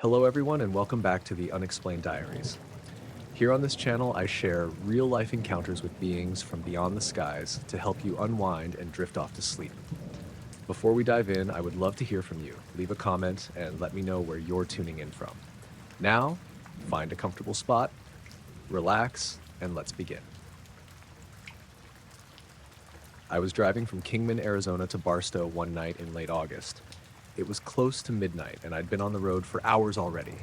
Hello, everyone, and welcome back to the Unexplained Diaries. Here on this channel, I share real life encounters with beings from beyond the skies to help you unwind and drift off to sleep. Before we dive in, I would love to hear from you. Leave a comment and let me know where you're tuning in from. Now, find a comfortable spot, relax, and let's begin. I was driving from Kingman, Arizona to Barstow one night in late August. It was close to midnight, and I'd been on the road for hours already.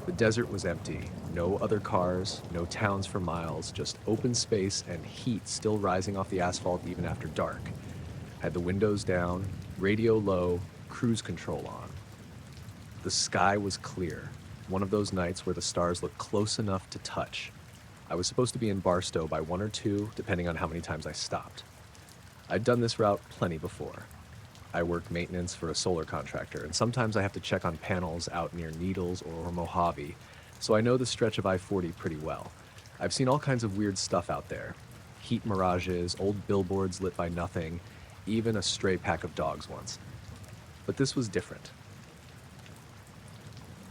The desert was empty, no other cars, no towns for miles, just open space and heat still rising off the asphalt even after dark. I had the windows down, radio low, cruise control on. The sky was clear, one of those nights where the stars look close enough to touch. I was supposed to be in Barstow by 1 or 2, depending on how many times I stopped. I'd done this route plenty before. I work maintenance for a solar contractor, and sometimes I have to check on panels out near Needles or Mojave, so I know the stretch of I-40 pretty well. I've seen all kinds of weird stuff out there. Heat mirages, old billboards lit by nothing, even a stray pack of dogs once. But this was different.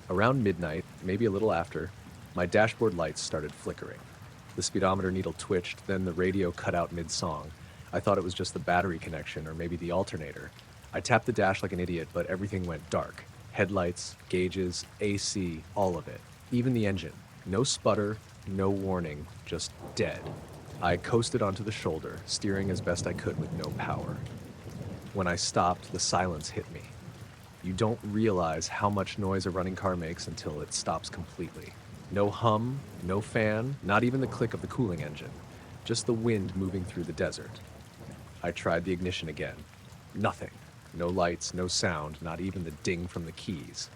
Around midnight, maybe a little after, my dashboard lights started flickering. The speedometer needle twitched, then the radio cut out mid-song. I thought it was just the battery connection or maybe the alternator. I tapped the dash like an idiot, but everything went dark. Headlights, gauges, AC, all of it. Even the engine. No sputter, no warning, just dead. I coasted onto the shoulder, steering as best I could with no power. When I stopped, the silence hit me. You don't realize how much noise a running car makes until it stops completely. No hum, no fan, not even the click of the cooling engine. Just the wind moving through the desert. I tried the ignition again. Nothing. No lights, no sound, not even the ding from the keys.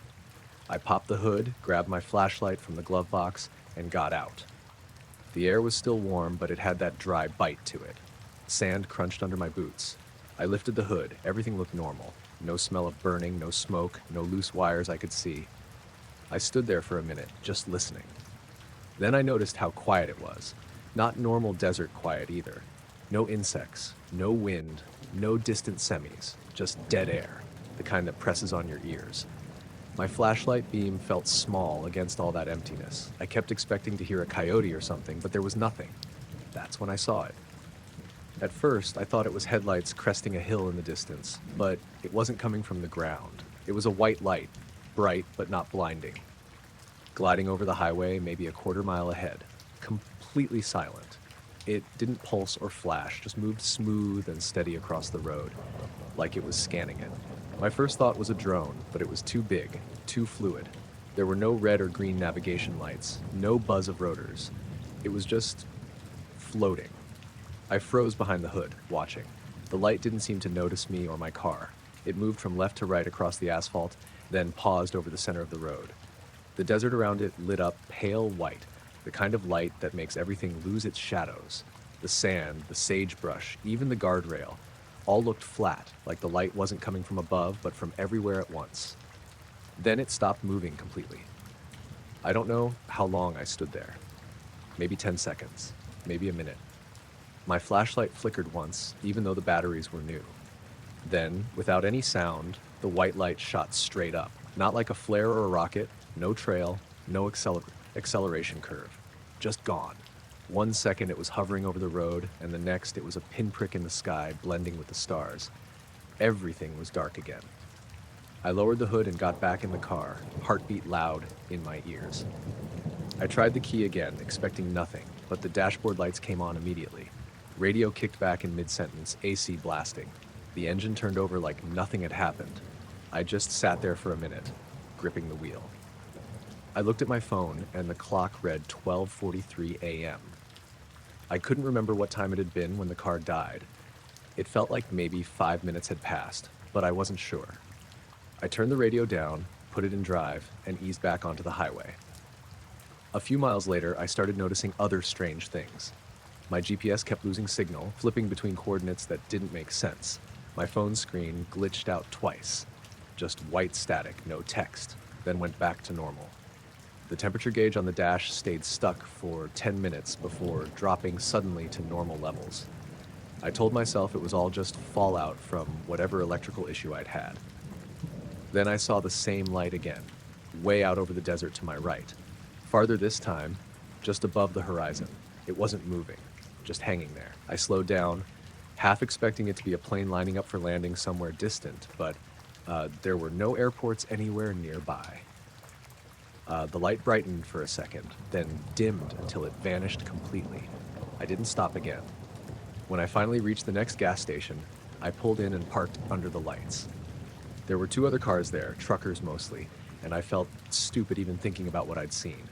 I popped the hood, grabbed my flashlight from the glove box, and got out. The air was still warm, but it had that dry bite to it. Sand crunched under my boots. I lifted the hood. Everything looked normal. No smell of burning, no smoke, no loose wires I could see. I stood there for a minute, just listening. Then I noticed how quiet it was. Not normal desert quiet either. No insects, no wind, no distant semis, just dead air, the kind that presses on your ears. My flashlight beam felt small against all that emptiness. I kept expecting to hear a coyote or something, but there was nothing. That's when I saw it. At first, I thought it was headlights cresting a hill in the distance, but it wasn't coming from the ground. It was a white light, bright but not blinding. Gliding over the highway, maybe a quarter mile ahead, completely silent. It didn't pulse or flash, just moved smooth and steady across the road, like it was scanning it. My first thought was a drone, but it was too big, too fluid. There were no red or green navigation lights, no buzz of rotors. It was just floating. I froze behind the hood, watching. The light didn't seem to notice me or my car. It moved from left to right across the asphalt, then paused over the center of the road. The desert around it lit up pale white, the kind of light that makes everything lose its shadows. The sand, the sagebrush, even the guardrail, all looked flat, like the light wasn't coming from above, but from everywhere at once. Then it stopped moving completely. I don't know how long I stood there. Maybe 10 seconds, maybe a minute. My flashlight flickered once, even though the batteries were new. Then, without any sound, the white light shot straight up. Not like a flare or a rocket, no trail, no acceleration curve. Just gone. 1 second it was hovering over the road, and the next it was a pinprick in the sky blending with the stars. Everything was dark again. I lowered the hood and got back in the car, heartbeat loud in my ears. I tried the key again, expecting nothing, but the dashboard lights came on immediately. Radio kicked back in mid-sentence, AC blasting. The engine turned over like nothing had happened. I just sat there for a minute, gripping the wheel. I looked at my phone, and the clock read 12:43 a.m. I couldn't remember what time it had been when the car died. It felt like maybe 5 minutes had passed, but I wasn't sure. I turned the radio down, put it in drive, and eased back onto the highway. A few miles later, I started noticing other strange things. My GPS kept losing signal, flipping between coordinates that didn't make sense. My phone screen glitched out twice. Just white static, no text, then went back to normal. The temperature gauge on the dash stayed stuck for 10 minutes before dropping suddenly to normal levels. I told myself it was all just fallout from whatever electrical issue I'd had. Then I saw the same light again, way out over the desert to my right. Farther this time, just above the horizon. It wasn't moving, just hanging there. I slowed down, half expecting it to be a plane lining up for landing somewhere distant, but there were no airports anywhere nearby. The light brightened for a second, then dimmed until it vanished completely. I didn't stop again. When I finally reached the next gas station, I pulled in and parked under the lights. There were two other cars there, truckers mostly, and I felt stupid even thinking about what I'd seen.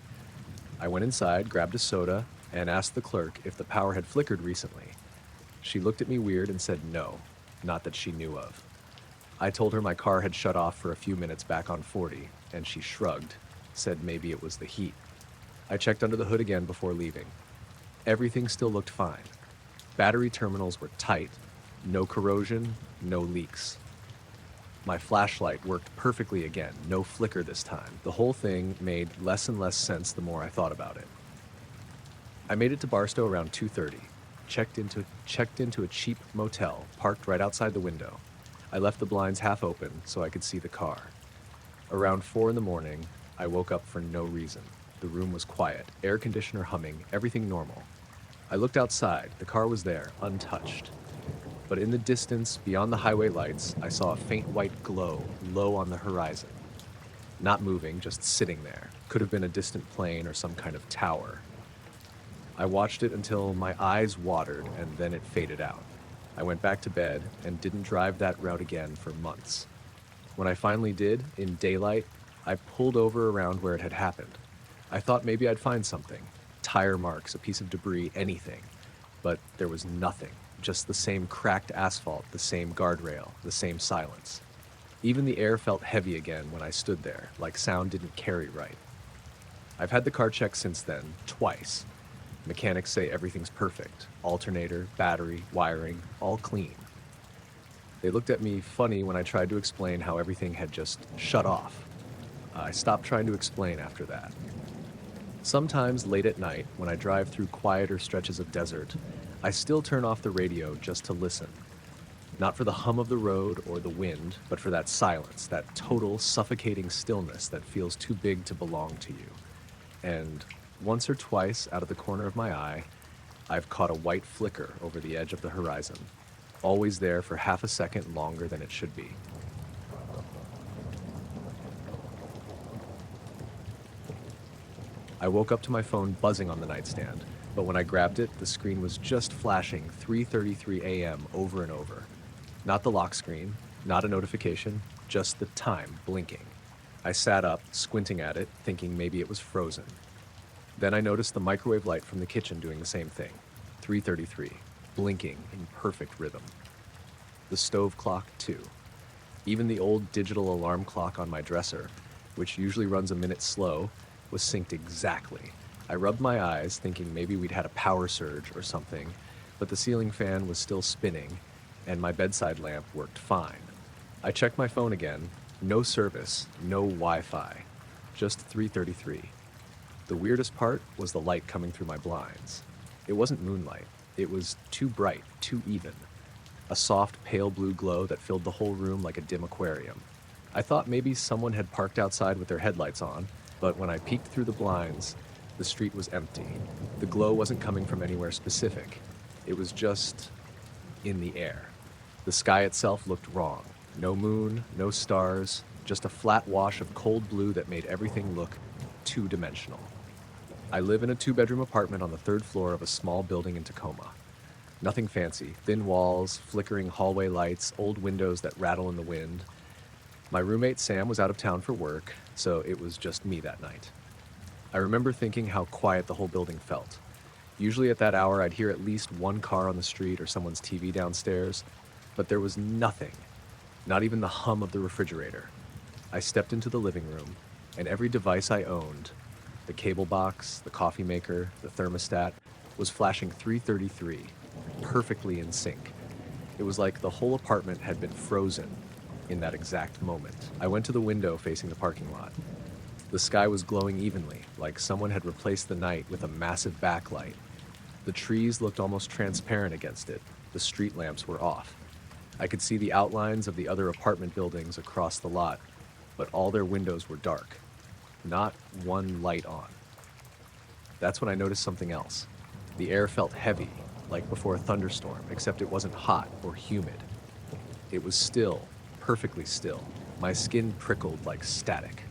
I went inside, grabbed a soda, and asked the clerk if the power had flickered recently. She looked at me weird and said no, not that she knew of. I told her my car had shut off for a few minutes back on 40, and she shrugged, said maybe it was the heat. I checked under the hood again before leaving. Everything still looked fine. Battery terminals were tight, no corrosion, no leaks. My flashlight worked perfectly again, no flicker this time. The whole thing made less and less sense the more I thought about it. I made it to Barstow around 2:30, checked into a cheap motel, parked right outside the window. I left the blinds half open so I could see the car. Around 4 in the morning, I woke up for no reason. The room was quiet, air conditioner humming, everything normal. I looked outside, the car was there, untouched. But in the distance, beyond the highway lights, I saw a faint white glow low on the horizon. Not moving, just sitting there. Could have been a distant plane or some kind of tower. I watched it until my eyes watered and then it faded out. I went back to bed and didn't drive that route again for months. When I finally did, in daylight, I pulled over around where it had happened. I thought maybe I'd find something. Tire marks, a piece of debris, anything. But there was nothing. Just the same cracked asphalt, the same guardrail, the same silence. Even the air felt heavy again when I stood there, like sound didn't carry right. I've had the car checked since then, twice. Mechanics say everything's perfect. Alternator, battery, wiring, all clean. They looked at me funny when I tried to explain how everything had just shut off. I stopped trying to explain after that. Sometimes late at night, when I drive through quieter stretches of desert, I still turn off the radio just to listen. Not for the hum of the road or the wind, but for that silence, that total suffocating stillness that feels too big to belong to you. And once or twice out of the corner of my eye, I've caught a white flicker over the edge of the horizon, always there for half a second longer than it should be. I woke up to my phone buzzing on the nightstand, but when I grabbed it, the screen was just flashing 3:33 a.m. over and over. Not the lock screen, not a notification, just the time blinking. I sat up, squinting at it, thinking maybe it was frozen. Then I noticed the microwave light from the kitchen doing the same thing. 3:33, blinking in perfect rhythm. The stove clock, too. Even the old digital alarm clock on my dresser, which usually runs a minute slow, was synced exactly. I rubbed my eyes, thinking maybe we'd had a power surge or something, but the ceiling fan was still spinning, and my bedside lamp worked fine. I checked my phone again. No service, no Wi-Fi, just 3:33. The weirdest part was the light coming through my blinds. It wasn't moonlight. It was too bright, too even. A soft, pale blue glow that filled the whole room like a dim aquarium. I thought maybe someone had parked outside with their headlights on, but when I peeked through the blinds, the street was empty. The glow wasn't coming from anywhere specific. It was just in the air. The sky itself looked wrong. No moon, no stars, just a flat wash of cold blue that made everything look two-dimensional. I live in a 2-bedroom apartment on the 3rd floor of a small building in Tacoma. Nothing fancy, thin walls, flickering hallway lights, old windows that rattle in the wind. My roommate Sam was out of town for work, so it was just me that night. I remember thinking how quiet the whole building felt. Usually at that hour I'd hear at least one car on the street or someone's TV downstairs, but there was nothing, not even the hum of the refrigerator. I stepped into the living room, and every device I owned, the cable box, the coffee maker, the thermostat, was flashing 3:33, perfectly in sync. It was like the whole apartment had been frozen in that exact moment. I went to the window facing the parking lot. The sky was glowing evenly, like someone had replaced the night with a massive backlight. The trees looked almost transparent against it. The street lamps were off. I could see the outlines of the other apartment buildings across the lot, but all their windows were dark. Not one light on. That's when I noticed something else. The air felt heavy, like before a thunderstorm, except it wasn't hot or humid. It was still, perfectly still. My skin prickled like static.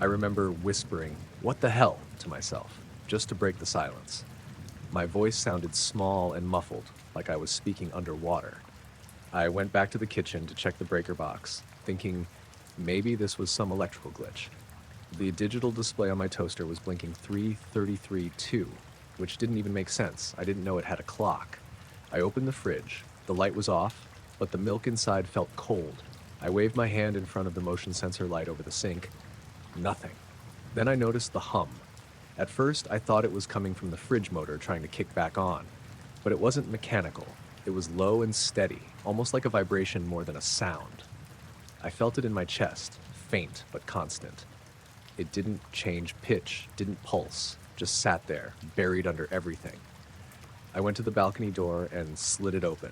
I remember whispering, "What the hell?" to myself, just to break the silence. My voice sounded small and muffled, like I was speaking underwater. I went back to the kitchen to check the breaker box, thinking maybe this was some electrical glitch. The digital display on my toaster was blinking 3:33:2, which didn't even make sense. I didn't know it had a clock. I opened the fridge. The light was off, but the milk inside felt cold. I waved my hand in front of the motion sensor light over the sink. Nothing. Then I noticed the hum. At first, I thought it was coming from the fridge motor trying to kick back on, but it wasn't mechanical. It was low and steady, almost like a vibration more than a sound. I felt it in my chest, faint but constant. It didn't change pitch, didn't pulse, just sat there, buried under everything. I went to the balcony door and slid it open.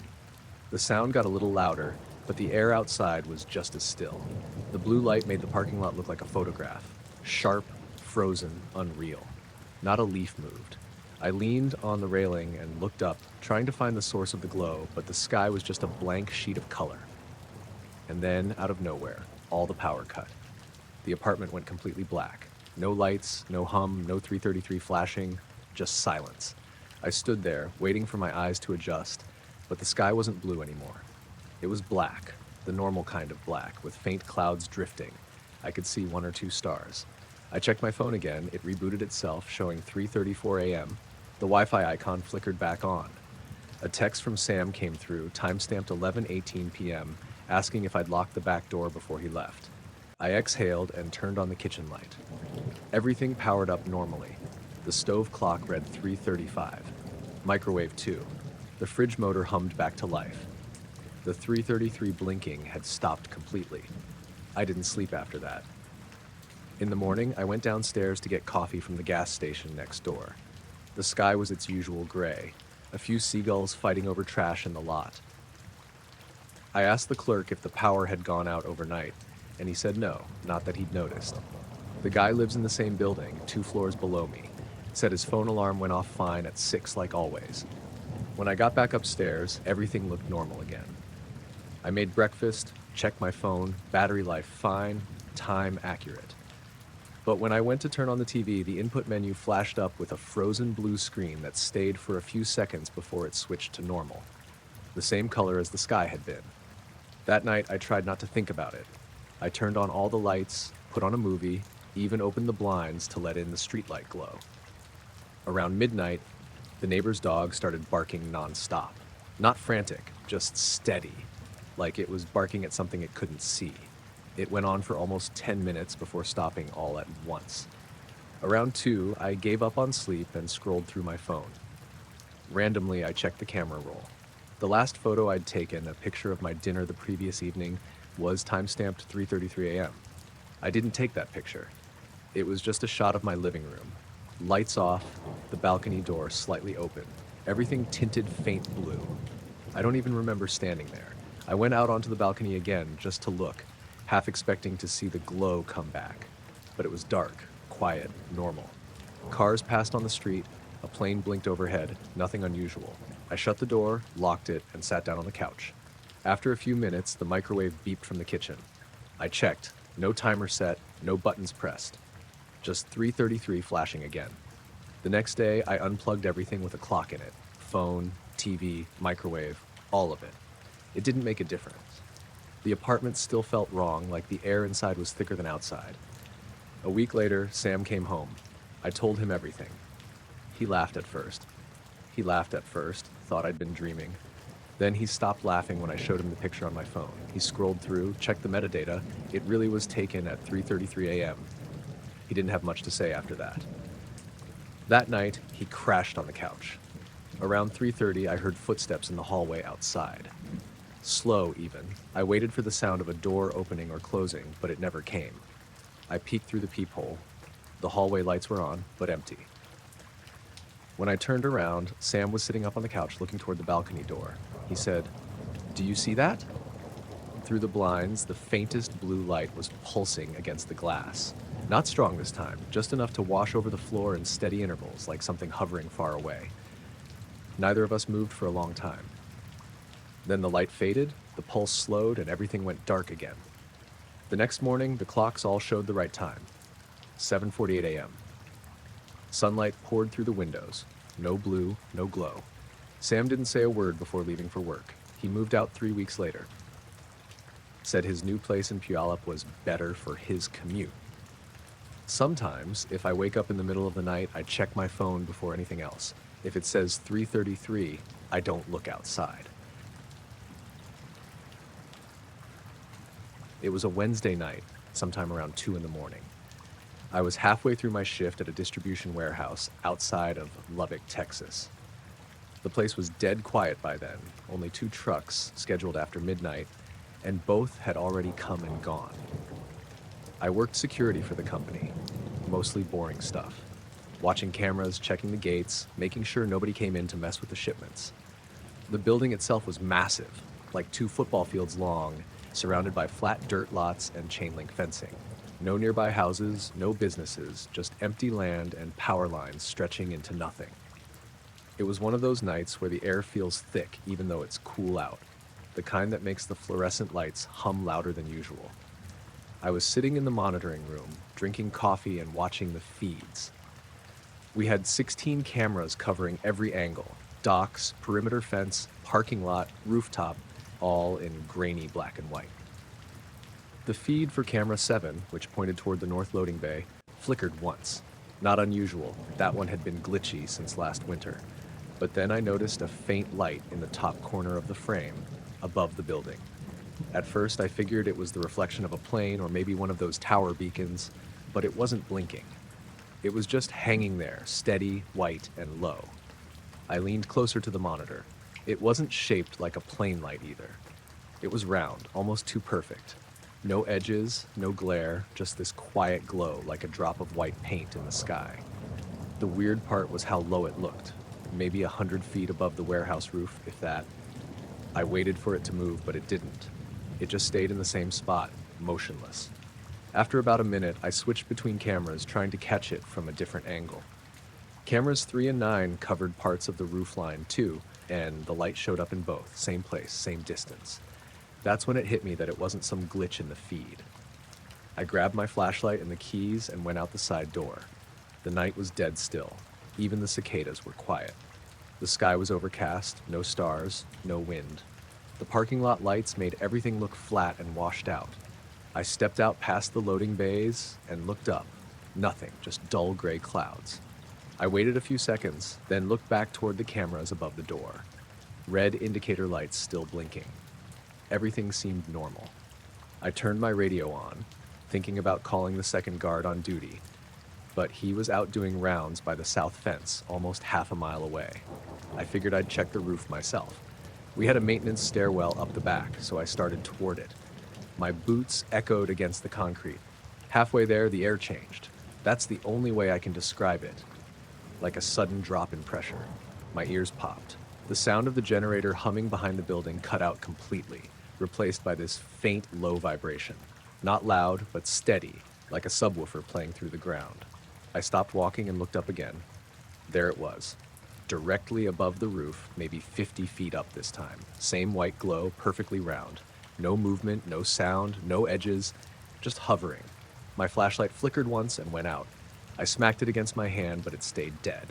The sound got a little louder, but the air outside was just as still. The blue light made the parking lot look like a photograph. Sharp, frozen, unreal. Not a leaf moved. I leaned on the railing and looked up, trying to find the source of the glow, but the sky was just a blank sheet of color. And then, out of nowhere, all the power cut. The apartment went completely black. No lights, no hum, no 333 flashing, just silence. I stood there, waiting for my eyes to adjust, but the sky wasn't blue anymore. It was black, the normal kind of black, with faint clouds drifting. I could see one or two stars. I checked my phone again. It rebooted itself, showing 3:34 a.m. The Wi-Fi icon flickered back on. A text from Sam came through, time-stamped 11:18 p.m., asking if I'd locked the back door before he left. I exhaled and turned on the kitchen light. Everything powered up normally. The stove clock read 3:35. Microwave 2. The fridge motor hummed back to life. The 3:33 blinking had stopped completely. I didn't sleep after that. In the morning, I went downstairs to get coffee from the gas station next door. The sky was its usual gray, a few seagulls fighting over trash in the lot. I asked the clerk if the power had gone out overnight, and he said no, not that he'd noticed. The guy lives in the same building, 2 floors below me. Said his phone alarm went off fine at 6 like always. When I got back upstairs, everything looked normal again. I made breakfast, checked my phone, battery life fine, time accurate. But when I went to turn on the TV, the input menu flashed up with a frozen blue screen that stayed for a few seconds before it switched to normal. The same color as the sky had been. That night, I tried not to think about it. I turned on all the lights, put on a movie, even opened the blinds to let in the streetlight glow. Around midnight, the neighbor's dog started barking nonstop. Not frantic, just steady, like it was barking at something it couldn't see. It went on for almost 10 minutes before stopping all at once. Around 2, I gave up on sleep and scrolled through my phone. Randomly, I checked the camera roll. The last photo I'd taken, a picture of my dinner the previous evening, was time-stamped 3:33 a.m. I didn't take that picture. It was just a shot of my living room. Lights off, the balcony door slightly open, everything tinted faint blue. I don't even remember standing there. I went out onto the balcony again just to look, half expecting to see the glow come back. But it was dark, quiet, normal. Cars passed on the street, a plane blinked overhead, nothing unusual. I shut the door, locked it, and sat down on the couch. After a few minutes, the microwave beeped from the kitchen. I checked. No timer set, no buttons pressed. Just 3:33 flashing again. The next day, I unplugged everything with a clock in it. Phone, TV, microwave, all of it. It didn't make a difference. The apartment still felt wrong, like the air inside was thicker than outside. A week later, Sam came home. I told him everything. He laughed at first. Thought I'd been dreaming. Then he stopped laughing when I showed him the picture on my phone. He scrolled through, checked the metadata. It really was taken at 3:33 a.m. He didn't have much to say after that. That night, he crashed on the couch. Around 3:30, I heard footsteps in the hallway outside. Slow, even. I waited for the sound of a door opening or closing, but it never came. I peeked through the peephole. The hallway lights were on, but empty. When I turned around, Sam was sitting up on the couch looking toward the balcony door. He said, "Do you see that?" Through the blinds, the faintest blue light was pulsing against the glass. Not strong this time, just enough to wash over the floor in steady intervals, like something hovering far away. Neither of us moved for a long time. Then the light faded, the pulse slowed, and everything went dark again. The next morning, the clocks all showed the right time, 7:48 a.m. Sunlight poured through the windows. No blue, no glow. Sam didn't say a word before leaving for work. He moved out 3 weeks later. Said his new place in Puyallup was better for his commute. Sometimes, if I wake up in the middle of the night, I check my phone before anything else. If it says 3:33, I don't look outside. It was a Wednesday night, sometime around 2 in the morning. I was halfway through my shift at a distribution warehouse outside of Lubbock, Texas. The place was dead quiet by then, only 2 trucks scheduled after midnight, and both had already come and gone. I worked security for the company, mostly boring stuff. Watching cameras, checking the gates, making sure nobody came in to mess with the shipments. The building itself was massive, like 2 football fields long, surrounded by flat dirt lots and chain link fencing. No nearby houses, no businesses, just empty land and power lines stretching into nothing. It was one of those nights where the air feels thick even though it's cool out, the kind that makes the fluorescent lights hum louder than usual. I was sitting in the monitoring room, drinking coffee and watching the feeds. We had 16 cameras covering every angle: docks, perimeter fence, parking lot, rooftop, all in grainy black and white. The feed for camera 7, which pointed toward the north loading bay, flickered once. Not unusual, that one had been glitchy since last winter. But then I noticed a faint light in the top corner of the frame, above the building. At first I figured it was the reflection of a plane or maybe one of those tower beacons, but it wasn't blinking. It was just hanging there, steady, white, and low. I leaned closer to the monitor. It wasn't shaped like a plane light either. It was round, almost too perfect. No edges, no glare, just this quiet glow like a drop of white paint in the sky. The weird part was how low it looked, maybe 100 feet above the warehouse roof, if that. I waited for it to move, but it didn't. It just stayed in the same spot, motionless. After about a minute, I switched between cameras, trying to catch it from a different angle. Cameras 3 and 9 covered parts of the roof line too, and the light showed up in both, same place, same distance. That's when it hit me that it wasn't some glitch in the feed. I grabbed my flashlight and the keys and went out the side door. The night was dead still. Even the cicadas were quiet. The sky was overcast, no stars, no wind. The parking lot lights made everything look flat and washed out. I stepped out past the loading bays and looked up. Nothing, just dull gray clouds. I waited a few seconds, then looked back toward the cameras above the door. Red indicator lights still blinking. Everything seemed normal. I turned my radio on, thinking about calling the second guard on duty, but he was out doing rounds by the south fence, almost half a mile away. I figured I'd check the roof myself. We had a maintenance stairwell up the back, so I started toward it. My boots echoed against the concrete. Halfway there, the air changed. That's the only way I can describe it. Like a sudden drop in pressure. My ears popped. The sound of the generator humming behind the building cut out completely, replaced by this faint, low vibration. Not loud, but steady, like a subwoofer playing through the ground. I stopped walking and looked up again. There it was, directly above the roof, maybe 50 feet up this time. Same white glow, perfectly round. No movement, no sound, no edges, just hovering. My flashlight flickered once and went out. I smacked it against my hand, but it stayed dead.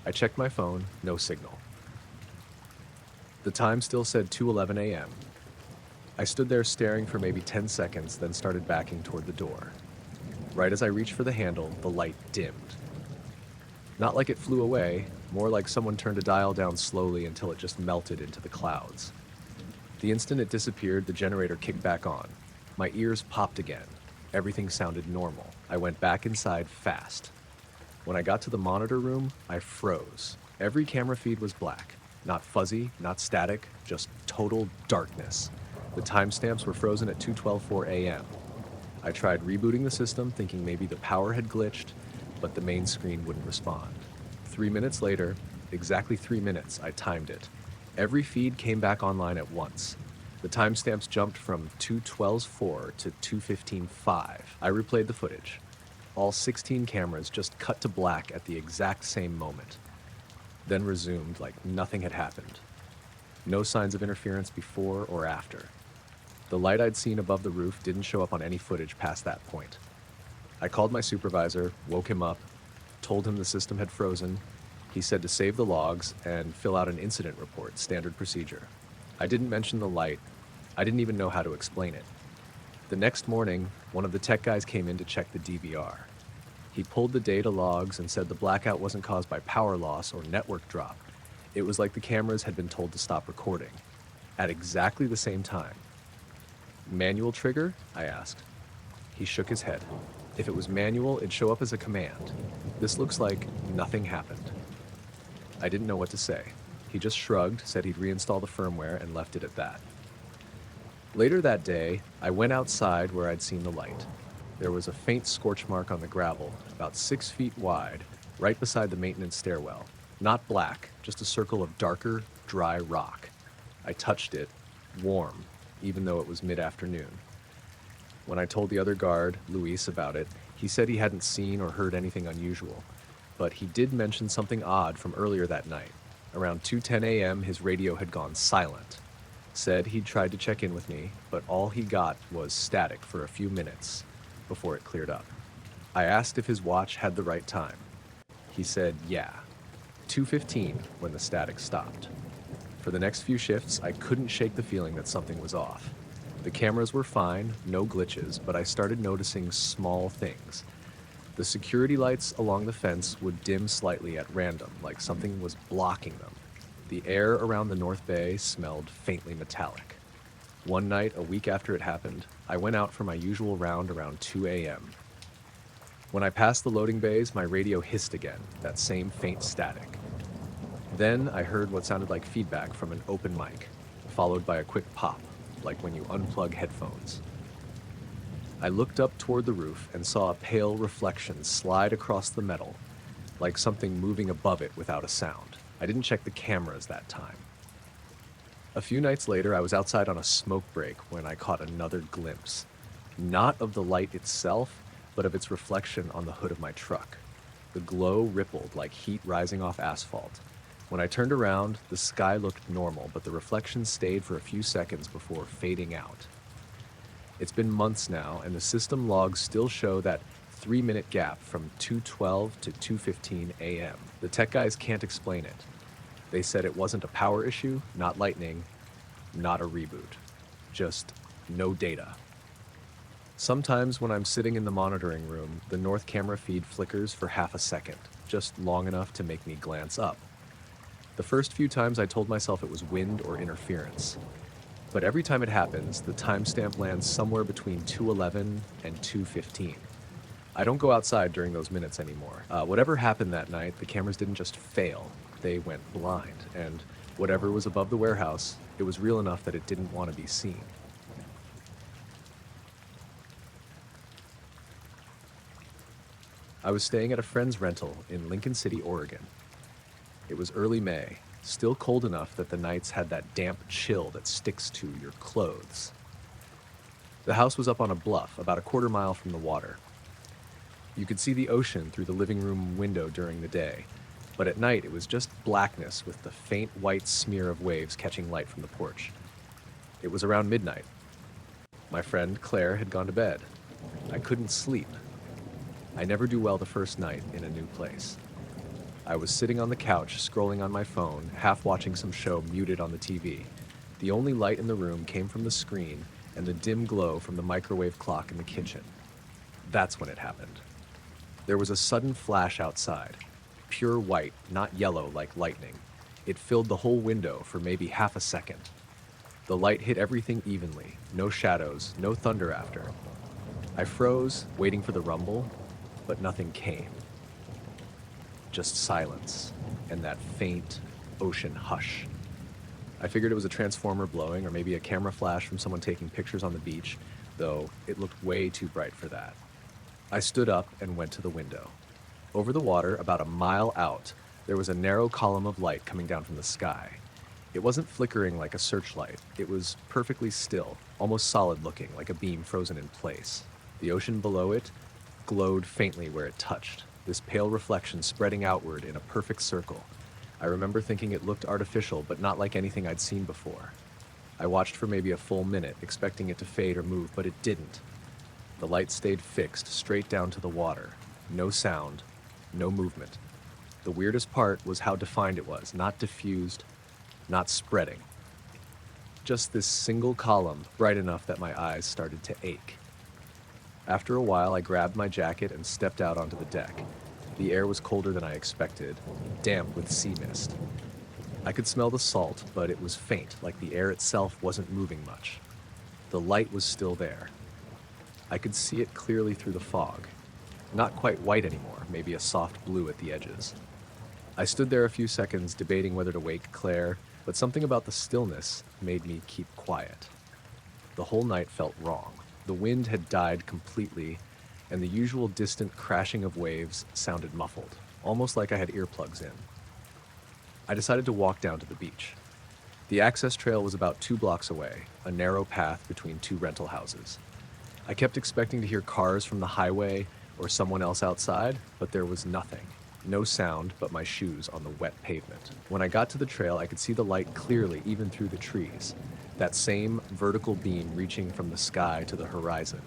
I checked my phone, no signal. The time still said 2:11 a.m. I stood there staring for maybe 10 seconds, then started backing toward the door. Right as I reached for the handle, the light dimmed. Not like it flew away, more like someone turned a dial down slowly until it just melted into the clouds. The instant it disappeared, the generator kicked back on. My ears popped again. Everything sounded normal. I went back inside fast. When I got to the monitor room, I froze. Every camera feed was black. Not fuzzy, not static, just total darkness. The timestamps were frozen at 2:12:04 a.m. I tried rebooting the system, thinking maybe the power had glitched, but the main screen wouldn't respond. 3 minutes later, exactly 3 minutes, I timed it. Every feed came back online at once. The timestamps jumped from 2:12:4 to 2:15:5. I replayed the footage. All 16 cameras just cut to black at the exact same moment, then resumed like nothing had happened. No signs of interference before or after. The light I'd seen above the roof didn't show up on any footage past that point. I called my supervisor, woke him up, told him the system had frozen. He said to save the logs and fill out an incident report, standard procedure. I didn't mention the light. I didn't even know how to explain it. The next morning, one of the tech guys came in to check the DVR. He pulled the data logs and said the blackout wasn't caused by power loss or network drop. It was like the cameras had been told to stop recording at exactly the same time. Manual trigger? I asked. He shook his head. If it was manual, it'd show up as a command. This looks like nothing happened. I didn't know what to say. He just shrugged, said he'd reinstall the firmware, and left it at that. Later that day, I went outside where I'd seen the light. There was a faint scorch mark on the gravel, about 6 feet wide, right beside the maintenance stairwell. Not black, just a circle of darker, dry rock. I touched it, warm, even though it was mid-afternoon. When I told the other guard, Luis, about it, he said he hadn't seen or heard anything unusual, but he did mention something odd from earlier that night. Around 2:10 a.m., his radio had gone silent. Said he'd tried to check in with me, but all he got was static for a few minutes before it cleared up. I asked if his watch had the right time. He said, yeah, 2:15 when the static stopped. For the next few shifts, I couldn't shake the feeling that something was off. The cameras were fine, no glitches, but I started noticing small things. The security lights along the fence would dim slightly at random, like something was blocking them. The air around the North Bay smelled faintly metallic. One night, a week after it happened, I went out for my usual round around 2 a.m. When I passed the loading bays, my radio hissed again, that same faint static. Then I heard what sounded like feedback from an open mic, followed by a quick pop, like when you unplug headphones. I looked up toward the roof and saw a pale reflection slide across the metal, like something moving above it without a sound. I didn't check the cameras that time. A few nights later, I was outside on a smoke break when I caught another glimpse, not of the light itself, but of its reflection on the hood of my truck. The glow rippled like heat rising off asphalt. When I turned around, the sky looked normal, but the reflection stayed for a few seconds before fading out. It's been months now, and the system logs still show that 3-minute gap from 2:12 to 2:15 a.m. The tech guys can't explain it. They said it wasn't a power issue, not lightning, not a reboot. Just no data. Sometimes when I'm sitting in the monitoring room, the north camera feed flickers for half a second, just long enough to make me glance up. The first few times I told myself it was wind or interference. But every time it happens, the timestamp lands somewhere between 2:11 and 2:15. I don't go outside during those minutes anymore. Whatever happened that night, the cameras didn't just fail, they went blind. And whatever was above the warehouse, it was real enough that it didn't want to be seen. I was staying at a friend's rental in Lincoln City, Oregon. It was early May, still cold enough that the nights had that damp chill that sticks to your clothes. The house was up on a bluff about a quarter mile from the water. You could see the ocean through the living room window during the day, but at night it was just blackness with the faint white smear of waves catching light from the porch. It was around midnight. My friend Claire had gone to bed. I couldn't sleep. I never do well the first night in a new place. I was sitting on the couch, scrolling on my phone, half watching some show muted on the TV. The only light in the room came from the screen and the dim glow from the microwave clock in the kitchen. That's when it happened. There was a sudden flash outside, pure white, not yellow like lightning. It filled the whole window for maybe half a second. The light hit everything evenly, no shadows, no thunder after. I froze, waiting for the rumble, but nothing came. Just silence and that faint ocean hush. I figured it was a transformer blowing or maybe a camera flash from someone taking pictures on the beach, though it looked way too bright for that. I stood up and went to the window. Over the water, about a mile out, there was a narrow column of light coming down from the sky. It wasn't flickering like a searchlight. It was perfectly still, almost solid looking, like a beam frozen in place. The ocean below it glowed faintly where it touched, this pale reflection spreading outward in a perfect circle. I remember thinking it looked artificial, but not like anything I'd seen before. I watched for maybe a full minute, expecting it to fade or move, but it didn't. The light stayed fixed, straight down to the water. No sound, no movement. The weirdest part was how defined it was, not diffused, not spreading. Just this single column, bright enough that my eyes started to ache. After a while, I grabbed my jacket and stepped out onto the deck. The air was colder than I expected, damp with sea mist. I could smell the salt, but it was faint, like the air itself wasn't moving much. The light was still there. I could see it clearly through the fog. Not quite white anymore, maybe a soft blue at the edges. I stood there a few seconds debating whether to wake Claire, but something about the stillness made me keep quiet. The whole night felt wrong. The wind had died completely, and the usual distant crashing of waves sounded muffled, almost like I had earplugs in. I decided to walk down to the beach. The access trail was about 2 blocks away, a narrow path between 2 rental houses. I kept expecting to hear cars from the highway or someone else outside, but there was nothing. No sound but my shoes on the wet pavement. When I got to the trail, I could see the light clearly even through the trees, that same vertical beam reaching from the sky to the horizon.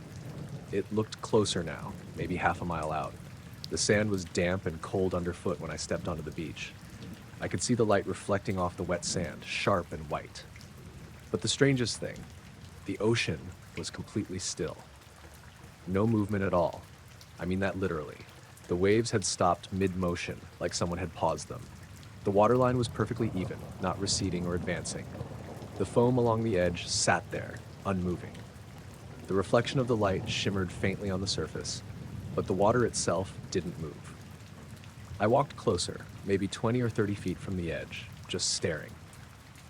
It looked closer now, maybe half a mile out. The sand was damp and cold underfoot when I stepped onto the beach. I could see the light reflecting off the wet sand, sharp and white. But the strangest thing, the ocean was completely still. No movement at all. I mean that literally. The waves had stopped mid-motion, like someone had paused them. The waterline was perfectly even, not receding or advancing. The foam along the edge sat there, unmoving. The reflection of the light shimmered faintly on the surface, but the water itself didn't move. I walked closer, maybe 20 or 30 feet from the edge, just staring.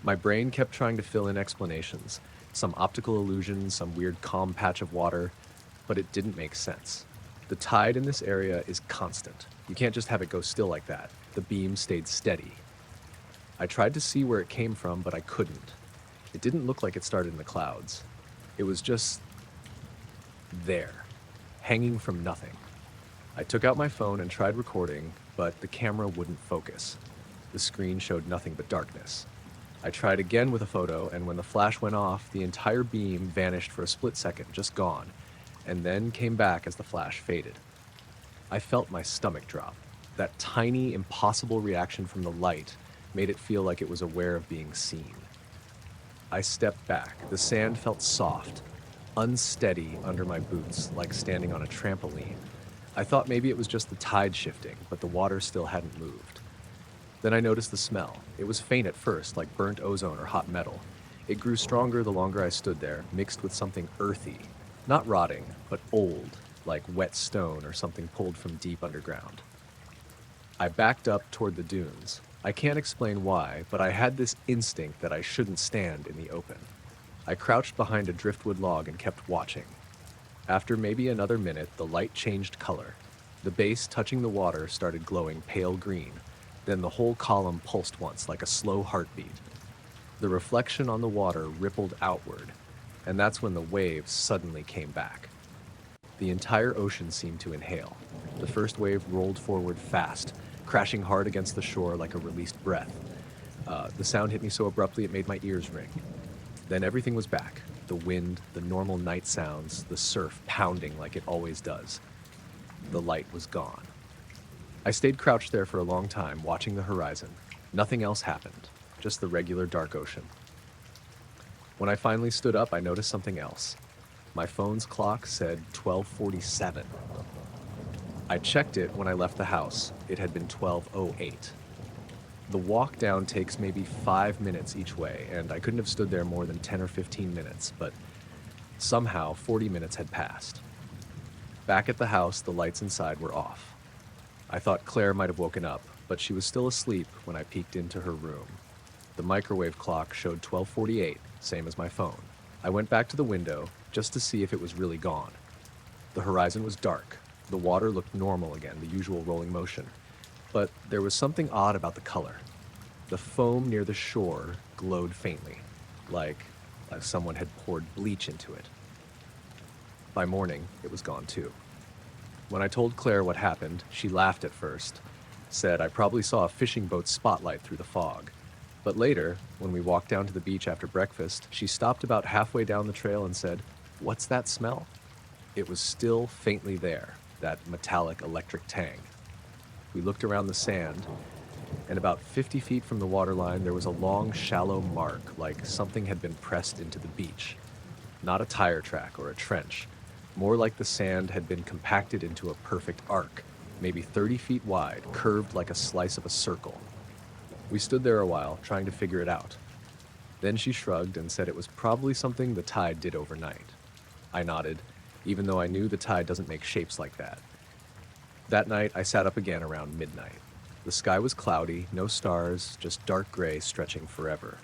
My brain kept trying to fill in explanations, some optical illusion, some weird calm patch of water, but it didn't make sense. The tide in this area is constant. You can't just have it go still like that. The beam stayed steady. I tried to see where it came from, but I couldn't. It didn't look like it started in the clouds. It was just there, hanging from nothing. I took out my phone and tried recording, but the camera wouldn't focus. The screen showed nothing but darkness. I tried again with a photo, and when the flash went off, the entire beam vanished for a split second, just gone, and then came back as the flash faded. I felt my stomach drop. That tiny, impossible reaction from the light made it feel like it was aware of being seen. I stepped back. The sand felt soft, unsteady under my boots, like standing on a trampoline. I thought maybe it was just the tide shifting, but the water still hadn't moved. Then I noticed the smell. It was faint at first, like burnt ozone or hot metal. It grew stronger the longer I stood there, mixed with something earthy. Not rotting, but old, like wet stone or something pulled from deep underground. I backed up toward the dunes. I can't explain why, but I had this instinct that I shouldn't stand in the open. I crouched behind a driftwood log and kept watching. After maybe another minute, the light changed color. The base touching the water started glowing pale green. Then the whole column pulsed once, like a slow heartbeat. The reflection on the water rippled outward, and that's when the waves suddenly came back. The entire ocean seemed to inhale. The first wave rolled forward fast, crashing hard against the shore like a released breath. The sound hit me so abruptly it made my ears ring. Then everything was back. The wind, the normal night sounds, the surf pounding like it always does. The light was gone. I stayed crouched there for a long time, watching the horizon. Nothing else happened, just the regular dark ocean. When I finally stood up, I noticed something else. My phone's clock said 12:47. I checked it when I left the house. It had been 12:08. The walk down takes maybe 5 minutes each way, and I couldn't have stood there more than 10 or 15 minutes, but somehow 40 minutes had passed. Back at the house, the lights inside were off. I thought Claire might have woken up, but she was still asleep when I peeked into her room. The microwave clock showed 12:48, same as my phone. I went back to the window just to see if it was really gone. The horizon was dark. The water looked normal again, the usual rolling motion. But there was something odd about the color. The foam near the shore glowed faintly, like someone had poured bleach into it. By morning, it was gone too. When I told Claire what happened, she laughed at first, said I probably saw a fishing boat's spotlight through the fog. But later, when we walked down to the beach after breakfast, she stopped about halfway down the trail and said, "What's that smell?" It was still faintly there, that metallic electric tang. We looked around the sand, and about 50 feet from the waterline, there was a long, shallow mark, like something had been pressed into the beach. Not a tire track or a trench, more like the sand had been compacted into a perfect arc, maybe 30 feet wide, curved like a slice of a circle. We stood there a while, trying to figure it out. Then she shrugged and said it was probably something the tide did overnight. I nodded, even though I knew the tide doesn't make shapes like that. That night, I sat up again around midnight. The sky was cloudy, no stars, just dark gray stretching forever.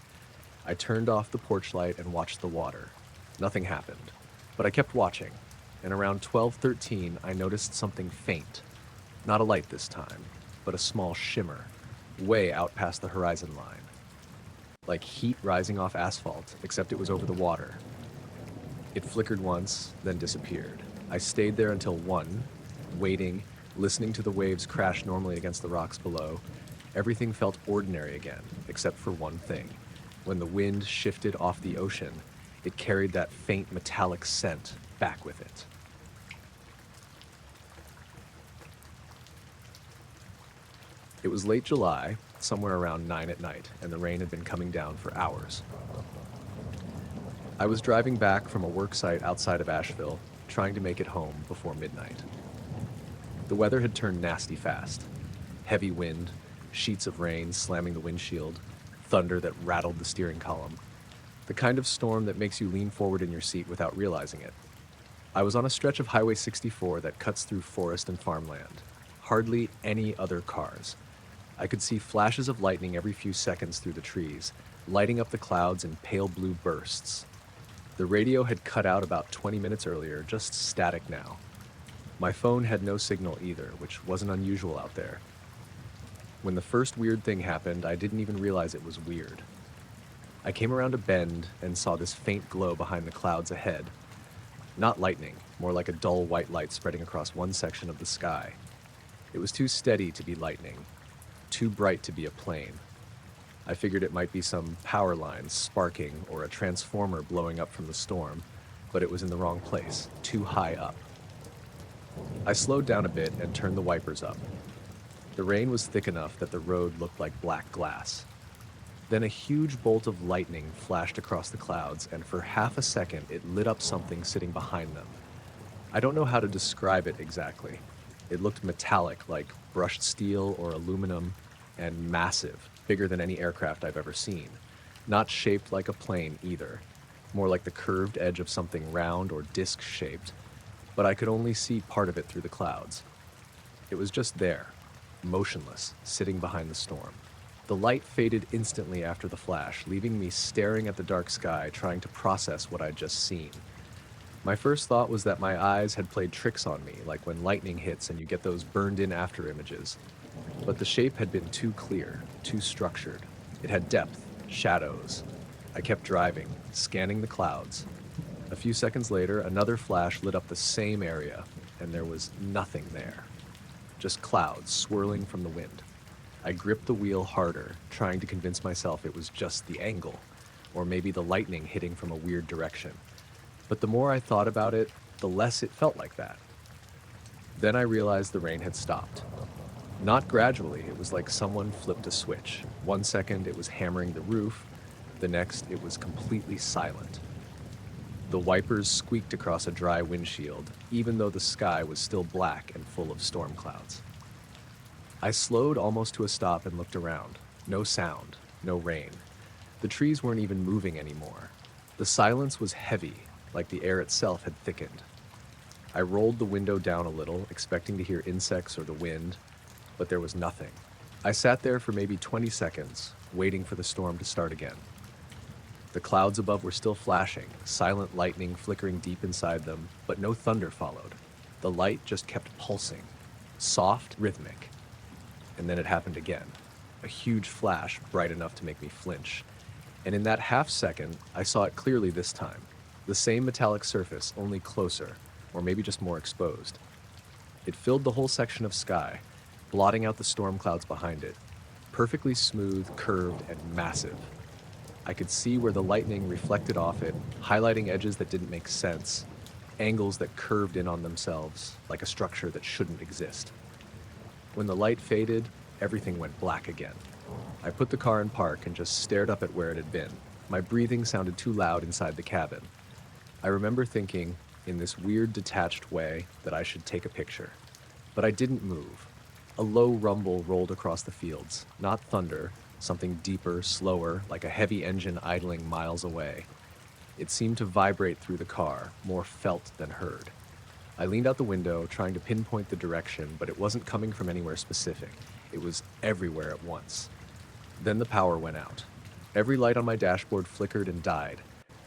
I turned off the porch light and watched the water. Nothing happened, but I kept watching, and around 12:13, I noticed something faint. Not a light this time, but a small shimmer, way out past the horizon line. Like heat rising off asphalt, except it was over the water. It flickered once, then disappeared. I stayed there until 1, waiting, listening to the waves crash normally against the rocks below. Everything felt ordinary again, except for one thing. When the wind shifted off the ocean, it carried that faint metallic scent back with it. It was late July, somewhere around 9 at night, and the rain had been coming down for hours. I was driving back from a work site outside of Asheville, trying to make it home before midnight. The weather had turned nasty fast. Heavy wind, sheets of rain slamming the windshield, thunder that rattled the steering column. The kind of storm that makes you lean forward in your seat without realizing it. I was on a stretch of Highway 64 that cuts through forest and farmland. Hardly any other cars. I could see flashes of lightning every few seconds through the trees, lighting up the clouds in pale blue bursts. The radio had cut out about 20 minutes earlier, just static now. My phone had no signal either, which wasn't unusual out there. When the first weird thing happened, I didn't even realize it was weird. I came around a bend and saw this faint glow behind the clouds ahead. Not lightning, more like a dull white light spreading across one section of the sky. It was too steady to be lightning, too bright to be a plane. I figured it might be some power lines sparking or a transformer blowing up from the storm, but it was in the wrong place, too high up. I slowed down a bit and turned the wipers up. The rain was thick enough that the road looked like black glass. Then a huge bolt of lightning flashed across the clouds, and for half a second it lit up something sitting behind them. I don't know how to describe it exactly. It looked metallic, like brushed steel or aluminum, and massive, bigger than any aircraft I've ever seen. Not shaped like a plane either, more like the curved edge of something round or disc-shaped, but I could only see part of it through the clouds. It was just there, motionless, sitting behind the storm. The light faded instantly after the flash, leaving me staring at the dark sky, trying to process what I'd just seen. My first thought was that my eyes had played tricks on me, like when lightning hits and you get those burned-in after images. But the shape had been too clear, too structured. It had depth, shadows. I kept driving, scanning the clouds. A few seconds later, another flash lit up the same area, and there was nothing there. Just clouds swirling from the wind. I gripped the wheel harder, trying to convince myself it was just the angle, or maybe the lightning hitting from a weird direction. But the more I thought about it, the less it felt like that. Then I realized the rain had stopped. Not gradually, it was like someone flipped a switch. 1 second it was hammering the roof, the next it was completely silent. The wipers squeaked across a dry windshield, even though the sky was still black and full of storm clouds. I slowed almost to a stop and looked around. No sound, no rain. The trees weren't even moving anymore. The silence was heavy, like the air itself had thickened. I rolled the window down a little, expecting to hear insects or the wind, but there was nothing. I sat there for maybe 20 seconds, waiting for the storm to start again. The clouds above were still flashing, silent lightning flickering deep inside them, but no thunder followed. The light just kept pulsing, soft, rhythmic. And then it happened again. A huge flash, bright enough to make me flinch. And in that half second, I saw it clearly this time. The same metallic surface, only closer, or maybe just more exposed. It filled the whole section of sky, blotting out the storm clouds behind it. Perfectly smooth, curved, and massive. I could see where the lightning reflected off it, highlighting edges that didn't make sense, angles that curved in on themselves, like a structure that shouldn't exist. When the light faded, everything went black again. I put the car in park and just stared up at where it had been. My breathing sounded too loud inside the cabin. I remember thinking, in this weird detached way, that I should take a picture. But I didn't move. A low rumble rolled across the fields, not thunder, something deeper, slower, like a heavy engine idling miles away. It seemed to vibrate through the car, more felt than heard. I leaned out the window, trying to pinpoint the direction, but it wasn't coming from anywhere specific. It was everywhere at once. Then the power went out. Every light on my dashboard flickered and died.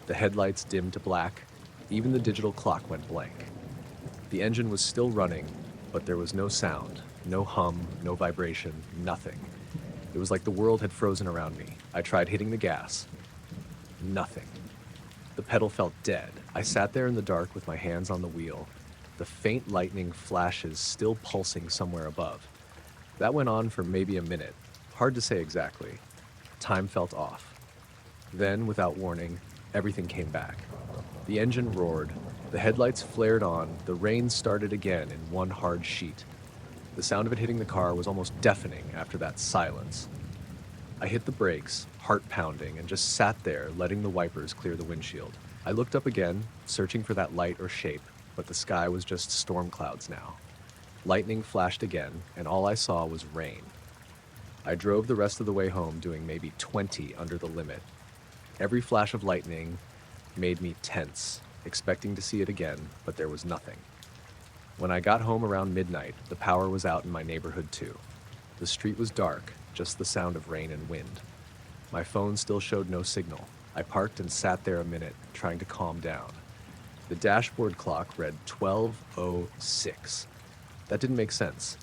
The headlights dimmed to black. Even the digital clock went blank. The engine was still running, but there was no sound, no hum, no vibration, nothing. It was like the world had frozen around me. I tried hitting the gas. Nothing. The pedal felt dead. I sat there in the dark with my hands on the wheel, the faint lightning flashes still pulsing somewhere above. That went on for maybe a minute. Hard to say exactly. Time felt off. Then, without warning, everything came back. The engine roared, the headlights flared on, the rain started again in one hard sheet. The sound of it hitting the car was almost deafening after that silence. I hit the brakes, heart pounding, and just sat there, letting the wipers clear the windshield. I looked up again, searching for that light or shape, but the sky was just storm clouds now. Lightning flashed again, and all I saw was rain. I drove the rest of the way home doing maybe 20 under the limit. Every flash of lightning made me tense, expecting to see it again, but there was nothing. When I got home around midnight, the power was out in my neighborhood too. The street was dark, just the sound of rain and wind. My phone still showed no signal. I parked and sat there a minute, trying to calm down. The dashboard clock read 12:06. That didn't make sense.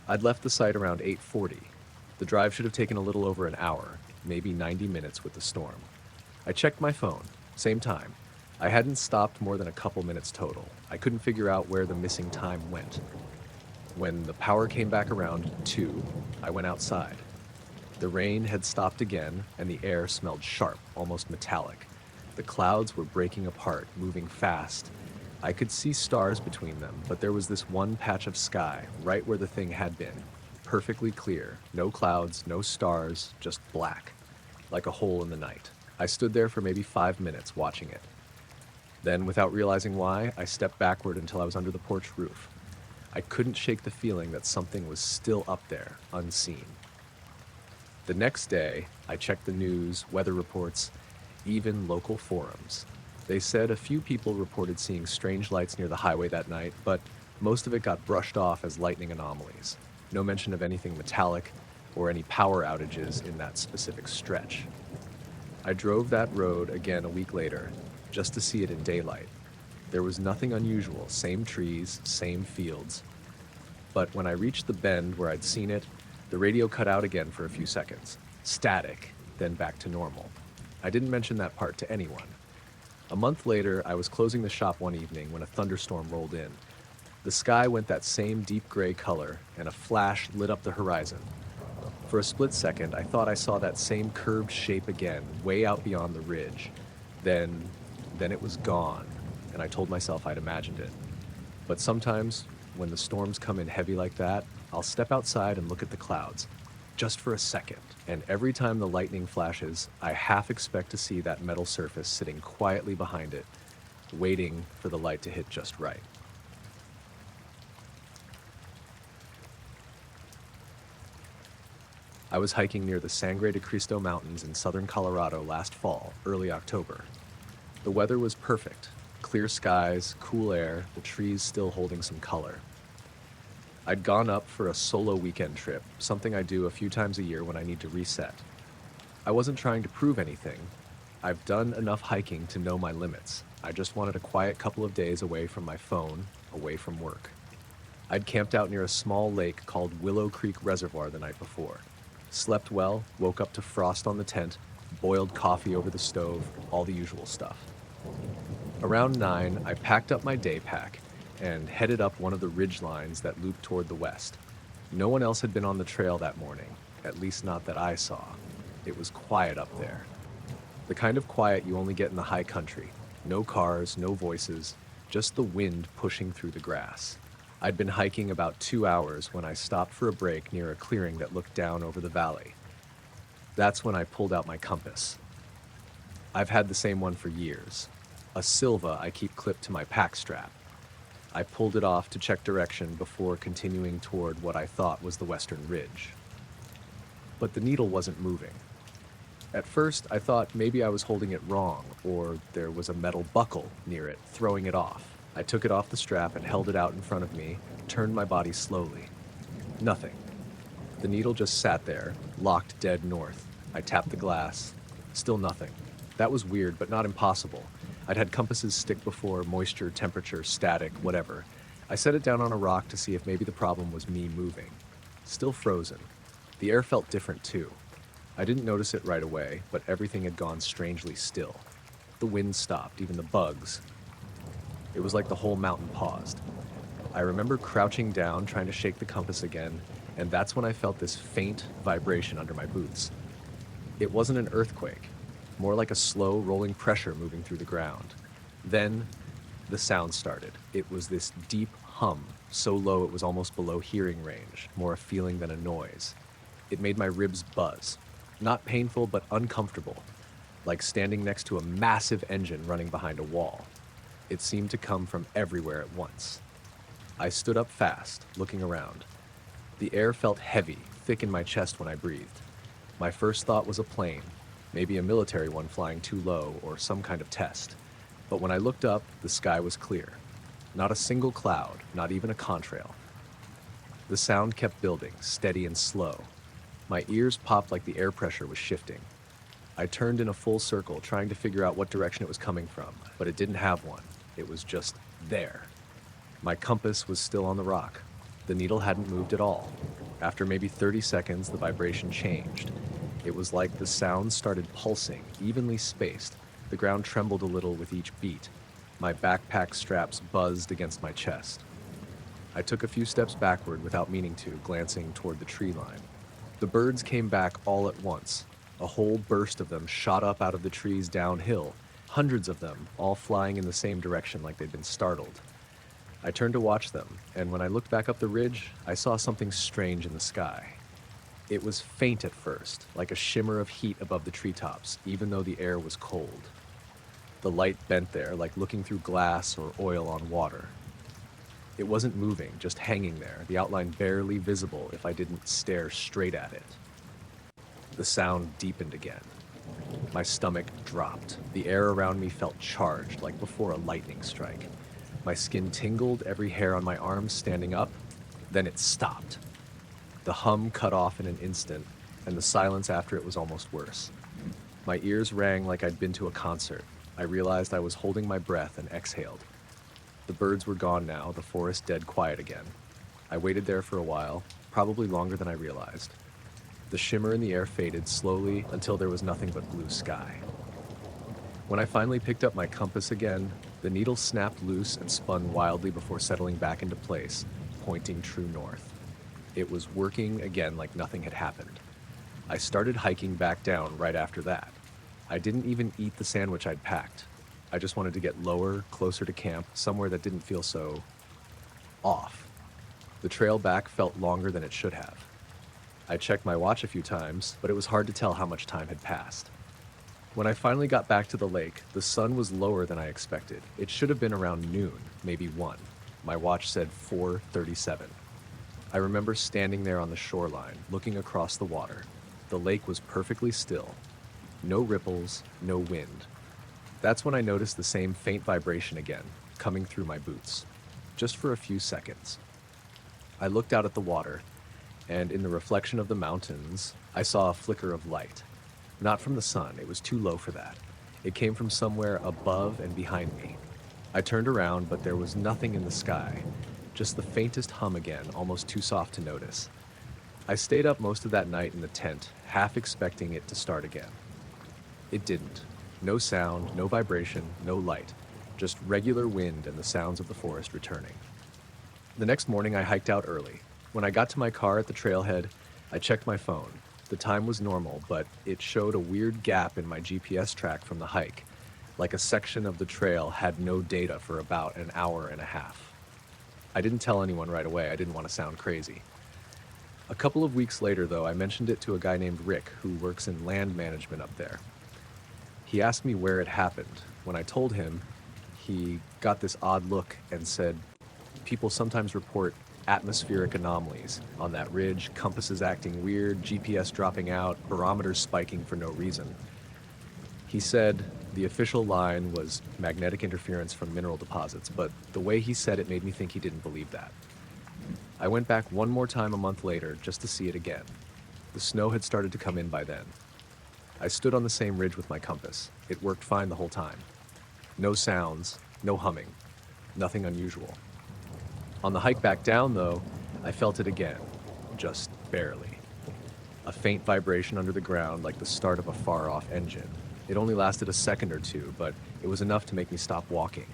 I'd left the site around 8:40. The drive should have taken a little over an hour, maybe 90 minutes with the storm. I checked my phone, same time. I hadn't stopped more than a couple minutes total. I couldn't figure out where the missing time went. When the power came back around 2, I went outside. The rain had stopped again, and the air smelled sharp, almost metallic. The clouds were breaking apart, moving fast. I could see stars between them, but there was this one patch of sky, right where the thing had been. Perfectly clear. No clouds, no stars, just black. Like a hole in the night. I stood there for maybe 5 minutes, watching it. Then, without realizing why, I stepped backward until I was under the porch roof. I couldn't shake the feeling that something was still up there, unseen. The next day, I checked the news, weather reports, even local forums. They said a few people reported seeing strange lights near the highway that night, but most of it got brushed off as lightning anomalies. No mention of anything metallic or any power outages in that specific stretch. I drove that road again a week later, just to see it in daylight. There was nothing unusual, same trees, same fields. But when I reached the bend where I'd seen it, the radio cut out again for a few seconds. Static, then back to normal. I didn't mention that part to anyone. A month later, I was closing the shop one evening when a thunderstorm rolled in. The sky went that same deep gray color, and a flash lit up the horizon. For a split second, I thought I saw that same curved shape again, way out beyond the ridge. Then it was gone, and I told myself I'd imagined it. But sometimes, when the storms come in heavy like that, I'll step outside and look at the clouds, just for a second. And every time the lightning flashes, I half expect to see that metal surface sitting quietly behind it, waiting for the light to hit just right. I was hiking near the Sangre de Cristo Mountains in southern Colorado last fall, early October. The weather was perfect. Clear skies, cool air, the trees still holding some color. I'd gone up for a solo weekend trip, something I do a few times a year when I need to reset. I wasn't trying to prove anything. I've done enough hiking to know my limits. I just wanted a quiet couple of days away from my phone, away from work. I'd camped out near a small lake called Willow Creek Reservoir the night before. Slept well, woke up to frost on the tent, boiled coffee over the stove, all the usual stuff. Around 9, I packed up my day pack and headed up one of the ridge lines that looped toward the west. No one else had been on the trail that morning, at least not that I saw. It was quiet up there. The kind of quiet you only get in the high country. No cars, no voices, just the wind pushing through the grass. I'd been hiking about 2 hours when I stopped for a break near a clearing that looked down over the valley. That's when I pulled out my compass. I've had the same one for years. A Silva I keep clipped to my pack strap. I pulled it off to check direction before continuing toward what I thought was the western ridge. But the needle wasn't moving. At first, I thought maybe I was holding it wrong, or there was a metal buckle near it, throwing it off. I took it off the strap and held it out in front of me, turned my body slowly. Nothing. The needle just sat there, locked dead north. I tapped the glass. Still nothing. That was weird, but not impossible. I'd had compasses stick before, moisture, temperature, static, whatever. I set it down on a rock to see if maybe the problem was me moving. Still frozen. The air felt different too. I didn't notice it right away, but everything had gone strangely still. The wind stopped, even the bugs. It was like the whole mountain paused. I remember crouching down, trying to shake the compass again, and that's when I felt this faint vibration under my boots. It wasn't an earthquake, more like a slow, rolling pressure moving through the ground. Then, the sound started. It was this deep hum, so low it was almost below hearing range, more a feeling than a noise. It made my ribs buzz. Not painful, but uncomfortable, like standing next to a massive engine running behind a wall. It seemed to come from everywhere at once. I stood up fast, looking around. The air felt heavy, thick in my chest when I breathed. My first thought was a plane, maybe a military one flying too low or some kind of test. But when I looked up, the sky was clear. Not a single cloud, not even a contrail. The sound kept building, steady and slow. My ears popped like the air pressure was shifting. I turned in a full circle, trying to figure out what direction it was coming from, but it didn't have one. It was just there. My compass was still on the rock. The needle hadn't moved at all. After maybe 30 seconds, the vibration changed. It was like the sound started pulsing, evenly spaced. The ground trembled a little with each beat. My backpack straps buzzed against my chest. I took a few steps backward without meaning to, glancing toward the tree line. The birds came back all at once. A whole burst of them shot up out of the trees downhill, hundreds of them, all flying in the same direction like they'd been startled. I turned to watch them, and when I looked back up the ridge, I saw something strange in the sky. It was faint at first, like a shimmer of heat above the treetops, even though the air was cold. The light bent there, like looking through glass or oil on water. It wasn't moving, just hanging there, the outline barely visible if I didn't stare straight at it. The sound deepened again. My stomach dropped. The air around me felt charged, like before a lightning strike. My skin tingled, every hair on my arms standing up. Then it stopped. The hum cut off in an instant, and the silence after it was almost worse. My ears rang like I'd been to a concert. I realized I was holding my breath and exhaled. The birds were gone now, the forest dead quiet again. I waited there for a while, probably longer than I realized. The shimmer in the air faded slowly until there was nothing but blue sky. When I finally picked up my compass again, the needle snapped loose and spun wildly before settling back into place, pointing true north. It was working again like nothing had happened. I started hiking back down right after that. I didn't even eat the sandwich I'd packed. I just wanted to get lower, closer to camp, somewhere that didn't feel so off. The trail back felt longer than it should have. I checked my watch a few times, but it was hard to tell how much time had passed. When I finally got back to the lake, the sun was lower than I expected. It should have been around noon, maybe 1. My watch said 4:37. I remember standing there on the shoreline, looking across the water. The lake was perfectly still. No ripples, no wind. That's when I noticed the same faint vibration again, coming through my boots. Just for a few seconds. I looked out at the water, and in the reflection of the mountains, I saw a flicker of light. Not from the sun, it was too low for that. It came from somewhere above and behind me. I turned around, but there was nothing in the sky, just the faintest hum again, almost too soft to notice. I stayed up most of that night in the tent, half expecting it to start again. It didn't. No sound, no vibration, no light, just regular wind and the sounds of the forest returning. The next morning, I hiked out early. When I got to my car at the trailhead, I checked my phone. The time was normal, but it showed a weird gap in my GPS track from the hike, like a section of the trail had no data for about an hour and a half. I didn't tell anyone right away, I didn't want to sound crazy. A couple of weeks later, though, I mentioned it to a guy named Rick who works in land management up there. He asked me where it happened. When I told him, he got this odd look and said, people sometimes report atmospheric anomalies on that ridge, compasses acting weird, GPS dropping out, barometers spiking for no reason. He said the official line was magnetic interference from mineral deposits, but the way he said it made me think he didn't believe that. I went back one more time a month later just to see it again. The snow had started to come in by then. I stood on the same ridge with my compass. It worked fine the whole time. No sounds, no humming, nothing unusual. On the hike back down, though, I felt it again, just barely. A faint vibration under the ground like the start of a far-off engine. It only lasted a second or two, but it was enough to make me stop walking.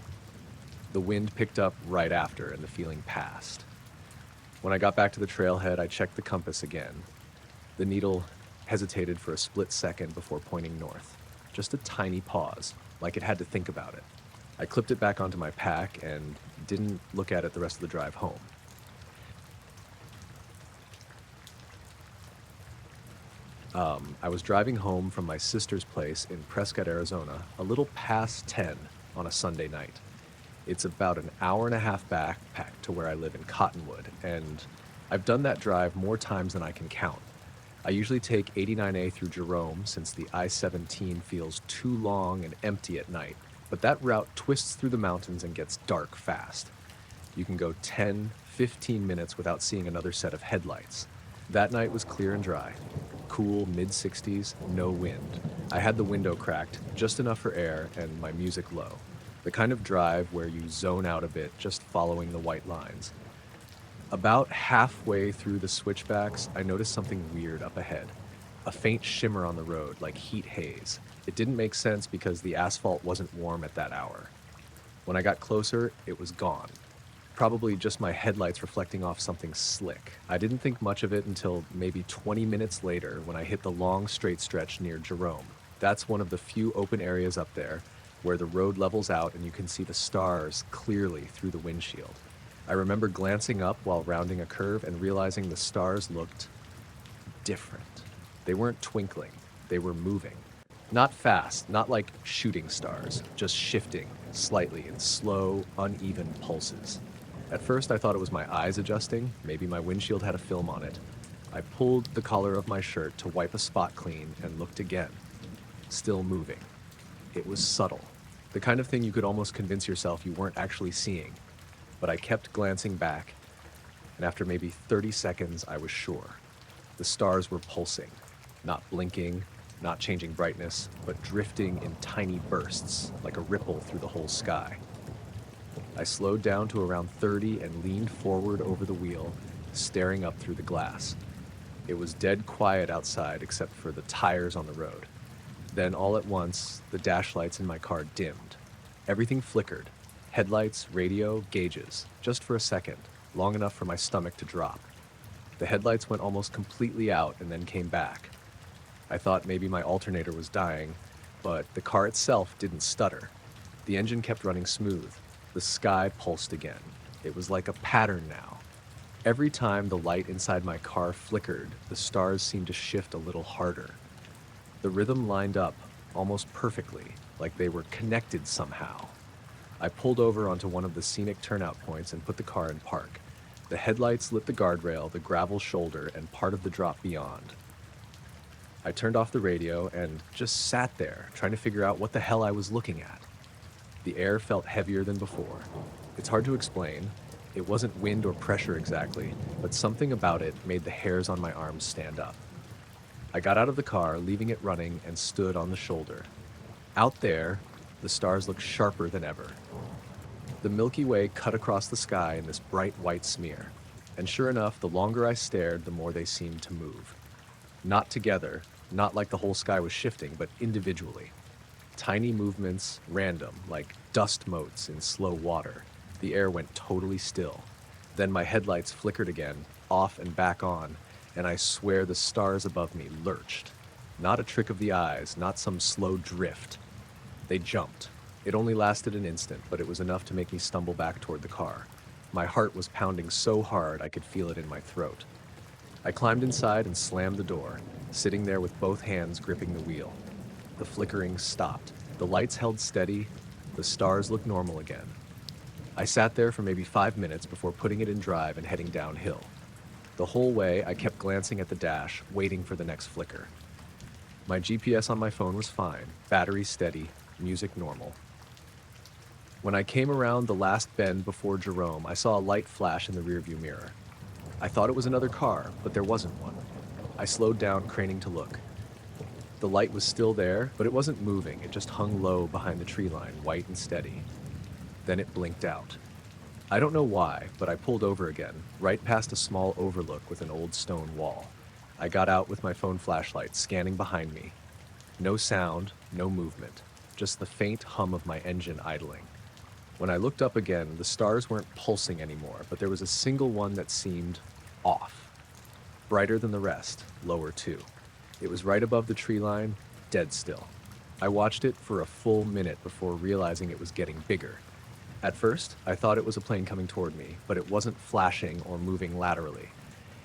The wind picked up right after, and the feeling passed. When I got back to the trailhead, I checked the compass again. The needle hesitated for a split second before pointing north. Just a tiny pause, like it had to think about it. I clipped it back onto my pack and didn't look at it the rest of the drive home. I was driving home from my sister's place in Prescott, Arizona, a little past 10 on a Sunday night. It's about an hour and a half back to where I live in Cottonwood, and I've done that drive more times than I can count. I usually take 89A through Jerome since the I-17 feels too long and empty at night, but that route twists through the mountains and gets dark fast. You can go 10, 15 minutes without seeing another set of headlights. That night was clear and dry. Cool, mid-60s, no wind. I had the window cracked, just enough for air, and my music low. The kind of drive where you zone out a bit, just following the white lines. About halfway through the switchbacks, I noticed something weird up ahead. A faint shimmer on the road, like heat haze. It didn't make sense because the asphalt wasn't warm at that hour. When I got closer, it was gone. Probably just my headlights reflecting off something slick. I didn't think much of it until maybe 20 minutes later when I hit the long straight stretch near Jerome. That's one of the few open areas up there where the road levels out and you can see the stars clearly through the windshield. I remember glancing up while rounding a curve and realizing the stars looked different. They weren't twinkling, they were moving. Not fast, not like shooting stars, just shifting slightly in slow, uneven pulses. At first I thought it was my eyes adjusting, maybe my windshield had a film on it. I pulled the collar of my shirt to wipe a spot clean and looked again. Still moving. It was subtle, the kind of thing you could almost convince yourself you weren't actually seeing. But I kept glancing back, and after maybe 30 seconds I was sure. The stars were pulsing, not blinking, not changing brightness, but drifting in tiny bursts, like a ripple through the whole sky. I slowed down to around 30 and leaned forward over the wheel, staring up through the glass. It was dead quiet outside except for the tires on the road. Then all at once, the dash lights in my car dimmed. Everything flickered. Headlights, radio, gauges, just for a second, long enough for my stomach to drop. The headlights went almost completely out and then came back. I thought maybe my alternator was dying, but the car itself didn't stutter. The engine kept running smooth. The sky pulsed again. It was like a pattern now. Every time the light inside my car flickered, the stars seemed to shift a little harder. The rhythm lined up almost perfectly, like they were connected somehow. I pulled over onto one of the scenic turnout points and put the car in park. The headlights lit the guardrail, the gravel shoulder, and part of the drop beyond. I turned off the radio and just sat there, trying to figure out what the hell I was looking at. The air felt heavier than before. It's hard to explain. It wasn't wind or pressure exactly, but something about it made the hairs on my arms stand up. I got out of the car, leaving it running, and stood on the shoulder. Out there, the stars looked sharper than ever. The Milky Way cut across the sky in this bright white smear, and sure enough, the longer I stared, the more they seemed to move. Not together, not like the whole sky was shifting, but individually. Tiny movements, random, like dust motes in slow water. The air went totally still. Then my headlights flickered again, off and back on, and I swear the stars above me lurched. Not a trick of the eyes, not some slow drift. They jumped. It only lasted an instant, but it was enough to make me stumble back toward the car. My heart was pounding so hard I could feel it in my throat. I climbed inside and slammed the door, sitting there with both hands gripping the wheel. The flickering stopped. The lights held steady. The stars looked normal again. I sat there for maybe 5 minutes before putting it in drive and heading downhill. The whole way, I kept glancing at the dash, waiting for the next flicker. My GPS on my phone was fine, battery steady, music normal. When I came around the last bend before Jerome, I saw a light flash in the rearview mirror. I thought it was another car, but there wasn't one. I slowed down, craning to look. The light was still there, but it wasn't moving. It just hung low behind the tree line, white and steady. Then it blinked out. I don't know why, but I pulled over again, right past a small overlook with an old stone wall. I got out with my phone flashlight, scanning behind me. No sound, no movement, just the faint hum of my engine idling. When I looked up again, the stars weren't pulsing anymore, but there was a single one that seemed off. Brighter than the rest, lower too. It was right above the tree line, dead still. I watched it for a full minute before realizing it was getting bigger. At first, I thought it was a plane coming toward me, but it wasn't flashing or moving laterally.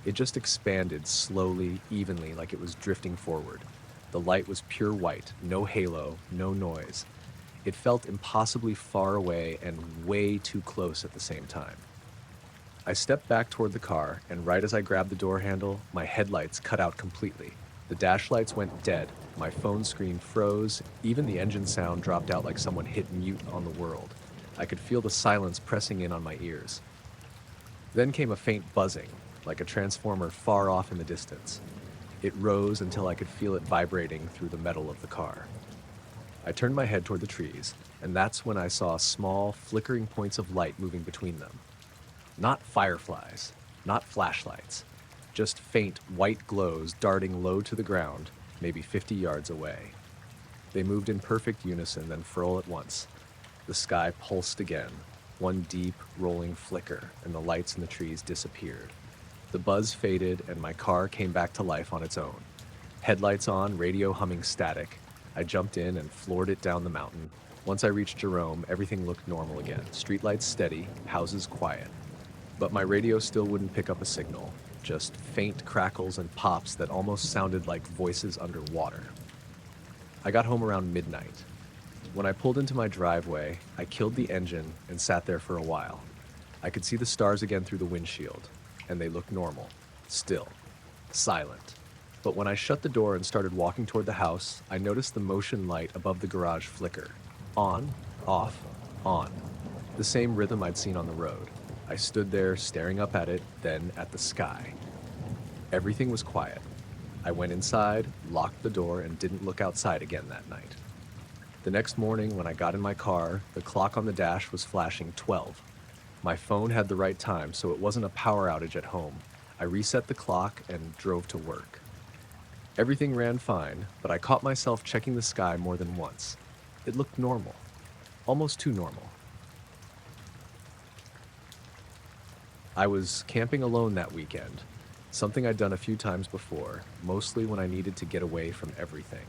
It just expanded slowly, evenly, like it was drifting forward. The light was pure white, no halo, no noise. It felt impossibly far away and way too close at the same time. I stepped back toward the car, and right as I grabbed the door handle, my headlights cut out completely. The dash lights went dead, my phone screen froze, even the engine sound dropped out like someone hit mute on the world. I could feel the silence pressing in on my ears. Then came a faint buzzing, like a transformer far off in the distance. It rose until I could feel it vibrating through the metal of the car. I turned my head toward the trees, and that's when I saw small, flickering points of light moving between them. Not fireflies, not flashlights, just faint white glows darting low to the ground, maybe 50 yards away. They moved in perfect unison, then for all at once. The sky pulsed again, one deep, rolling flicker, and the lights in the trees disappeared. The buzz faded, and my car came back to life on its own. Headlights on, radio humming static. I jumped in and floored it down the mountain. Once I reached Jerome, everything looked normal again. Streetlights steady, houses quiet. But my radio still wouldn't pick up a signal, just faint crackles and pops that almost sounded like voices underwater. I got home around midnight. When I pulled into my driveway, I killed the engine and sat there for a while. I could see the stars again through the windshield, and they looked normal, still, silent. But when I shut the door and started walking toward the house, I noticed the motion light above the garage flicker. On, off, on. The same rhythm I'd seen on the road. I stood there staring up at it, then at the sky. Everything was quiet. I went inside, locked the door, and didn't look outside again that night. The next morning, when I got in my car, the clock on the dash was flashing 12. My phone had the right time, so it wasn't a power outage at home. I reset the clock and drove to work. Everything ran fine, but I caught myself checking the sky more than once. It looked normal, almost too normal. I was camping alone that weekend, something I'd done a few times before, mostly when I needed to get away from everything.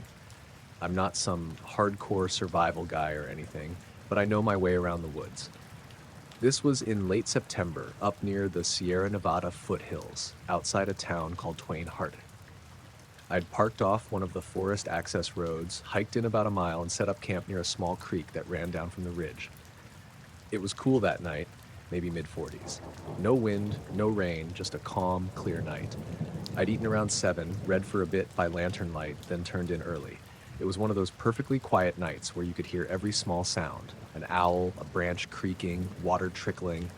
I'm not some hardcore survival guy or anything, but I know my way around the woods. This was in late September, up near the Sierra Nevada foothills, outside a town called Twain Harte. I'd parked off one of the forest access roads, hiked in about a mile, and set up camp near a small creek that ran down from the ridge. It was cool that night, maybe mid-40s. No wind, no rain, just a calm, clear night. I'd eaten around 7, read for a bit by lantern light, then turned in early. It was one of those perfectly quiet nights where you could hear every small sound, an owl, a branch creaking, water trickling.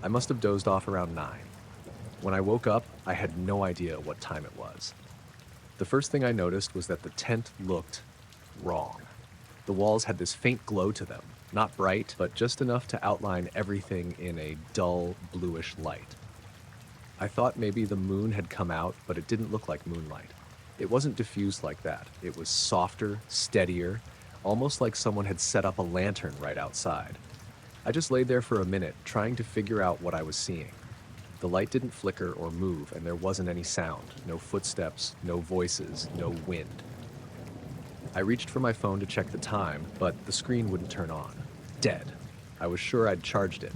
I must have dozed off around 9. When I woke up, I had no idea what time it was. The first thing I noticed was that the tent looked wrong. The walls had this faint glow to them, not bright, but just enough to outline everything in a dull, bluish light. I thought maybe the moon had come out, but it didn't look like moonlight. It wasn't diffused like that. It was softer, steadier, almost like someone had set up a lantern right outside. I just laid there for a minute, trying to figure out what I was seeing. The light didn't flicker or move, and there wasn't any sound. No footsteps, no voices, no wind. I reached for my phone to check the time, but the screen wouldn't turn on. Dead. I was sure I'd charged it.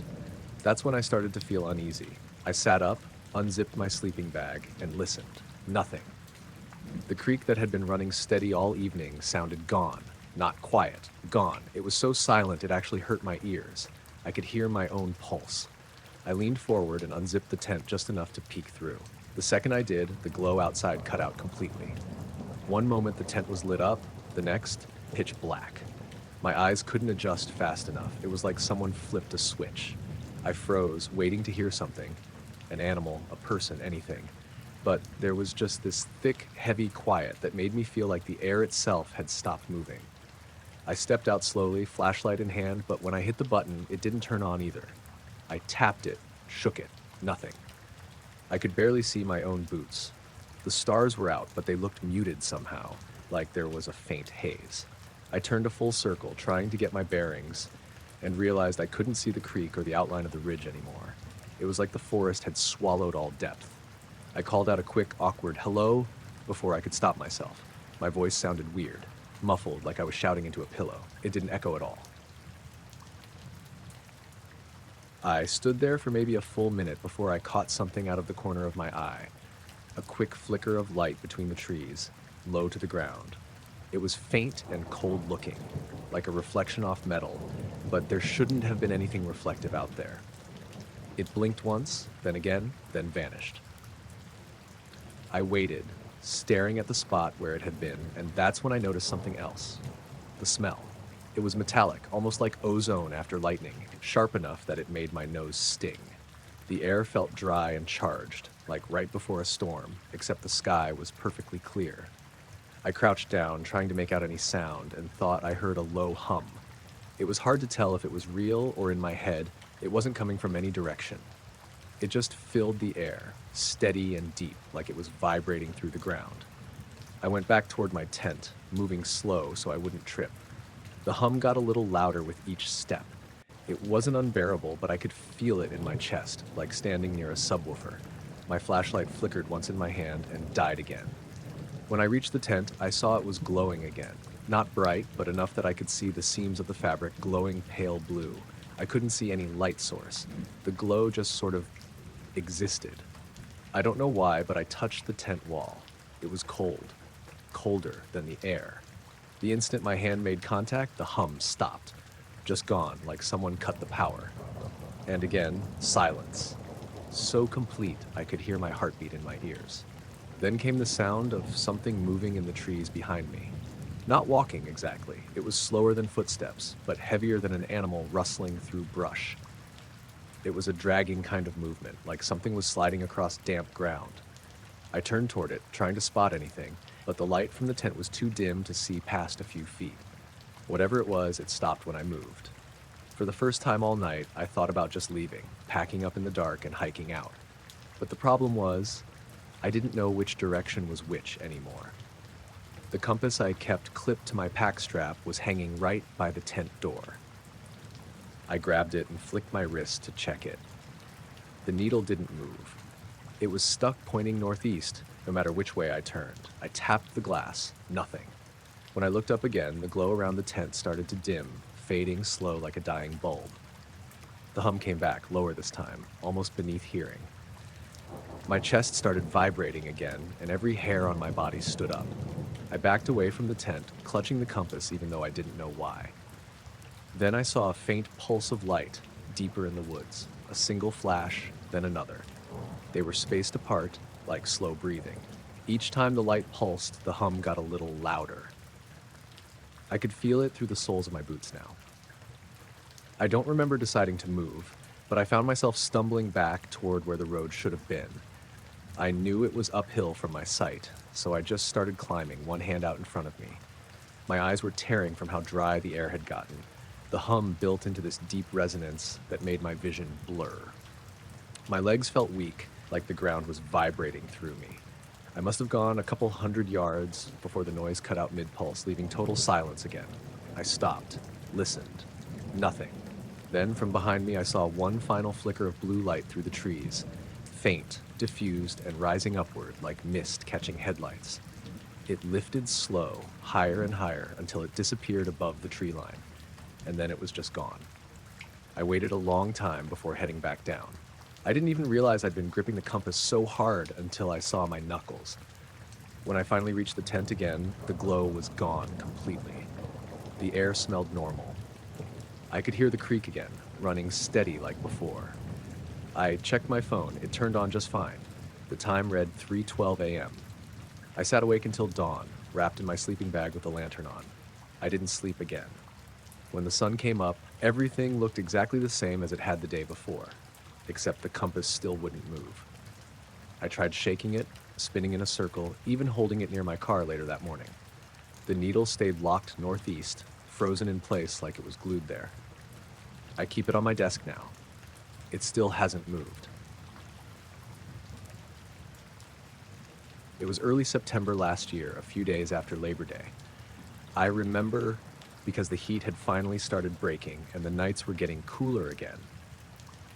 That's when I started to feel uneasy. I sat up, unzipped my sleeping bag, and listened. Nothing. The creek that had been running steady all evening sounded gone. Not quiet. Gone. It was so silent it actually hurt my ears. I could hear my own pulse. I leaned forward and unzipped the tent just enough to peek through. The second I did, the glow outside cut out completely. One moment the tent was lit up, the next, pitch black. My eyes couldn't adjust fast enough. It was like someone flipped a switch. I froze, waiting to hear something. An animal, a person, anything. But there was just this thick, heavy quiet that made me feel like the air itself had stopped moving. I stepped out slowly, flashlight in hand, but when I hit the button, it didn't turn on either. I tapped it, shook it, nothing. I could barely see my own boots. The stars were out, but they looked muted somehow, like there was a faint haze. I turned a full circle, trying to get my bearings, and realized I couldn't see the creek or the outline of the ridge anymore. It was like the forest had swallowed all depth. I called out a quick, awkward hello before I could stop myself. My voice sounded weird, muffled, like I was shouting into a pillow. It didn't echo at all. I stood there for maybe a full minute before I caught something out of the corner of my eye. A quick flicker of light between the trees, low to the ground. It was faint and cold-looking, like a reflection off metal, but there shouldn't have been anything reflective out there. It blinked once, then again, then vanished. I waited, staring at the spot where it had been, and that's when I noticed something else. The smell. It was metallic, almost like ozone after lightning, sharp enough that it made my nose sting. The air felt dry and charged, like right before a storm, except the sky was perfectly clear. I crouched down, trying to make out any sound, and thought I heard a low hum. It was hard to tell if it was real or in my head. It wasn't coming from any direction. It just filled the air, steady and deep, like it was vibrating through the ground. I went back toward my tent, moving slow so I wouldn't trip. The hum got a little louder with each step. It wasn't unbearable, but I could feel it in my chest, like standing near a subwoofer. My flashlight flickered once in my hand and died again. When I reached the tent, I saw it was glowing again. Not bright, but enough that I could see the seams of the fabric glowing pale blue. I couldn't see any light source. The glow just sort of existed. I don't know why, but I touched the tent wall. It was cold. Colder than the air. The instant my hand made contact, the hum stopped. Just gone, like someone cut the power. And again, silence. So complete, I could hear my heartbeat in my ears. Then came the sound of something moving in the trees behind me. Not walking exactly. It was slower than footsteps, but heavier than an animal rustling through brush. It was a dragging kind of movement, like something was sliding across damp ground. I turned toward it, trying to spot anything, but the light from the tent was too dim to see past a few feet. Whatever it was, it stopped when I moved. For the first time all night, I thought about just leaving, packing up in the dark and hiking out. But the problem was, I didn't know which direction was which anymore. The compass I kept clipped to my pack strap was hanging right by the tent door. I grabbed it and flicked my wrist to check it. The needle didn't move. It was stuck pointing northeast, no matter which way I turned. I tapped the glass, nothing. When I looked up again, the glow around the tent started to dim, fading slow like a dying bulb. The hum came back, lower this time, almost beneath hearing. My chest started vibrating again, and every hair on my body stood up. I backed away from the tent, clutching the compass even though I didn't know why. Then I saw a faint pulse of light, deeper in the woods. A single flash, then another. They were spaced apart, like slow breathing. Each time the light pulsed, the hum got a little louder. I could feel it through the soles of my boots now. I don't remember deciding to move, but I found myself stumbling back toward where the road should have been. I knew it was uphill from my sight, so I just started climbing, one hand out in front of me. My eyes were tearing from how dry the air had gotten. The hum built into this deep resonance that made my vision blur. My legs felt weak, like the ground was vibrating through me. I must have gone a couple 100 yards before the noise cut out mid-pulse, leaving total silence again. I stopped, listened. Nothing. Then from behind me I saw one final flicker of blue light through the trees. faint, diffused, and rising upward like mist catching headlights. It lifted slow, higher and higher, until it disappeared above the tree line, and then it was just gone. I waited a long time before heading back down. I didn't even realize I'd been gripping the compass so hard until I saw my knuckles. When I finally reached the tent again, the glow was gone completely. The air smelled normal. I could hear the creek again, running steady like before. I checked my phone. It turned on just fine. The time read 3:12 a.m. I sat awake until dawn, wrapped in my sleeping bag with the lantern on. I didn't sleep again. When the sun came up, everything looked exactly the same as it had the day before, except the compass still wouldn't move. I tried shaking it, spinning in a circle, even holding it near my car later that morning. The needle stayed locked northeast, frozen in place like it was glued there. I keep it on my desk now. It still hasn't moved. It was early September last year, a few days after Labor Day. I remember because the heat had finally started breaking and the nights were getting cooler again.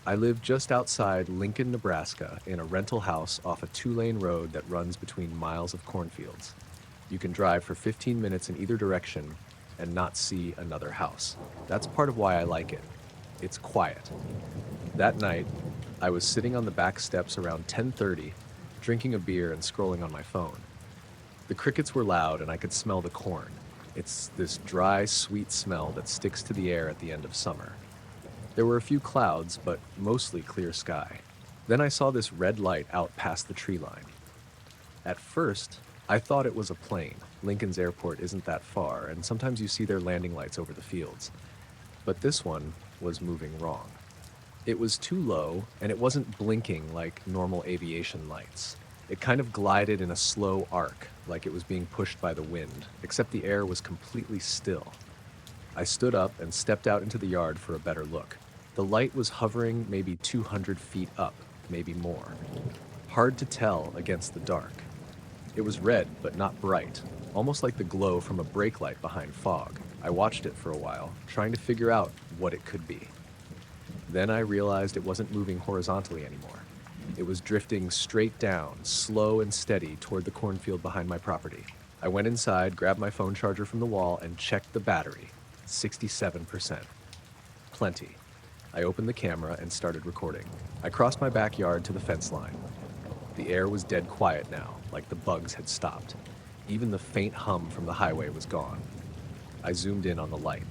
I lived just outside Lincoln, Nebraska, in a rental house off a 2-lane road that runs between miles of cornfields. You can drive for 15 minutes in either direction and not see another house. That's part of why I like it. It's quiet. That night, I was sitting on the back steps around 10:30, drinking a beer and scrolling on my phone. The crickets were loud and I could smell the corn. It's this dry, sweet smell that sticks to the air at the end of summer. There were a few clouds, but mostly clear sky. Then I saw this red light out past the tree line. At first, I thought it was a plane. Lincoln's airport isn't that far, and sometimes you see their landing lights over the fields. But this one was moving wrong. It was too low, and it wasn't blinking like normal aviation lights. It kind of glided in a slow arc, like it was being pushed by the wind, except the air was completely still. I stood up and stepped out into the yard for a better look. The light was hovering maybe 200 feet up, maybe more. Hard to tell against the dark. It was red, but not bright, almost like the glow from a brake light behind fog. I watched it for a while, trying to figure out what it could be. Then I realized it wasn't moving horizontally anymore. It was drifting straight down, slow and steady, toward the cornfield behind my property. I went inside, grabbed my phone charger from the wall, and checked the battery. 67%. Plenty. I opened the camera and started recording. I crossed my backyard to the fence line. The air was dead quiet now, like the bugs had stopped. Even the faint hum from the highway was gone. I zoomed in on the light.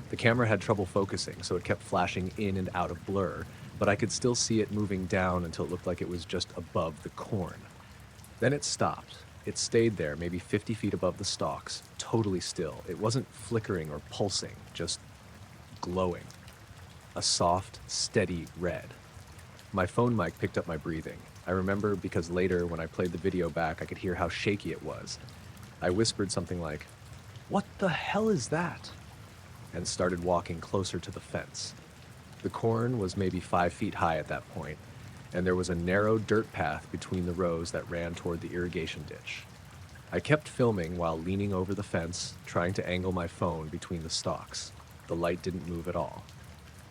The camera had trouble focusing, so it kept flashing in and out of blur, but I could still see it moving down until it looked like it was just above the corn. Then it stopped. It stayed there, maybe 50 feet above the stalks, totally still. It wasn't flickering or pulsing, just glowing. A soft, steady red. My phone mic picked up my breathing. I remember because later, when I played the video back, I could hear how shaky it was. I whispered something like, "What the hell is that?" and started walking closer to the fence. The corn was maybe 5 feet high at that point, and there was a narrow dirt path between the rows that ran toward the irrigation ditch. I kept filming while leaning over the fence, trying to angle my phone between the stalks. The light didn't move at all.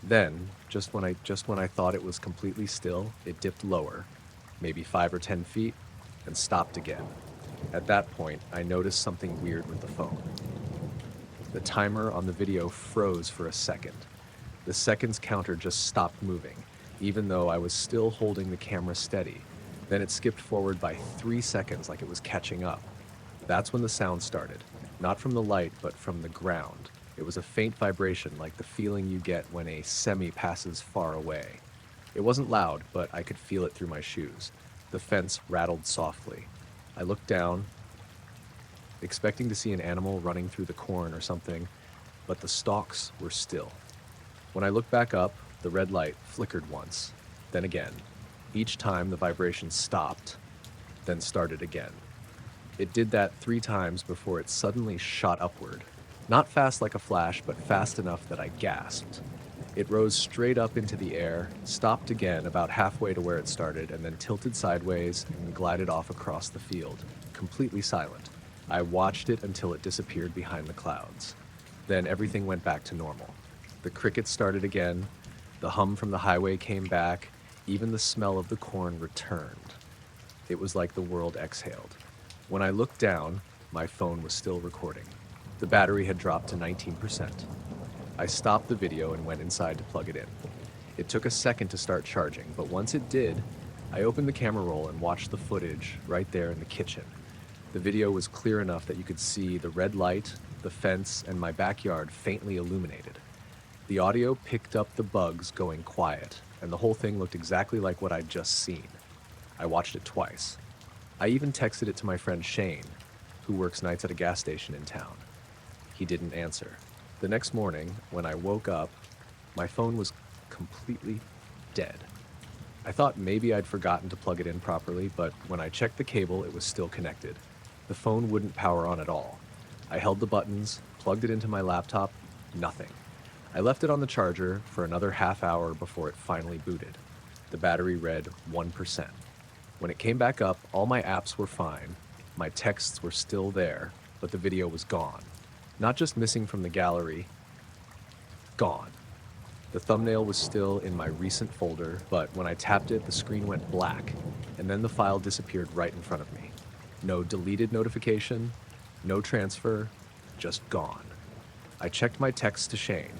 Then, just when I thought it was completely still, it dipped lower, maybe 5 or 10 feet, and stopped again. At that point, I noticed something weird with the phone. The timer on the video froze for a second. The seconds counter just stopped moving, even though I was still holding the camera steady. Then it skipped forward by 3 seconds like it was catching up. That's when the sound started, not from the light, but from the ground. It was a faint vibration like the feeling you get when a semi passes far away. It wasn't loud, but I could feel it through my shoes. The fence rattled softly. I looked down, expecting to see an animal running through the corn or something, but the stalks were still. When I looked back up, the red light flickered once, then again. Each time the vibration stopped, then started again. It did that 3 times before it suddenly shot upward. Not fast like a flash, but fast enough that I gasped. It rose straight up into the air, stopped again about halfway to where it started, and then tilted sideways and glided off across the field, completely silent. I watched it until it disappeared behind the clouds. Then everything went back to normal. The crickets started again, the hum from the highway came back, Even the smell of the corn returned. It was like the world exhaled. When I looked down, my phone was still recording. The battery had dropped to 19%. I stopped the video and went inside to plug it in. It took a second to start charging, but once it did, I opened the camera roll and watched the footage right there in the kitchen. The video was clear enough that you could see the red light, the fence, and my backyard faintly illuminated. The audio picked up the bugs going quiet, and the whole thing looked exactly like what I'd just seen. I watched it twice. I even texted it to my friend Shane, who works nights at a gas station in town. He didn't answer. The next morning, when I woke up, my phone was completely dead. I thought maybe I'd forgotten to plug it in properly, but when I checked the cable, it was still connected. The phone wouldn't power on at all. I held the buttons, plugged it into my laptop, nothing. I left it on the charger for another half hour before it finally booted. The battery read 1%. When it came back up, all my apps were fine. My texts were still there, but the video was gone. Not just missing from the gallery, gone. The thumbnail was still in my recent folder, but when I tapped it, the screen went black, and then the file disappeared right in front of me. No deleted notification, no transfer, just gone. I checked my text to Shane.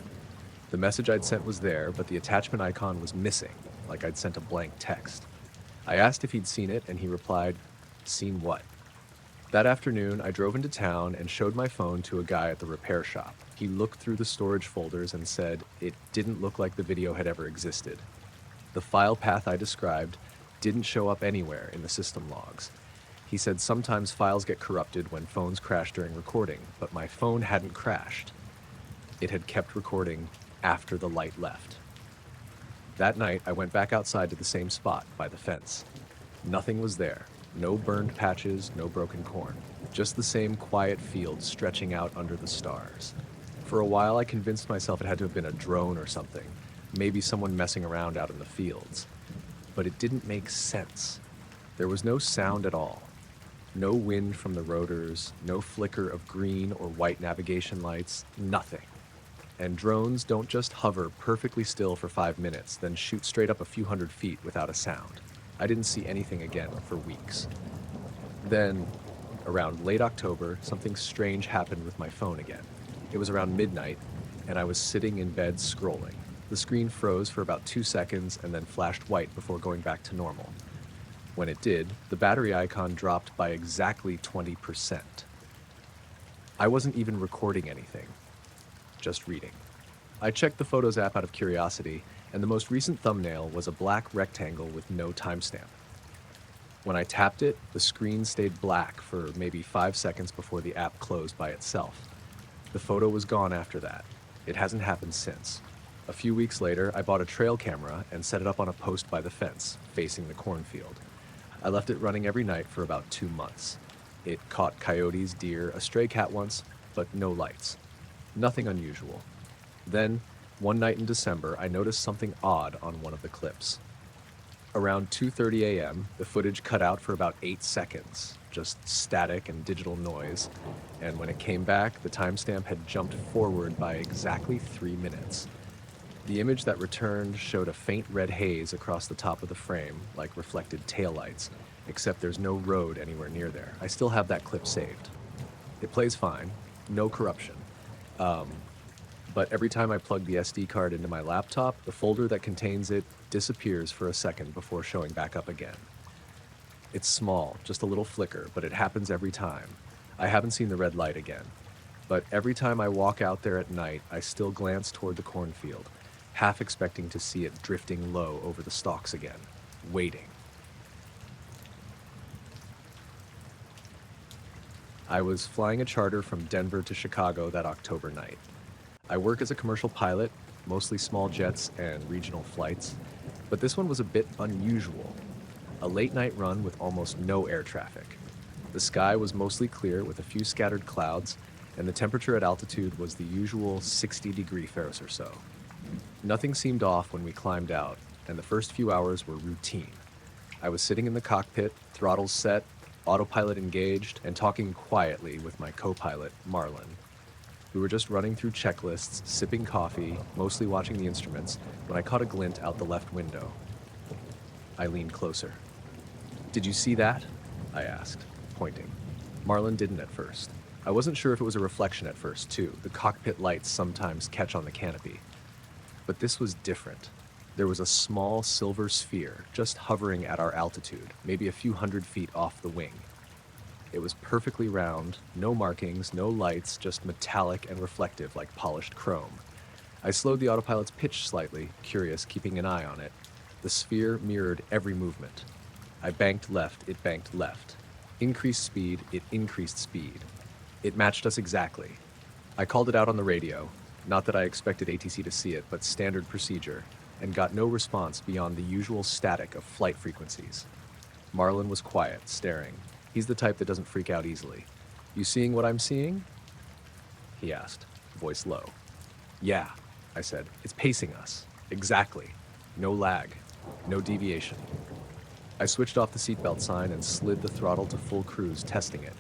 The message I'd sent was there, but the attachment icon was missing, like I'd sent a blank text. I asked if he'd seen it, and he replied, "Seen what?" That afternoon, I drove into town and showed my phone to a guy at the repair shop. He looked through the storage folders and said it didn't look like the video had ever existed. The file path I described didn't show up anywhere in the system logs. He said sometimes files get corrupted when phones crash during recording, but my phone hadn't crashed. It had kept recording after the light left. That night, I went back outside to the same spot by the fence. Nothing was there. No burned patches, no broken corn. Just the same quiet field stretching out under the stars. For a while, I convinced myself it had to have been a drone or something. Maybe someone messing around out in the fields. But it didn't make sense. There was no sound at all. No wind from the rotors, no flicker of green or white navigation lights, nothing. And drones don't just hover perfectly still for 5 minutes, then shoot straight up a few hundred feet without a sound. I didn't see anything again for weeks. Then, around late October, something strange happened with my phone again. It was around midnight, and I was sitting in bed scrolling. The screen froze for about 2 seconds and then flashed white before going back to normal. When it did, the battery icon dropped by exactly 20%. I wasn't even recording anything, just reading. I checked the Photos app out of curiosity, and the most recent thumbnail was a black rectangle with no timestamp. When I tapped it, the screen stayed black for maybe 5 seconds before the app closed by itself. The photo was gone after that. It hasn't happened since. A few weeks later, I bought a trail camera and set it up on a post by the fence, facing the cornfield. I left it running every night for about 2 months. It caught coyotes, deer, a stray cat once, but no lights. Nothing unusual. Then, one night in December, I noticed something odd on one of the clips. Around 2:30 a.m., the footage cut out for about 8 seconds, just static and digital noise, and when it came back, the timestamp had jumped forward by exactly 3 minutes. The image that returned showed a faint red haze across the top of the frame, like reflected taillights, except there's no road anywhere near there. I still have that clip saved. It plays fine, no corruption. But every time I plug the SD card into my laptop, the folder that contains it disappears for a second before showing back up again. It's small, just a little flicker, but it happens every time. I haven't seen the red light again. But every time I walk out there at night, I still glance toward the cornfield, half expecting to see it drifting low over the stalks again, waiting. I was flying a charter from Denver to Chicago that October night. I work as a commercial pilot, mostly small jets and regional flights, but this one was a bit unusual. A late-night run with almost no air traffic. The sky was mostly clear with a few scattered clouds, and the temperature at altitude was the usual 60-degree Fahrenheit or so. Nothing seemed off when we climbed out, and the first few hours were routine. I was sitting in the cockpit, throttles set, autopilot engaged, and talking quietly with my co-pilot, Marlon. We were just running through checklists, sipping coffee, mostly watching the instruments, when I caught a glint out the left window. I leaned closer. "Did you see that?" I asked, pointing. Marlin didn't at first. I wasn't sure if it was a reflection at first, too. The cockpit lights sometimes catch on the canopy. But this was different. There was a small silver sphere just hovering at our altitude, maybe a few hundred feet off the wing. It was perfectly round, no markings, no lights, just metallic and reflective like polished chrome. I slowed the autopilot's pitch slightly, curious, keeping an eye on it. The sphere mirrored every movement. I banked left, it banked left. Increased speed, it increased speed. It matched us exactly. I called it out on the radio, not that I expected ATC to see it, but standard procedure, and got no response beyond the usual static of flight frequencies. Marlin was quiet, staring. He's the type that doesn't freak out easily. "You seeing what I'm seeing?" he asked, voice low. "Yeah," I said. "It's pacing us. Exactly. No lag. No deviation." I switched off the seatbelt sign and slid the throttle to full cruise, testing it.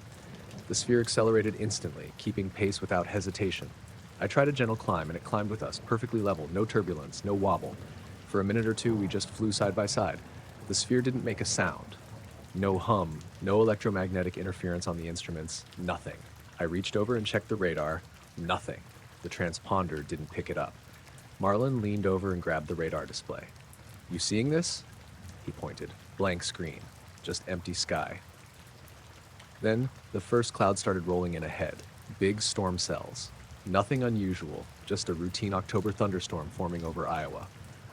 The sphere accelerated instantly, keeping pace without hesitation. I tried a gentle climb, and it climbed with us, perfectly level, no turbulence, no wobble. For a minute or two, we just flew side by side. The sphere didn't make a sound. No hum, no electromagnetic interference on the instruments, nothing. I reached over and checked the radar, nothing. The transponder didn't pick it up. Marlin leaned over and grabbed the radar display. "You seeing this?" He pointed. Blank screen, just empty sky. Then, the first cloud started rolling in ahead. Big storm cells. Nothing unusual, just a routine October thunderstorm forming over Iowa.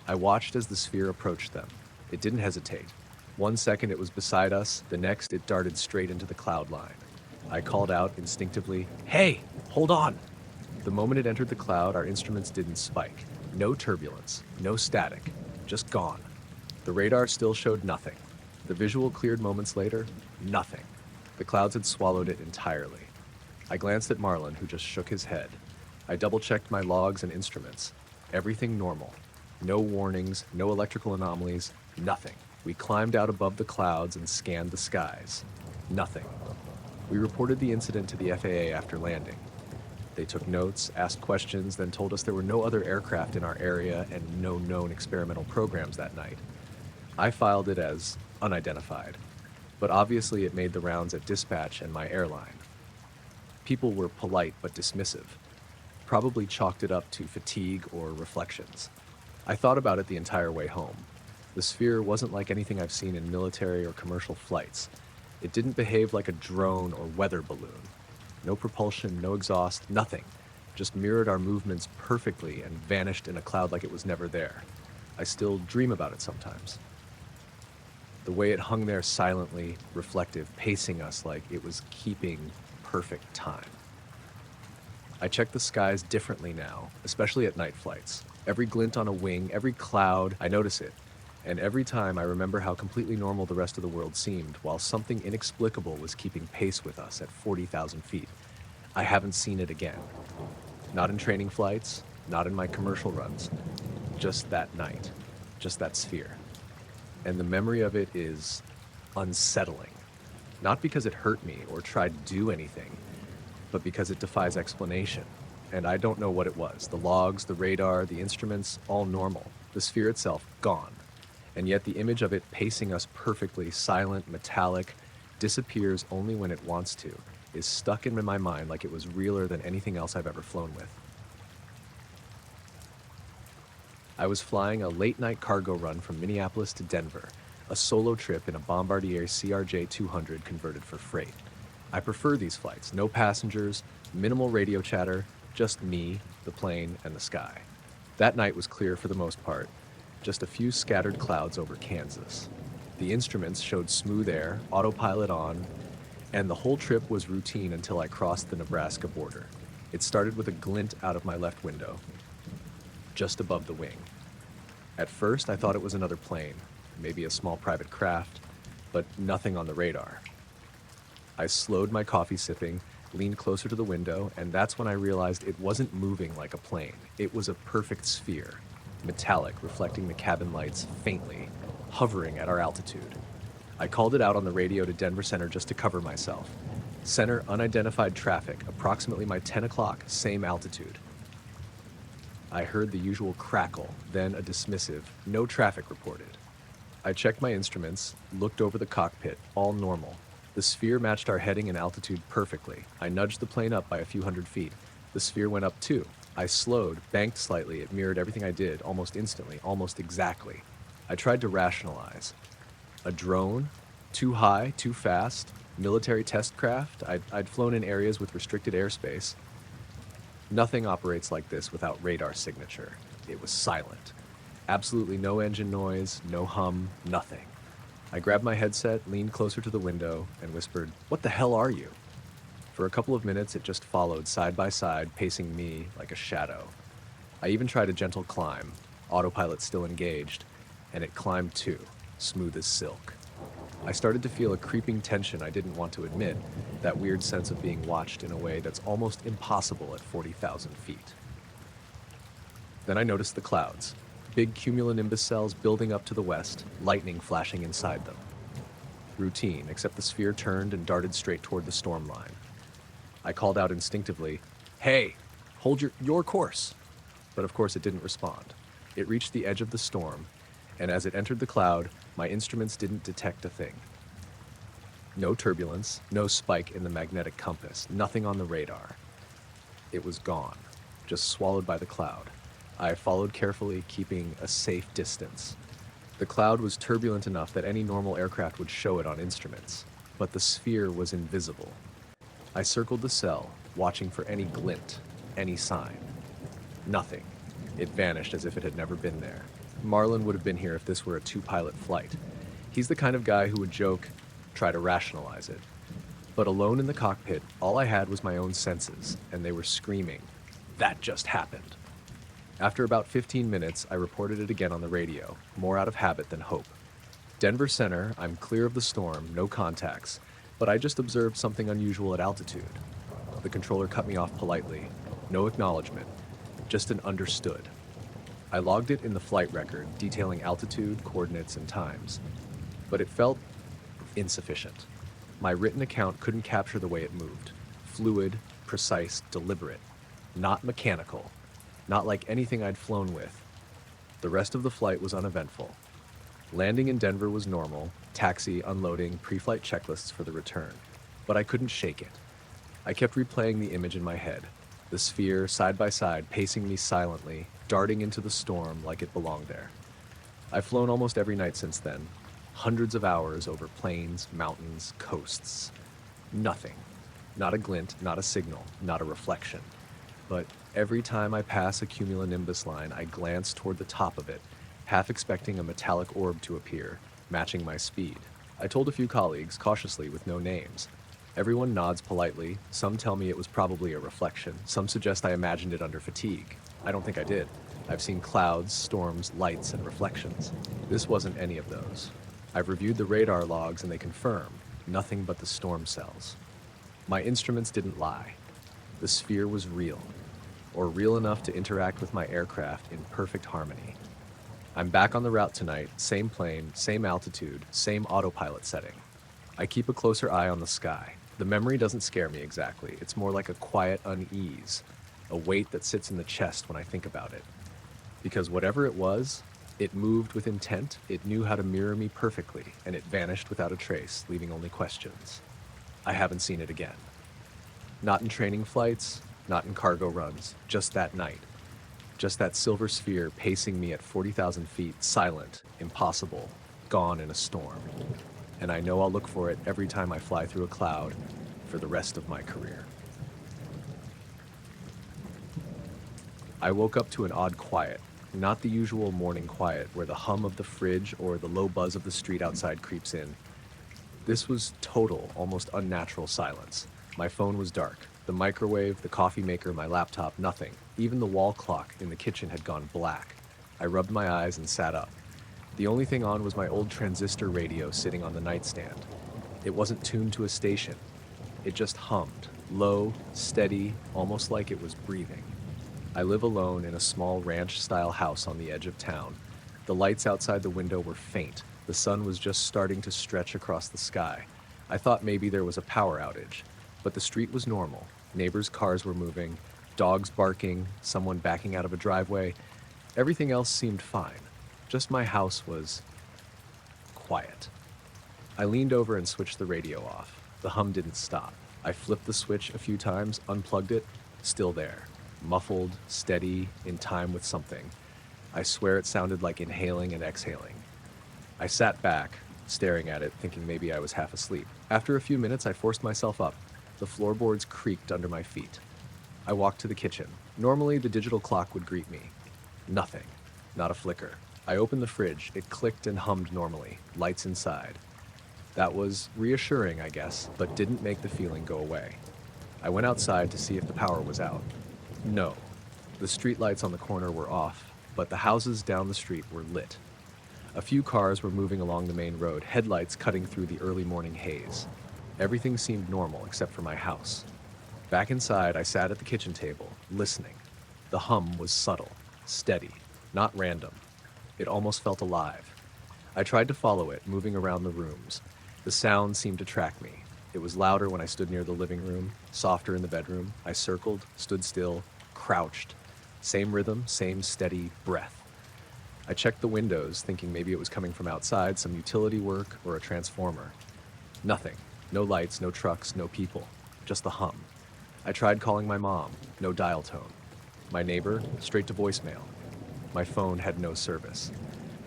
I watched as the sphere approached them. It didn't hesitate. 1 second it was beside us, the next it darted straight into the cloud line. I called out instinctively, "Hey, hold on!" The moment it entered the cloud, our instruments didn't spike. No turbulence, no static, just gone. The radar still showed nothing. The visual cleared moments later, nothing. The clouds had swallowed it entirely. I glanced at Marlin, who just shook his head. I double-checked my logs and instruments. Everything normal. No warnings, no electrical anomalies, nothing. We climbed out above the clouds and scanned the skies. Nothing. We reported the incident to the FAA after landing. They took notes, asked questions, then told us there were no other aircraft in our area and no known experimental programs that night. I filed it as unidentified, but obviously it made the rounds at dispatch and my airline. People were polite but dismissive, probably chalked it up to fatigue or reflections. I thought about it the entire way home. The sphere wasn't like anything I've seen in military or commercial flights. It didn't behave like a drone or weather balloon. No propulsion, no exhaust, nothing. Just mirrored our movements perfectly and vanished in a cloud like it was never there. I still dream about it sometimes. The way it hung there silently, reflective, pacing us like it was keeping perfect time. I check the skies differently now, especially at night flights. Every glint on a wing, every cloud, I notice it. And every time I remember how completely normal the rest of the world seemed, while something inexplicable was keeping pace with us at 40,000 feet. I haven't seen it again. Not in training flights, not in my commercial runs. Just that night, just that sphere. And the memory of it is unsettling. Not because it hurt me or tried to do anything, but because it defies explanation. And I don't know what it was. The logs, the radar, the instruments, all normal. The sphere itself, gone. And yet the image of it pacing us perfectly, silent, metallic, disappears only when it wants to, is stuck in my mind like it was realer than anything else I've ever flown with. I was flying a late-night cargo run from Minneapolis to Denver, a solo trip in a Bombardier CRJ-200 converted for freight. I prefer these flights, no passengers, minimal radio chatter, just me, the plane, and the sky. That night was clear for the most part, just a few scattered clouds over Kansas. The instruments showed smooth air, autopilot on, and the whole trip was routine until I crossed the Nebraska border. It started with a glint out of my left window, just above the wing. At first, I thought it was another plane, maybe a small private craft, but nothing on the radar. I slowed my coffee sipping, leaned closer to the window, and that's when I realized it wasn't moving like a plane. It was a perfect sphere, metallic, reflecting the cabin lights faintly, hovering at our altitude. I called it out on the radio to Denver Center just to cover myself. Center, unidentified traffic, approximately my 10 o'clock, same altitude. I heard the usual crackle, then a dismissive, no traffic reported. I checked my instruments, looked over the cockpit, all normal. The sphere matched our heading and altitude perfectly. I nudged the plane up by a few hundred feet. The sphere went up too. I slowed, banked slightly. It mirrored everything I did, almost instantly, almost exactly. I tried to rationalize. A drone? Too high, too fast? Military test craft? I'd flown in areas with restricted airspace. Nothing operates like this without radar signature. It was silent. Absolutely no engine noise, no hum, nothing. I grabbed my headset, leaned closer to the window, and whispered, "What the hell are you?" For a couple of minutes, it just followed side by side, pacing me like a shadow. I even tried a gentle climb, autopilot still engaged, and it climbed too, smooth as silk. I started to feel a creeping tension I didn't want to admit, that weird sense of being watched in a way that's almost impossible at 40,000 feet. Then I noticed the clouds, big cumulonimbus cells building up to the west, lightning flashing inside them. Routine, except the sphere turned and darted straight toward the storm line. I called out instinctively, "Hey, hold your course." But of course it didn't respond. It reached the edge of the storm, and as it entered the cloud, my instruments didn't detect a thing. No turbulence, no spike in the magnetic compass, nothing on the radar. It was gone, just swallowed by the cloud. I followed carefully, keeping a safe distance. The cloud was turbulent enough that any normal aircraft would show it on instruments, but the sphere was invisible. I circled the cell, watching for any glint, any sign. Nothing. It vanished as if it had never been there. Marlon would have been here if this were a two-pilot flight. He's the kind of guy who would joke, try to rationalize it. But alone in the cockpit, all I had was my own senses, and they were screaming, "That just happened." After about 15 minutes, I reported it again on the radio, more out of habit than hope. "Denver Center, I'm clear of the storm, no contacts, but I just observed something unusual at altitude." The controller cut me off politely. No acknowledgement, just an understood. I logged it in the flight record, detailing altitude, coordinates, and times. But it felt insufficient. My written account couldn't capture the way it moved. Fluid, precise, deliberate. Not mechanical. Not like anything I'd flown with. The rest of the flight was uneventful. Landing in Denver was normal, taxi, unloading, pre-flight checklists for the return. But I couldn't shake it. I kept replaying the image in my head. The sphere, side by side, pacing me silently, darting into the storm like it belonged there. I've flown almost every night since then. Hundreds of hours over plains, mountains, coasts. Nothing. Not a glint, not a signal, not a reflection. But every time I pass a cumulonimbus line, I glance toward the top of it, half expecting a metallic orb to appear, matching my speed. I told a few colleagues, cautiously with no names. Everyone nods politely. Some tell me it was probably a reflection. Some suggest I imagined it under fatigue. I don't think I did. I've seen clouds, storms, lights, and reflections. This wasn't any of those. I've reviewed the radar logs and they confirm nothing but the storm cells. My instruments didn't lie. The sphere was real, or real enough to interact with my aircraft in perfect harmony. I'm back on the route tonight, same plane, same altitude, same autopilot setting. I keep a closer eye on the sky. The memory doesn't scare me exactly. It's more like a quiet unease, a weight that sits in the chest when I think about it. Because whatever it was, it moved with intent, it knew how to mirror me perfectly, and it vanished without a trace, leaving only questions. I haven't seen it again. Not in training flights, not in cargo runs, just that night. Just that silver sphere pacing me at 40,000 feet, silent, impossible, gone in a storm. And I know I'll look for it every time I fly through a cloud for the rest of my career. I woke up to an odd quiet, not the usual morning quiet where the hum of the fridge or the low buzz of the street outside creeps in. This was total, almost unnatural silence. My phone was dark. The microwave, the coffee maker, my laptop, nothing. Even the wall clock in the kitchen had gone black. I rubbed my eyes and sat up. The only thing on was my old transistor radio sitting on the nightstand. It wasn't tuned to a station. It just hummed, low, steady, almost like it was breathing. I live alone in a small ranch-style house on the edge of town. The lights outside the window were faint. The sun was just starting to stretch across the sky. I thought maybe there was a power outage, but the street was normal. Neighbors' cars were moving, dogs barking, someone backing out of a driveway. Everything else seemed fine. Just my house was quiet. I leaned over and switched the radio off. The hum didn't stop. I flipped the switch a few times, unplugged it, still there. Muffled, steady, in time with something. I swear it sounded like inhaling and exhaling. I sat back, staring at it, thinking maybe I was half asleep. After a few minutes, I forced myself up. The floorboards creaked under my feet. I walked to the kitchen. Normally, the digital clock would greet me. Nothing. Not a flicker. I opened the fridge. It clicked and hummed normally. Lights inside. That was reassuring, I guess, but didn't make the feeling go away. I went outside to see if the power was out. No. The streetlights on the corner were off, but the houses down the street were lit. A few cars were moving along the main road, headlights cutting through the early morning haze. Everything seemed normal except for my house. Back inside, I sat at the kitchen table, listening. The hum was subtle, steady, not random. It almost felt alive. I tried to follow it, moving around the rooms. The sound seemed to track me. It was louder when I stood near the living room, softer in the bedroom. I circled, stood still, crouched. Same rhythm, same steady breath. I checked the windows, thinking maybe it was coming from outside, some utility work or a transformer. Nothing. No lights, no trucks, no people. Just the hum. I tried calling my mom. No dial tone. My neighbor, straight to voicemail. My phone had no service.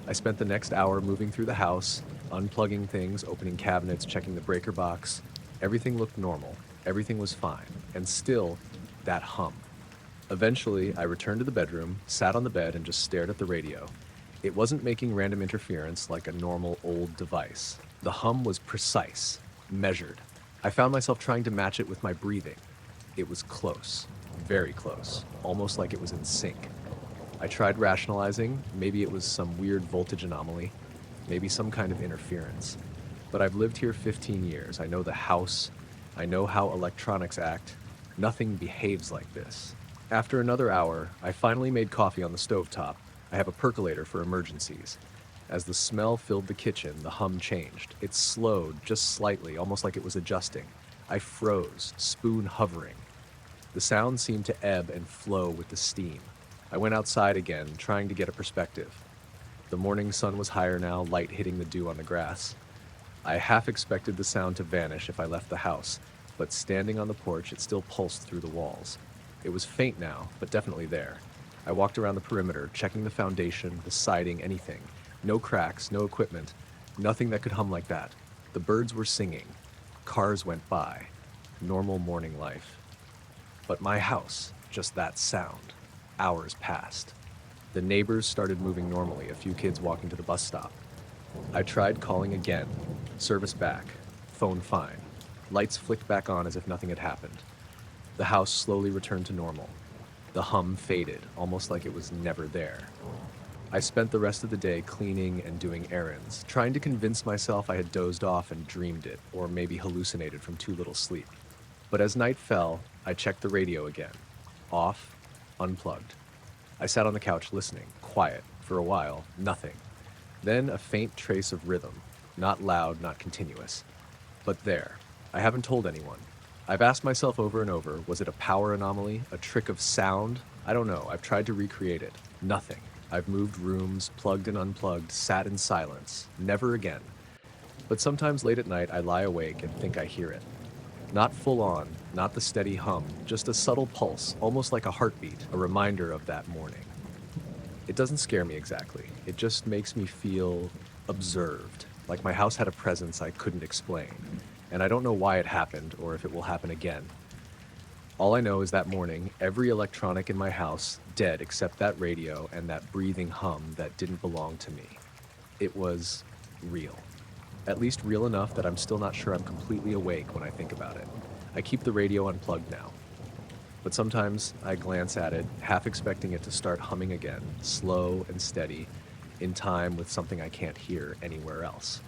I spent the next hour moving through the house, unplugging things, opening cabinets, checking the breaker box. Everything looked normal. Everything was fine. And still, that hum. Eventually, I returned to the bedroom, sat on the bed, and just stared at the radio. It wasn't making random interference like a normal old device. The hum was precise, measured. I found myself trying to match it with my breathing. It was close, very close, almost like it was in sync. I tried rationalizing, maybe it was some weird voltage anomaly, maybe some kind of interference. But I've lived here 15 years. I know the house. I know how electronics act. Nothing behaves like this. After another hour, I finally made coffee on the stovetop. I have a percolator for emergencies. As the smell filled the kitchen, the hum changed. It slowed just slightly, almost like it was adjusting. I froze, spoon hovering. The sound seemed to ebb and flow with the steam. I went outside again, trying to get a perspective. The morning sun was higher now, light hitting the dew on the grass. I half expected the sound to vanish if I left the house, but standing on the porch, it still pulsed through the walls. It was faint now, but definitely there. I walked around the perimeter, checking the foundation, the siding, anything. No cracks, no equipment, nothing that could hum like that. The birds were singing. Cars went by. Normal morning life. But my house, just that sound. Hours passed. The neighbors started moving normally, a few kids walking to the bus stop. I tried calling again. Service back. Phone fine. Lights flicked back on as if nothing had happened. The house slowly returned to normal. The hum faded, almost like it was never there. I spent the rest of the day cleaning and doing errands, trying to convince myself I had dozed off and dreamed it, or maybe hallucinated from too little sleep. But as night fell, I checked the radio again. Off, unplugged. I sat on the couch listening, quiet, for a while, nothing. Then a faint trace of rhythm, not loud, not continuous. But there. I haven't told anyone. I've asked myself over and over, was it a power anomaly, a trick of sound? I don't know. I've tried to recreate it. Nothing. I've moved rooms, plugged and unplugged, sat in silence. Never again. But sometimes late at night, I lie awake and think I hear it. Not full on, not the steady hum, just a subtle pulse, almost like a heartbeat, a reminder of that morning. It doesn't scare me exactly. It just makes me feel observed, like my house had a presence I couldn't explain. And I don't know why it happened or if it will happen again. All I know is that morning, every electronic in my house dead except that radio and that breathing hum that didn't belong to me. It was real. At least real enough that I'm still not sure I'm completely awake when I think about it. I keep the radio unplugged now. But sometimes I glance at it, half expecting it to start humming again, slow and steady, in time with something I can't hear anywhere else.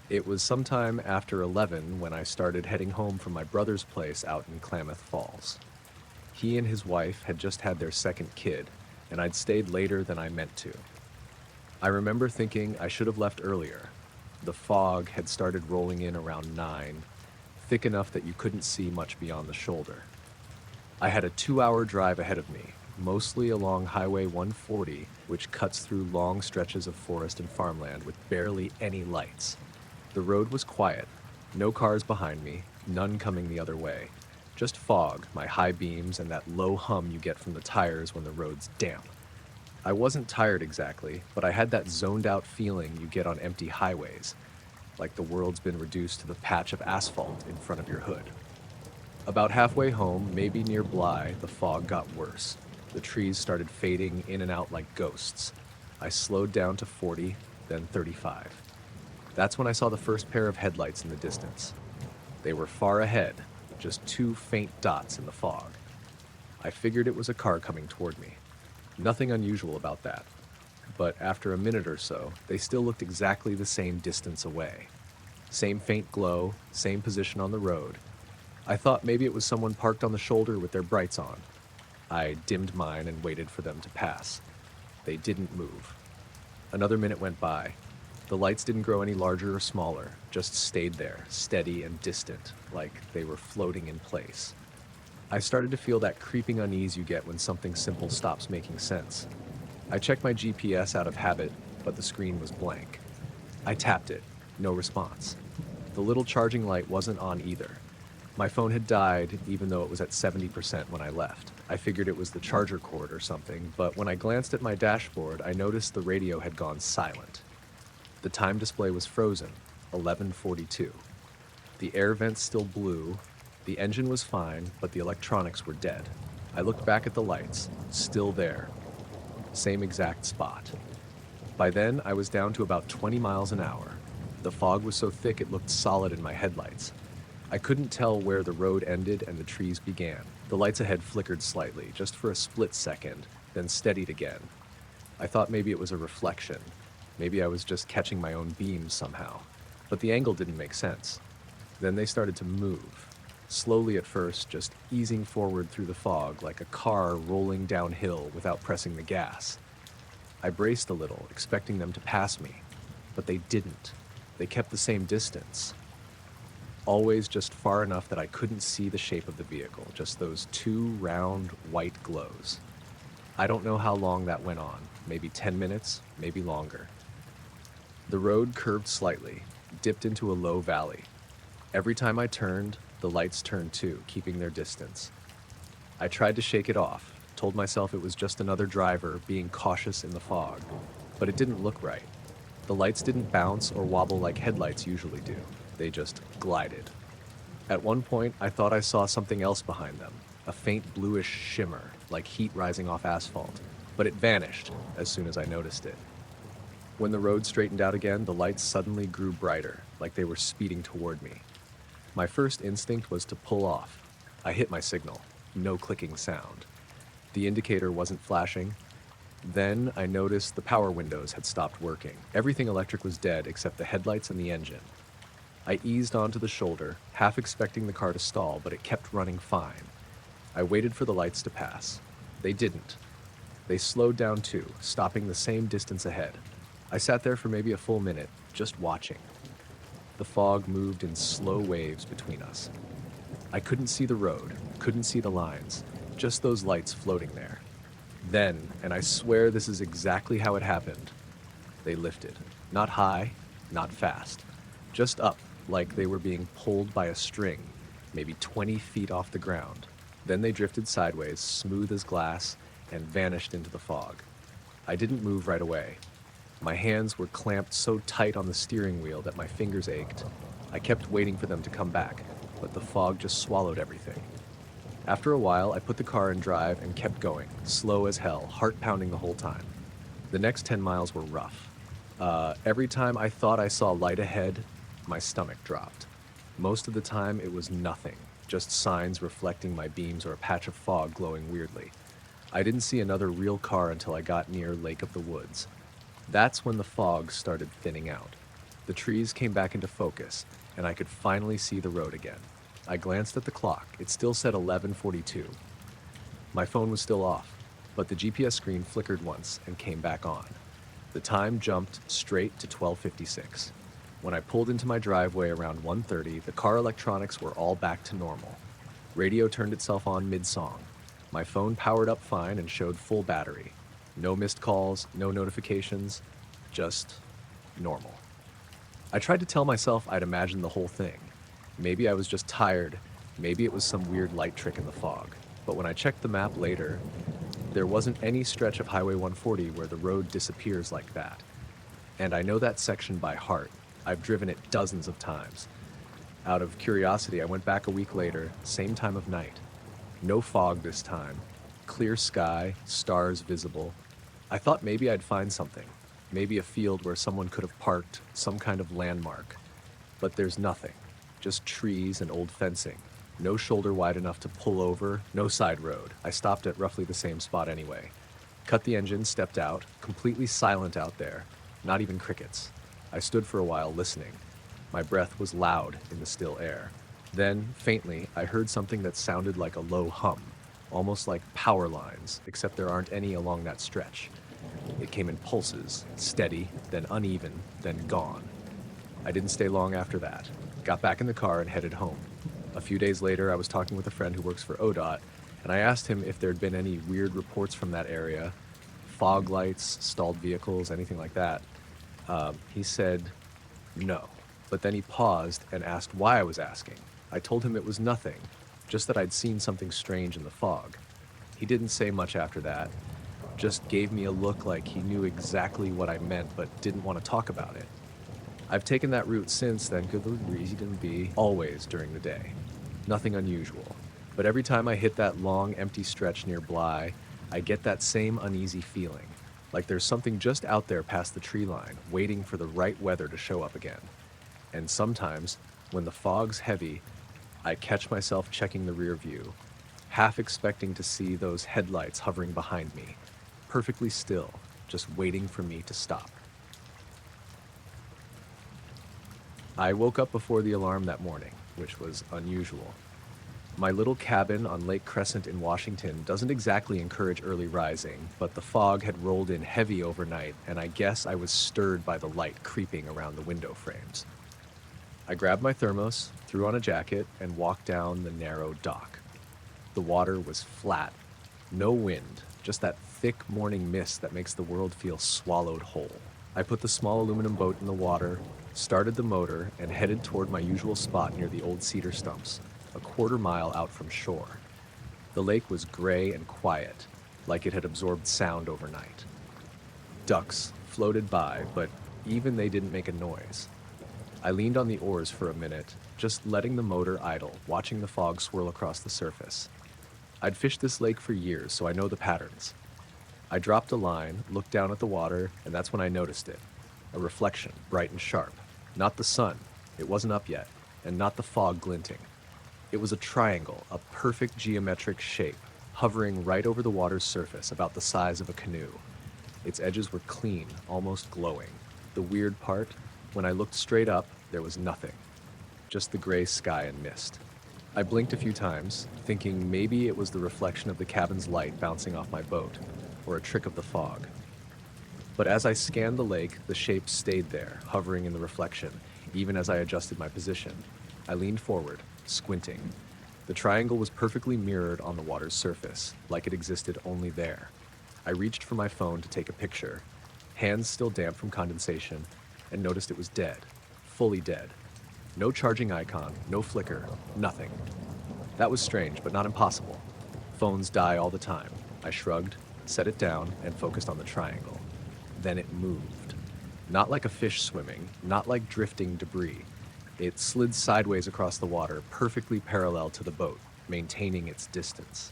It was sometime after 11 when I started heading home from my brother's place out in Klamath Falls. He and his wife had just had their second kid, and I'd stayed later than I meant to. I remember thinking I should have left earlier. The fog had started rolling in around 9, thick enough that you couldn't see much beyond the shoulder. I had a 2-hour drive ahead of me, mostly along Highway 140, which cuts through long stretches of forest and farmland with barely any lights. The road was quiet. No cars behind me, none coming the other way. Just fog, my high beams, and that low hum you get from the tires when the road's damp. I wasn't tired exactly, but I had that zoned out feeling you get on empty highways, like the world's been reduced to the patch of asphalt in front of your hood. About halfway home, maybe near Bly, the fog got worse. The trees started fading in and out like ghosts. I slowed down to 40, then 35. That's when I saw the first pair of headlights in the distance. They were far ahead, just two faint dots in the fog. I figured it was a car coming toward me. Nothing unusual about that. But after a minute or so, they still looked exactly the same distance away. Same faint glow, same position on the road. I thought maybe it was someone parked on the shoulder with their brights on. I dimmed mine and waited for them to pass. They didn't move. Another minute went by. The lights didn't grow any larger or smaller, just stayed there, steady and distant, like they were floating in place. I started to feel that creeping unease you get when something simple stops making sense. I checked my GPS out of habit, but the screen was blank. I tapped it, no response. The little charging light wasn't on either. My phone had died, even though it was at 70% when I left. I figured it was the charger cord or something, but when I glanced at my dashboard, I noticed the radio had gone silent. The time display was frozen, 11:42. The air vents still blew. The engine was fine, but the electronics were dead. I looked back at the lights, still there. Same exact spot. By then, I was down to about 20 miles an hour. The fog was so thick it looked solid in my headlights. I couldn't tell where the road ended and the trees began. The lights ahead flickered slightly, just for a split second, then steadied again. I thought maybe it was a reflection. Maybe I was just catching my own beams somehow. But the angle didn't make sense. Then they started to move. Slowly at first, just easing forward through the fog like a car rolling downhill without pressing the gas. I braced a little, expecting them to pass me. But they didn't. They kept the same distance. Always just far enough that I couldn't see the shape of the vehicle, just those two round white glows. I don't know how long that went on, maybe 10 minutes, maybe longer. The road curved slightly, dipped into a low valley. Every time I turned, the lights turned too, keeping their distance. I tried to shake it off, told myself it was just another driver being cautious in the fog, but it didn't look right. The lights didn't bounce or wobble like headlights usually do. They just glided. At one point, I thought I saw something else behind them, a faint bluish shimmer, like heat rising off asphalt, but it vanished as soon as I noticed it. When the road straightened out again, the lights suddenly grew brighter, like they were speeding toward me. My first instinct was to pull off. I hit my signal, no clicking sound. The indicator wasn't flashing. Then I noticed the power windows had stopped working. Everything electric was dead except the headlights and the engine. I eased onto the shoulder, half expecting the car to stall, but it kept running fine. I waited for the lights to pass. They didn't. They slowed down too, stopping the same distance ahead. I sat there for maybe a full minute, just watching. The fog moved in slow waves between us. I couldn't see the road, couldn't see the lines, just those lights floating there. Then, and I swear this is exactly how it happened, they lifted. Not high, not fast. Just up, like they were being pulled by a string, maybe 20 feet off the ground. Then they drifted sideways, smooth as glass, and vanished into the fog. I didn't move right away. My hands were clamped so tight on the steering wheel that my fingers ached. I kept waiting for them to come back, but the fog just swallowed everything. After a while, I put the car in drive and kept going, slow as hell, heart pounding the whole time. The next 10 miles were rough. Every time I thought I saw light ahead, my stomach dropped. Most of the time, it was nothing, just signs reflecting my beams or a patch of fog glowing weirdly. I didn't see another real car until I got near Lake of the Woods. That's when the fog started thinning out. The trees came back into focus, and I could finally see the road again. I glanced at the clock. It still said 11:42. My phone was still off, but the GPS screen flickered once and came back on. The time jumped straight to 12:56. When I pulled into my driveway around 1:30, the car electronics were all back to normal. Radio turned itself on mid-song. My phone powered up fine and showed full battery. No missed calls, no notifications, just normal. I tried to tell myself I'd imagined the whole thing. Maybe I was just tired, maybe it was some weird light trick in the fog. But when I checked the map later, there wasn't any stretch of Highway 140 where the road disappears like that. And I know that section by heart. I've driven it dozens of times. Out of curiosity, I went back a week later, same time of night. No fog this time. Clear sky, stars visible. I thought maybe I'd find something. Maybe a field where someone could have parked, some kind of landmark. But there's nothing. Just trees and old fencing. No shoulder wide enough to pull over, no side road. I stopped at roughly the same spot anyway. Cut the engine, stepped out, completely silent out there. Not even crickets. I stood for a while listening. My breath was loud in the still air. Then, faintly, I heard something that sounded like a low hum, almost like power lines, except there aren't any along that stretch. It came in pulses, steady, then uneven, then gone. I didn't stay long after that. Got back in the car and headed home. A few days later, I was talking with a friend who works for ODOT, and I asked him if there'd been any weird reports from that area, fog lights, stalled vehicles, anything like that. He said no, but then he paused and asked why I was asking. I told him it was nothing, just that I'd seen something strange in the fog. He didn't say much after that, just gave me a look like he knew exactly what I meant but didn't want to talk about it. I've taken that route since then, could the reason be always during the day. Nothing unusual. But every time I hit that long, empty stretch near Bly, I get that same uneasy feeling, like there's something just out there past the tree line, waiting for the right weather to show up again. And sometimes, when the fog's heavy, I catch myself checking the rear view, half expecting to see those headlights hovering behind me, perfectly still, just waiting for me to stop. I woke up before the alarm that morning, which was unusual. My little cabin on Lake Crescent in Washington doesn't exactly encourage early rising, but the fog had rolled in heavy overnight, and I guess I was stirred by the light creeping around the window frames. I grabbed my thermos, threw on a jacket, and walked down the narrow dock. The water was flat, no wind, just that thick morning mist that makes the world feel swallowed whole. I put the small aluminum boat in the water, started the motor, and headed toward my usual spot near the old cedar stumps, a quarter-mile out from shore. The lake was gray and quiet, like it had absorbed sound overnight. Ducks floated by, but even they didn't make a noise. I leaned on the oars for a minute, just letting the motor idle, watching the fog swirl across the surface. I'd fished this lake for years, so I know the patterns. I dropped a line, looked down at the water, and that's when I noticed it. A reflection, bright and sharp. Not the sun, it wasn't up yet, and not the fog glinting. It was a triangle, a perfect geometric shape, hovering right over the water's surface, about the size of a canoe. Its edges were clean, almost glowing. The weird part, when I looked straight up, there was nothing. Just the gray sky and mist. I blinked a few times, thinking maybe it was the reflection of the cabin's light bouncing off my boat, or a trick of the fog. But as I scanned the lake, the shape stayed there, hovering in the reflection, even as I adjusted my position. I leaned forward, squinting. The triangle was perfectly mirrored on the water's surface, like it existed only there. I reached for my phone to take a picture, hands still damp from condensation, and noticed it was dead, fully dead. No charging icon, no flicker, nothing. That was strange, but not impossible. Phones die all the time. I shrugged, set it down, and focused on the triangle. Then it moved. Not like a fish swimming, not like drifting debris. It slid sideways across the water, perfectly parallel to the boat, maintaining its distance.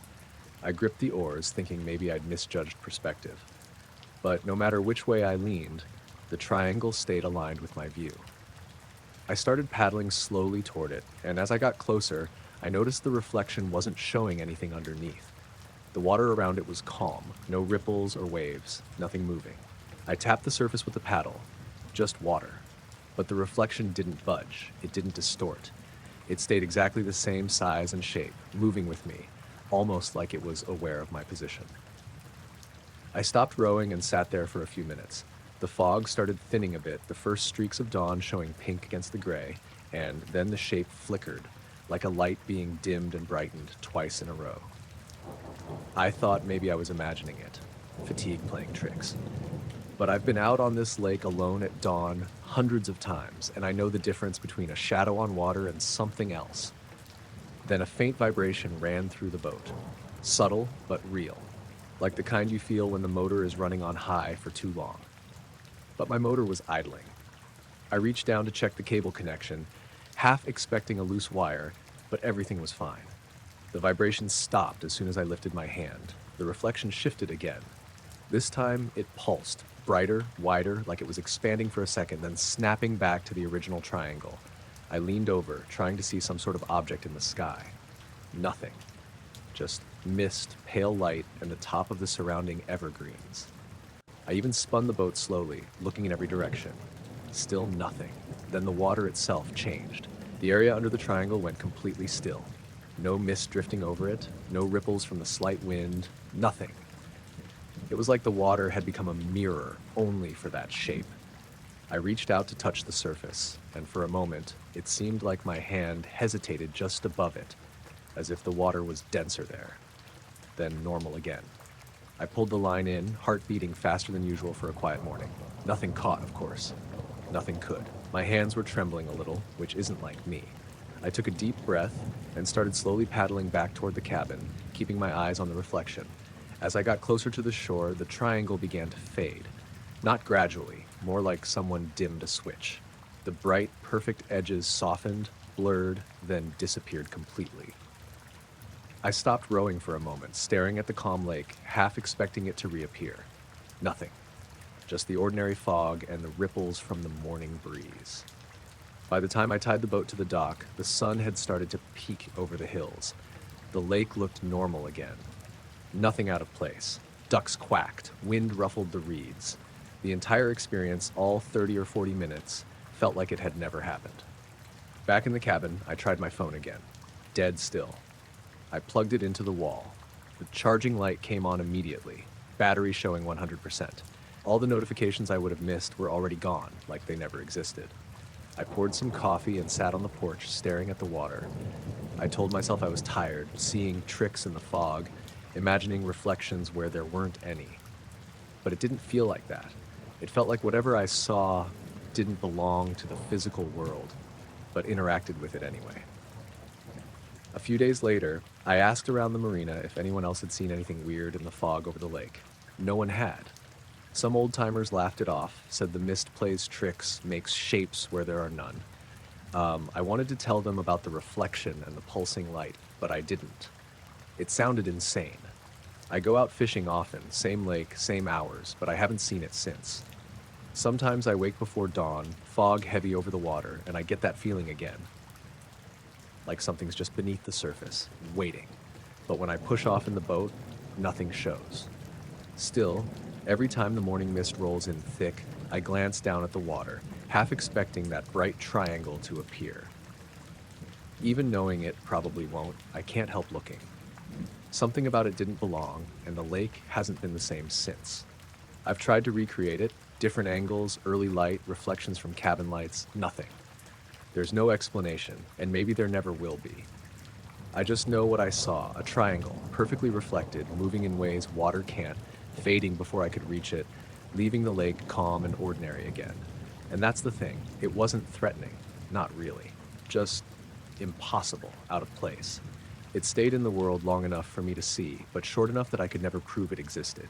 I gripped the oars, thinking maybe I'd misjudged perspective. But no matter which way I leaned, the triangle stayed aligned with my view. I started paddling slowly toward it, and as I got closer, I noticed the reflection wasn't showing anything underneath. The water around it was calm, no ripples or waves, nothing moving. I tapped the surface with the paddle, just water. But the reflection didn't budge, it didn't distort. It stayed exactly the same size and shape, moving with me, almost like it was aware of my position. I stopped rowing and sat there for a few minutes. The fog started thinning a bit, the first streaks of dawn showing pink against the gray, and then the shape flickered, like a light being dimmed and brightened twice in a row. I thought maybe I was imagining it, fatigue playing tricks. But I've been out on this lake alone at dawn hundreds of times, and I know the difference between a shadow on water and something else. Then a faint vibration ran through the boat. Subtle, but real. Like the kind you feel when the motor is running on high for too long. But my motor was idling. I reached down to check the cable connection, half expecting a loose wire, but everything was fine. The vibration stopped as soon as I lifted my hand. The reflection shifted again. This time, it pulsed, brighter, wider, like it was expanding for a second, then snapping back to the original triangle. I leaned over, trying to see some sort of object in the sky. Nothing. Just mist, pale light, and the top of the surrounding evergreens. I even spun the boat slowly, looking in every direction. Still nothing. Then the water itself changed. The area under the triangle went completely still. No mist drifting over it, no ripples from the slight wind, nothing. It was like the water had become a mirror only for that shape. I reached out to touch the surface, and for a moment, it seemed like my hand hesitated just above it, as if the water was denser there. Then normal again. I pulled the line in, heart beating faster than usual for a quiet morning. Nothing caught, of course. Nothing could. My hands were trembling a little, which isn't like me. I took a deep breath and started slowly paddling back toward the cabin, keeping my eyes on the reflection. As I got closer to the shore, the triangle began to fade. Not gradually, more like someone dimmed a switch. The bright, perfect edges softened, blurred, then disappeared completely. I stopped rowing for a moment, staring at the calm lake, half expecting it to reappear. Nothing. Just the ordinary fog and the ripples from the morning breeze. By the time I tied the boat to the dock, the sun had started to peek over the hills. The lake looked normal again. Nothing out of place. Ducks quacked, wind ruffled the reeds. The entire experience, all 30 or 40 minutes, felt like it had never happened. Back in the cabin, I tried my phone again. Dead still. I plugged it into the wall. The charging light came on immediately, battery showing 100%. All the notifications I would have missed were already gone, like they never existed. I poured some coffee and sat on the porch, staring at the water. I told myself I was tired, seeing tricks in the fog, imagining reflections where there weren't any. But it didn't feel like that. It felt like whatever I saw didn't belong to the physical world, but interacted with it anyway. A few days later, I asked around the marina if anyone else had seen anything weird in the fog over the lake. No one had. Some old-timers laughed it off, said the mist plays tricks, makes shapes where there are none. I wanted to tell them about the reflection and the pulsing light, but I didn't. It sounded insane. I go out fishing often, same lake, same hours, but I haven't seen it since. Sometimes I wake before dawn, fog heavy over the water, and I get that feeling again. Like something's just beneath the surface, waiting. But when I push off in the boat, nothing shows. Still, every time the morning mist rolls in thick, I glance down at the water, half expecting that bright triangle to appear. Even knowing it probably won't, I can't help looking. Something about it didn't belong, and the lake hasn't been the same since. I've tried to recreate it, different angles, early light, reflections from cabin lights, nothing. There's no explanation, and maybe there never will be. I just know what I saw, a triangle, perfectly reflected, moving in ways water can't, fading before I could reach it, leaving the lake calm and ordinary again. And that's the thing, it wasn't threatening, not really, just impossible, out of place. It stayed in the world long enough for me to see, but short enough that I could never prove it existed.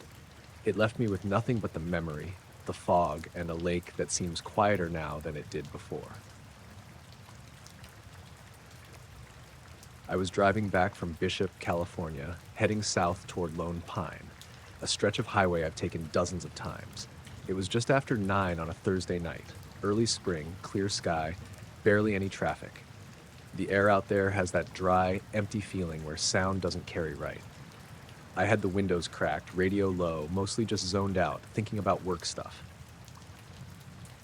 It left me with nothing but the memory, the fog, and a lake that seems quieter now than it did before. I was driving back from Bishop, California, heading south toward Lone Pine, a stretch of highway I've taken dozens of times. It was just after 9 on a Thursday night, early spring, clear sky, barely any traffic. The air out there has that dry, empty feeling where sound doesn't carry right. I had the windows cracked, radio low, mostly just zoned out, thinking about work stuff.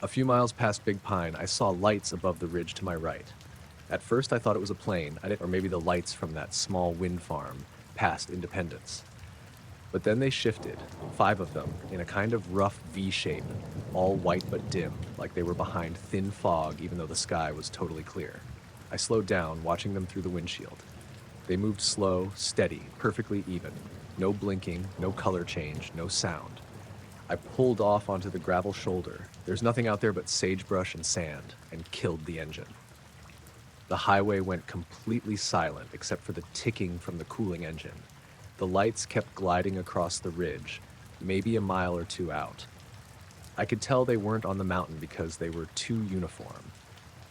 A few miles past Big Pine, I saw lights above the ridge to my right. At first I thought it was a plane, or maybe the lights from that small wind farm past Independence. But then they shifted, 5 of them, in a kind of rough V shape, all white but dim, like they were behind thin fog even though the sky was totally clear. I slowed down, watching them through the windshield. They moved slow, steady, perfectly even. No blinking, no color change, no sound. I pulled off onto the gravel shoulder. There's nothing out there but sagebrush and sand, and killed the engine. The highway went completely silent except for the ticking from the cooling engine. The lights kept gliding across the ridge, maybe a mile or two out. I could tell they weren't on the mountain because they were too uniform.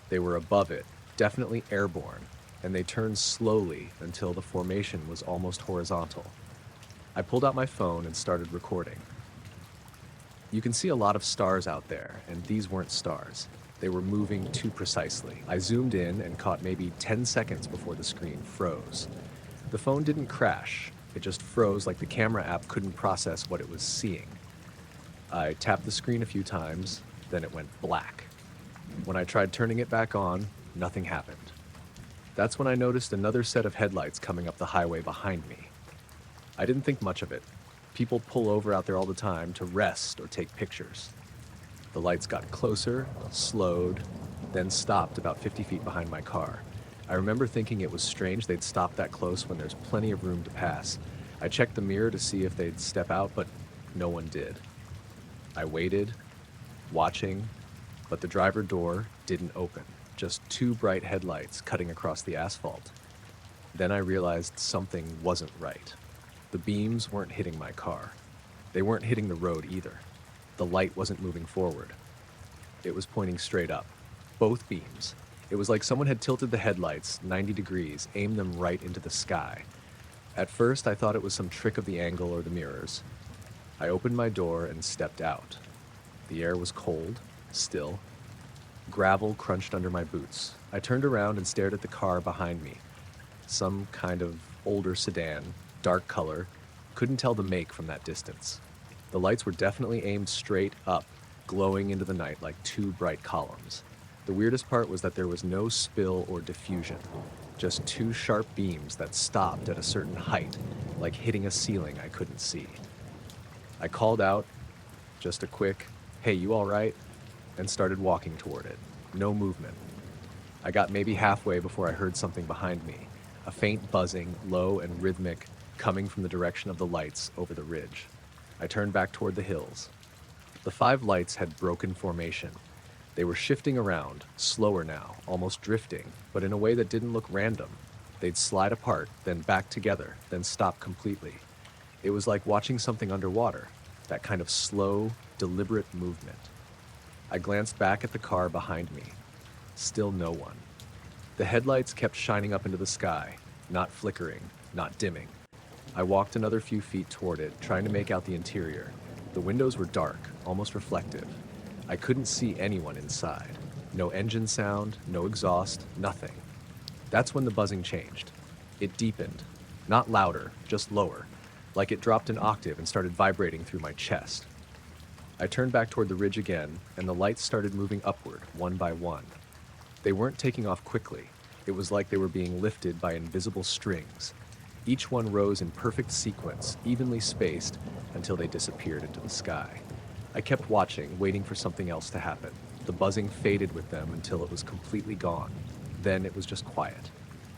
They were above it, definitely airborne, and they turned slowly until the formation was almost horizontal. I pulled out my phone and started recording. You can see a lot of stars out there, and these weren't stars. They were moving too precisely. I zoomed in and caught maybe 10 seconds before the screen froze. The phone didn't crash, it just froze like the camera app couldn't process what it was seeing. I tapped the screen a few times, then it went black. When I tried turning it back on, nothing happened. That's when I noticed another set of headlights coming up the highway behind me. I didn't think much of it. People pull over out there all the time to rest or take pictures. The lights got closer, slowed, then stopped about 50 feet behind my car. I remember thinking it was strange they'd stop that close when there's plenty of room to pass. I checked the mirror to see if they'd step out, but no one did. I waited, watching, but the driver door didn't open, just two bright headlights cutting across the asphalt. Then I realized something wasn't right. The beams weren't hitting my car. They weren't hitting the road either. The light wasn't moving forward. It was pointing straight up. Both beams. It was like someone had tilted the headlights 90 degrees, aimed them right into the sky. At first, I thought it was some trick of the angle or the mirrors. I opened my door and stepped out. The air was cold, still. Gravel crunched under my boots. I turned around and stared at the car behind me. Some kind of older sedan, dark color, couldn't tell the make from that distance. The lights were definitely aimed straight up, glowing into the night like two bright columns. The weirdest part was that there was no spill or diffusion, just two sharp beams that stopped at a certain height, like hitting a ceiling I couldn't see. I called out, just a quick, "Hey, you all right?" and started walking toward it. No movement. I got maybe halfway before I heard something behind me, a faint buzzing, low and rhythmic, coming from the direction of the lights over the ridge. I turned back toward the hills. The 5 lights had broken formation. They were shifting around, slower now, almost drifting, but in a way that didn't look random. They'd slide apart, then back together, then stop completely. It was like watching something underwater, that kind of slow, deliberate movement. I glanced back at the car behind me. Still no one. The headlights kept shining up into the sky, not flickering, not dimming. I walked another few feet toward it, trying to make out the interior. The windows were dark, almost reflective. I couldn't see anyone inside. No engine sound, no exhaust, nothing. That's when the buzzing changed. It deepened. Not louder, just lower, like it dropped an octave and started vibrating through my chest. I turned back toward the ridge again, and the lights started moving upward, one by one. They weren't taking off quickly. It was like they were being lifted by invisible strings. Each one rose in perfect sequence, evenly spaced, until they disappeared into the sky. I kept watching, waiting for something else to happen. The buzzing faded with them until it was completely gone. Then it was just quiet,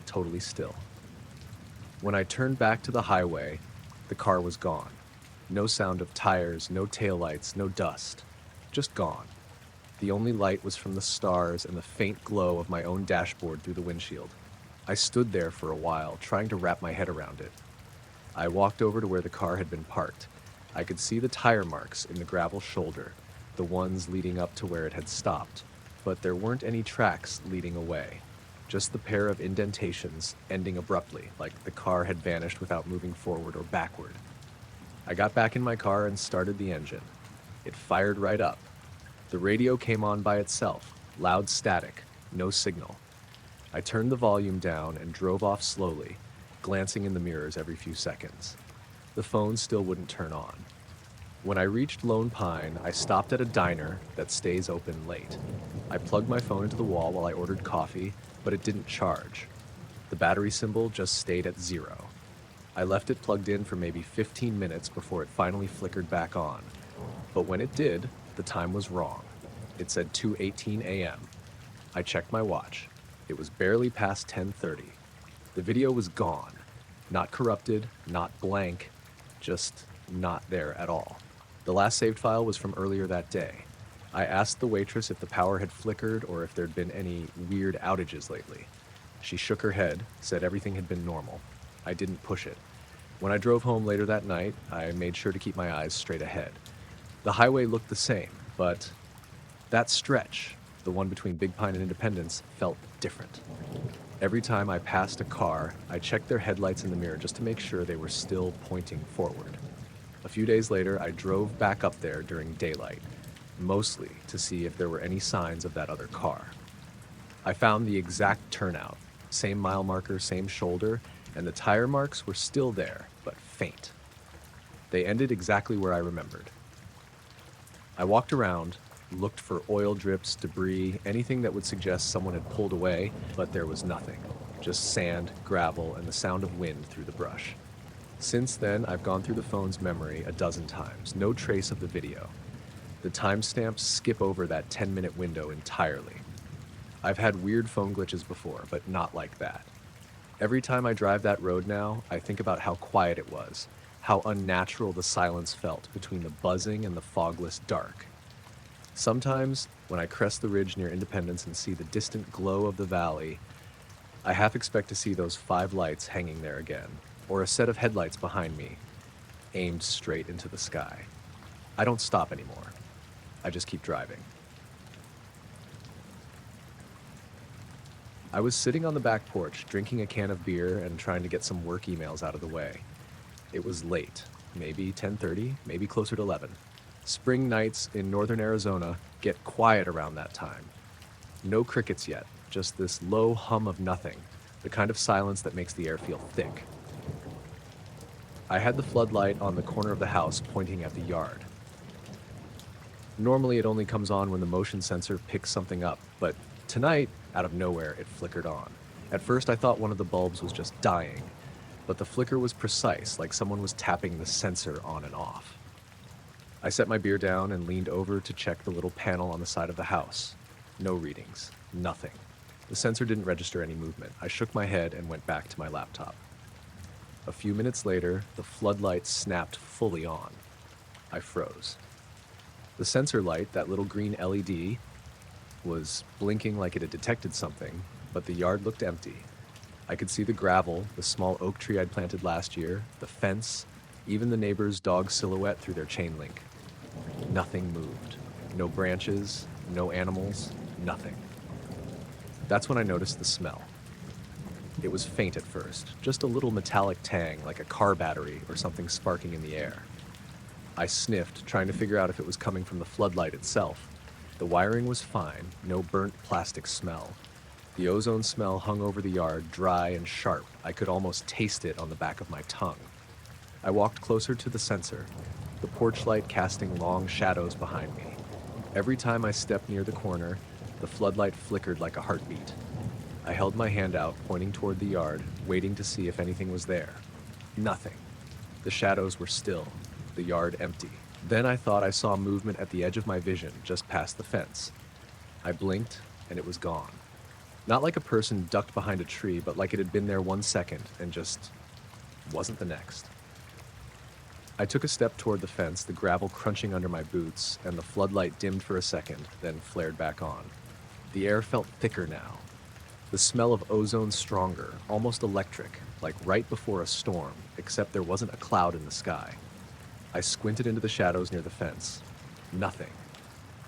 totally still. When I turned back to the highway, the car was gone. No sound of tires, no taillights, no dust. Just gone. The only light was from the stars and the faint glow of my own dashboard through the windshield. I stood there for a while, trying to wrap my head around it. I walked over to where the car had been parked. I could see the tire marks in the gravel shoulder, the ones leading up to where it had stopped, but there weren't any tracks leading away, just the pair of indentations ending abruptly, like the car had vanished without moving forward or backward. I got back in my car and started the engine. It fired right up. The radio came on by itself, loud static, no signal. I turned the volume down and drove off slowly, glancing in the mirrors every few seconds. The phone still wouldn't turn on. When I reached Lone Pine, I stopped at a diner that stays open late. I plugged my phone into the wall while I ordered coffee, but it didn't charge. The battery symbol just stayed at 0. I left it plugged in for maybe 15 minutes before it finally flickered back on. But when it did, the time was wrong. It said 2:18 a.m. I checked my watch. It was barely past 10:30. The video was gone. Not corrupted, not blank, just not there at all. The last saved file was from earlier that day. I asked the waitress if the power had flickered or if there'd been any weird outages lately. She shook her head, said everything had been normal. I didn't push it. When I drove home later that night, I made sure to keep my eyes straight ahead. The highway looked the same, but that stretch, the one between Big Pine and Independence, felt different. Every time I passed a car, I checked their headlights in the mirror just to make sure they were still pointing forward. A few days later, I drove back up there during daylight, mostly to see if there were any signs of that other car. I found the exact turnout, same mile marker, same shoulder, and the tire marks were still there, but faint. They ended exactly where I remembered. I walked around, looked for oil drips, debris, anything that would suggest someone had pulled away, but there was nothing. Just sand, gravel, and the sound of wind through the brush. Since then, I've gone through the phone's memory a dozen times. No trace of the video. The timestamps skip over that 10-minute window entirely. I've had weird phone glitches before, but not like that. Every time I drive that road now, I think about how quiet it was, how unnatural the silence felt between the buzzing and the fogless dark. Sometimes, when I crest the ridge near Independence and see the distant glow of the valley, I half expect to see those 5 lights hanging there again, or a set of headlights behind me, aimed straight into the sky. I don't stop anymore. I just keep driving. I was sitting on the back porch, drinking a can of beer and trying to get some work emails out of the way. It was late, maybe 10:30, maybe closer to 11. Spring nights in northern Arizona get quiet around that time. No crickets yet, just this low hum of nothing, the kind of silence that makes the air feel thick. I had the floodlight on the corner of the house pointing at the yard. Normally it only comes on when the motion sensor picks something up, but tonight, out of nowhere, it flickered on. At first I thought one of the bulbs was just dying, but the flicker was precise, like someone was tapping the sensor on and off. I set my beer down and leaned over to check the little panel on the side of the house. No readings, nothing. The sensor didn't register any movement. I shook my head and went back to my laptop. A few minutes later, the floodlight snapped fully on. I froze. The sensor light, that little green LED, was blinking like it had detected something, but the yard looked empty. I could see the gravel, the small oak tree I'd planted last year, the fence, even the neighbor's dog silhouette through their chain link. Nothing moved. No branches, no animals, nothing. That's when I noticed the smell. It was faint at first, just a little metallic tang like a car battery or something sparking in the air. I sniffed, trying to figure out if it was coming from the floodlight itself. The wiring was fine, no burnt plastic smell. The ozone smell hung over the yard, dry and sharp. I could almost taste it on the back of my tongue. I walked closer to the sensor, the porch light casting long shadows behind me. Every time I stepped near the corner, the floodlight flickered like a heartbeat. I held my hand out, pointing toward the yard, waiting to see if anything was there. Nothing. The shadows were still, the yard empty. Then I thought I saw movement at the edge of my vision, just past the fence. I blinked, and it was gone. Not like a person ducked behind a tree, but like it had been there 1 second and just wasn't the next. I took a step toward the fence, the gravel crunching under my boots, and the floodlight dimmed for a second, then flared back on. The air felt thicker now. The smell of ozone stronger, almost electric, like right before a storm, except there wasn't a cloud in the sky. I squinted into the shadows near the fence. Nothing.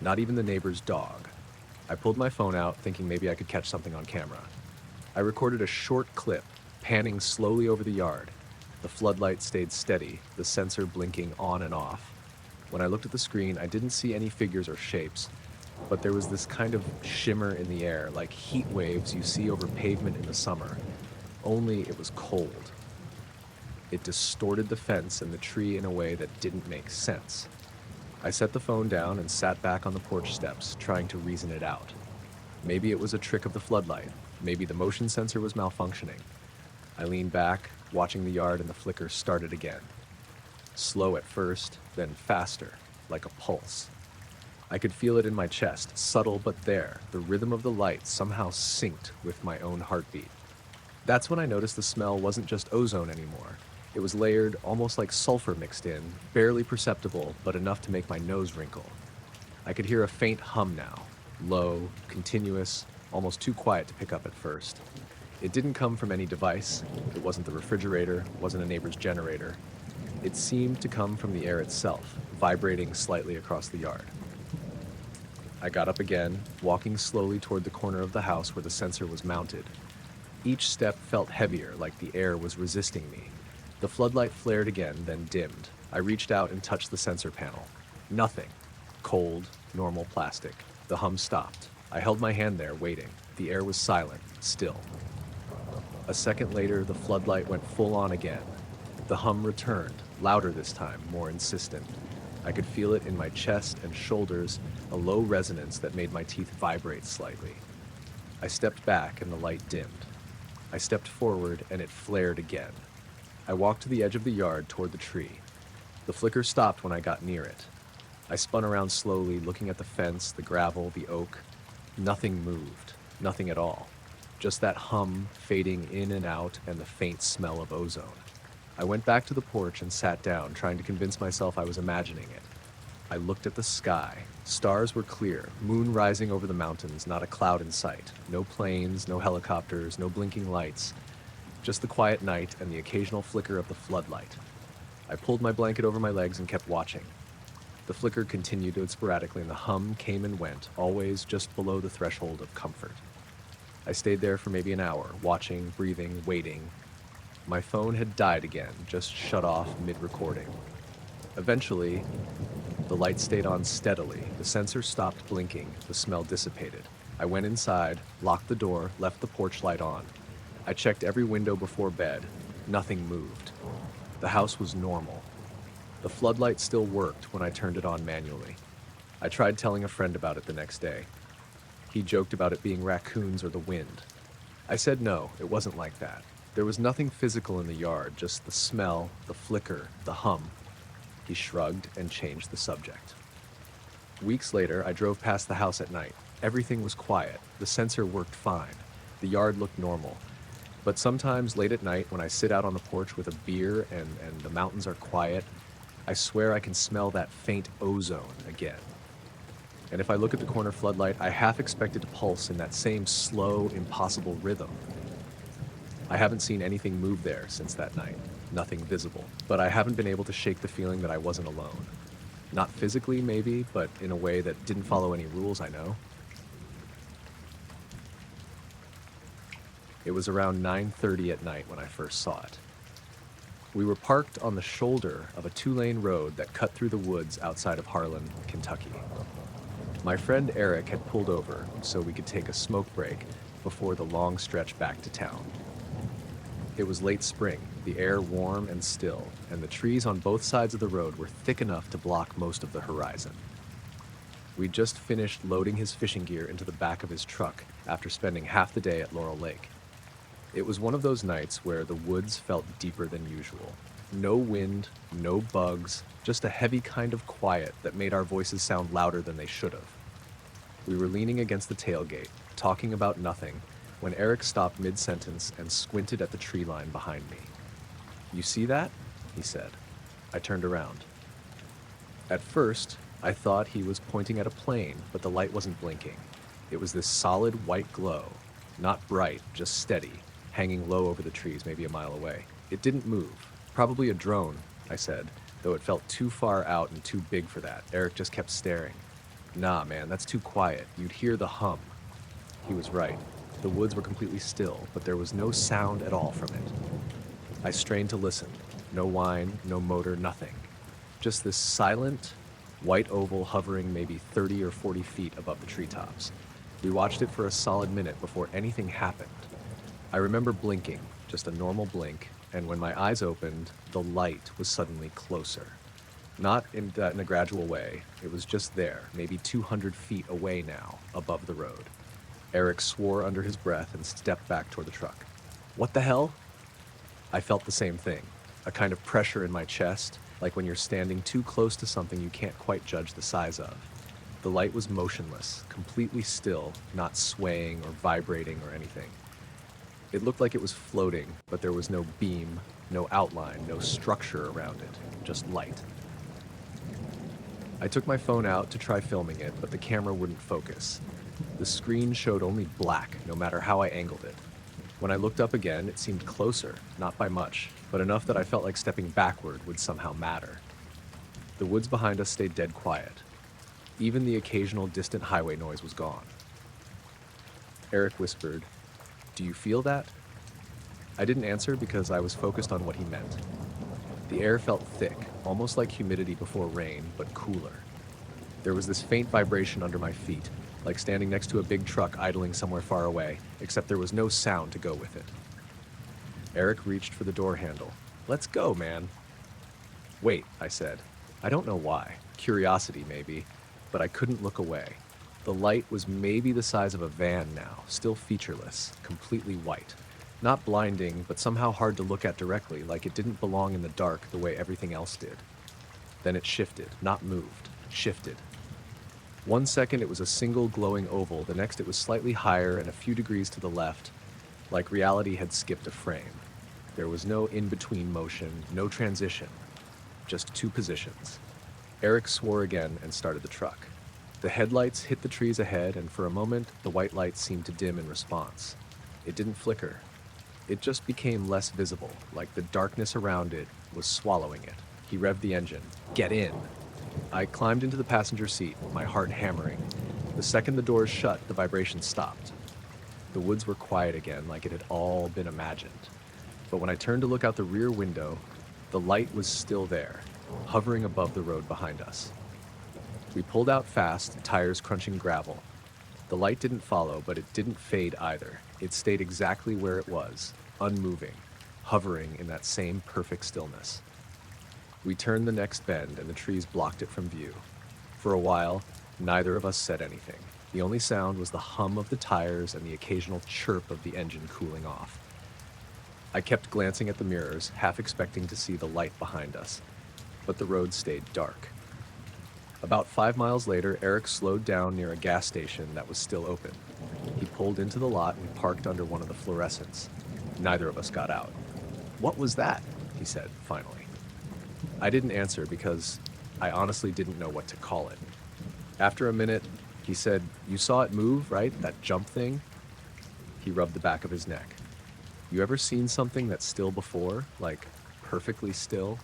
Not even the neighbor's dog. I pulled my phone out, thinking maybe I could catch something on camera. I recorded a short clip, panning slowly over the yard. The floodlight stayed steady, the sensor blinking on and off. When I looked at the screen, I didn't see any figures or shapes, but there was this kind of shimmer in the air, like heat waves you see over pavement in the summer, only it was cold. It distorted the fence and the tree in a way that didn't make sense. I set the phone down and sat back on the porch steps, trying to reason it out. Maybe it was a trick of the floodlight. Maybe the motion sensor was malfunctioning. I leaned back, watching the yard, and the flicker started again. Slow at first, then faster, like a pulse. I could feel it in my chest, subtle but there. The rhythm of the light somehow synced with my own heartbeat. That's when I noticed the smell wasn't just ozone anymore. It was layered, almost like sulfur mixed in, barely perceptible, but enough to make my nose wrinkle. I could hear a faint hum now, low, continuous, almost too quiet to pick up at first. It didn't come from any device. It wasn't the refrigerator, it wasn't a neighbor's generator. It seemed to come from the air itself, vibrating slightly across the yard. I got up again, walking slowly toward the corner of the house where the sensor was mounted. Each step felt heavier, like the air was resisting me. The floodlight flared again, then dimmed. I reached out and touched the sensor panel. Nothing. Cold, normal plastic. The hum stopped. I held my hand there, waiting. The air was silent, still. A second later, the floodlight went full on again. The hum returned, louder this time, more insistent. I could feel it in my chest and shoulders, a low resonance that made my teeth vibrate slightly. I stepped back and the light dimmed. I stepped forward and it flared again. I walked to the edge of the yard toward the tree. The flicker stopped when I got near it. I spun around slowly, looking at the fence, the gravel, the oak. Nothing moved, nothing at all. Just that hum fading in and out and the faint smell of ozone. I went back to the porch and sat down, trying to convince myself I was imagining it. I looked at the sky. Stars were clear, moon rising over the mountains, not a cloud in sight. No planes, no helicopters, no blinking lights. Just the quiet night and the occasional flicker of the floodlight. I pulled my blanket over my legs and kept watching. The flicker continued sporadically and the hum came and went, always just below the threshold of comfort. I stayed there for maybe an hour, watching, breathing, waiting. My phone had died again, just shut off mid-recording. Eventually, the light stayed on steadily. The sensor stopped blinking. The smell dissipated. I went inside, locked the door, left the porch light on. I checked every window before bed. Nothing moved. The house was normal. The floodlight still worked when I turned it on manually. I tried telling a friend about it the next day. He joked about it being raccoons or the wind. I said no, it wasn't like that. There was nothing physical in the yard, just the smell, the flicker, the hum. He shrugged and changed the subject. Weeks later, I drove past the house at night. Everything was quiet. The sensor worked fine. The yard looked normal. But sometimes late at night, when I sit out on the porch with a beer and the mountains are quiet, I swear I can smell that faint ozone again. And if I look at the corner floodlight, I half expect it to pulse in that same slow, impossible rhythm. I haven't seen anything move there since that night. Nothing visible. But I haven't been able to shake the feeling that I wasn't alone. Not physically, maybe, but in a way that didn't follow any rules I know. It was around 9:30 at night when I first saw it. We were parked on the shoulder of a 2-lane road that cut through the woods outside of Harlan, Kentucky. My friend Eric had pulled over so we could take a smoke break before the long stretch back to town. It was late spring, the air warm and still, and the trees on both sides of the road were thick enough to block most of the horizon. We'd just finished loading his fishing gear into the back of his truck after spending half the day at Laurel Lake. It was one of those nights where the woods felt deeper than usual. No wind, no bugs, just a heavy kind of quiet that made our voices sound louder than they should have. We were leaning against the tailgate, talking about nothing, when Eric stopped mid-sentence and squinted at the tree line behind me. "You see that?" he said. I turned around. At first, I thought he was pointing at a plane, but the light wasn't blinking. It was this solid white glow, not bright, just steady, hanging low over the trees maybe a mile away. It didn't move. Probably a drone, I said, though it felt too far out and too big for that. Eric just kept staring. "Nah, man, that's too quiet. You'd hear the hum." He was right. The woods were completely still, but there was no sound at all from it. I strained to listen. No whine, no motor, nothing. Just this silent, white oval hovering maybe 30 or 40 feet above the treetops. We watched it for a solid minute before anything happened. I remember blinking, just a normal blink, and when my eyes opened, the light was suddenly closer. Not in a gradual way. It was just there, maybe 200 feet away now, above the road. Eric swore under his breath and stepped back toward the truck. "What the hell?" I felt the same thing, a kind of pressure in my chest, like when you're standing too close to something you can't quite judge the size of. The light was motionless, completely still, not swaying or vibrating or anything. It looked like it was floating, but there was no beam, no outline, no structure around it, just light. I took my phone out to try filming it, but the camera wouldn't focus. The screen showed only black, no matter how I angled it. When I looked up again, it seemed closer, not by much, but enough that I felt like stepping backward would somehow matter. The woods behind us stayed dead quiet. Even the occasional distant highway noise was gone. Eric whispered, "Do you feel that?" I didn't answer because I was focused on what he meant. The air felt thick, almost like humidity before rain, but cooler. There was this faint vibration under my feet, like standing next to a big truck idling somewhere far away, except there was no sound to go with it. Eric reached for the door handle. "Let's go, man." "Wait," I said. I don't know why. Curiosity, maybe, but I couldn't look away. The light was maybe the size of a van now, still featureless, completely white. Not blinding, but somehow hard to look at directly, like it didn't belong in the dark the way everything else did. Then it shifted, not moved, shifted. 1 second it was a single glowing oval, the next it was slightly higher and a few degrees to the left, like reality had skipped a frame. There was no in-between motion, no transition, just two positions. Eric swore again and started the truck. The headlights hit the trees ahead, and for a moment, the white light seemed to dim in response. It didn't flicker. It just became less visible, like the darkness around it was swallowing it. He revved the engine. "Get in!" I climbed into the passenger seat, my heart hammering. The second the doors shut, the vibration stopped. The woods were quiet again, like it had all been imagined. But when I turned to look out the rear window, the light was still there, hovering above the road behind us. We pulled out fast, tires crunching gravel. The light didn't follow, but it didn't fade either. It stayed exactly where it was, unmoving, hovering in that same perfect stillness. We turned the next bend, and the trees blocked it from view. For a while, neither of us said anything. The only sound was the hum of the tires and the occasional chirp of the engine cooling off. I kept glancing at the mirrors, half expecting to see the light behind us, but the road stayed dark. About 5 miles later, Eric slowed down near a gas station that was still open. He pulled into the lot and parked under one of the fluorescents. Neither of us got out. "What was that?" he said, finally. I didn't answer because I honestly didn't know what to call it. After a minute, he said, "You saw it move, right? That jump thing?" He rubbed the back of his neck. "You ever seen something that's still before? Like, perfectly still?"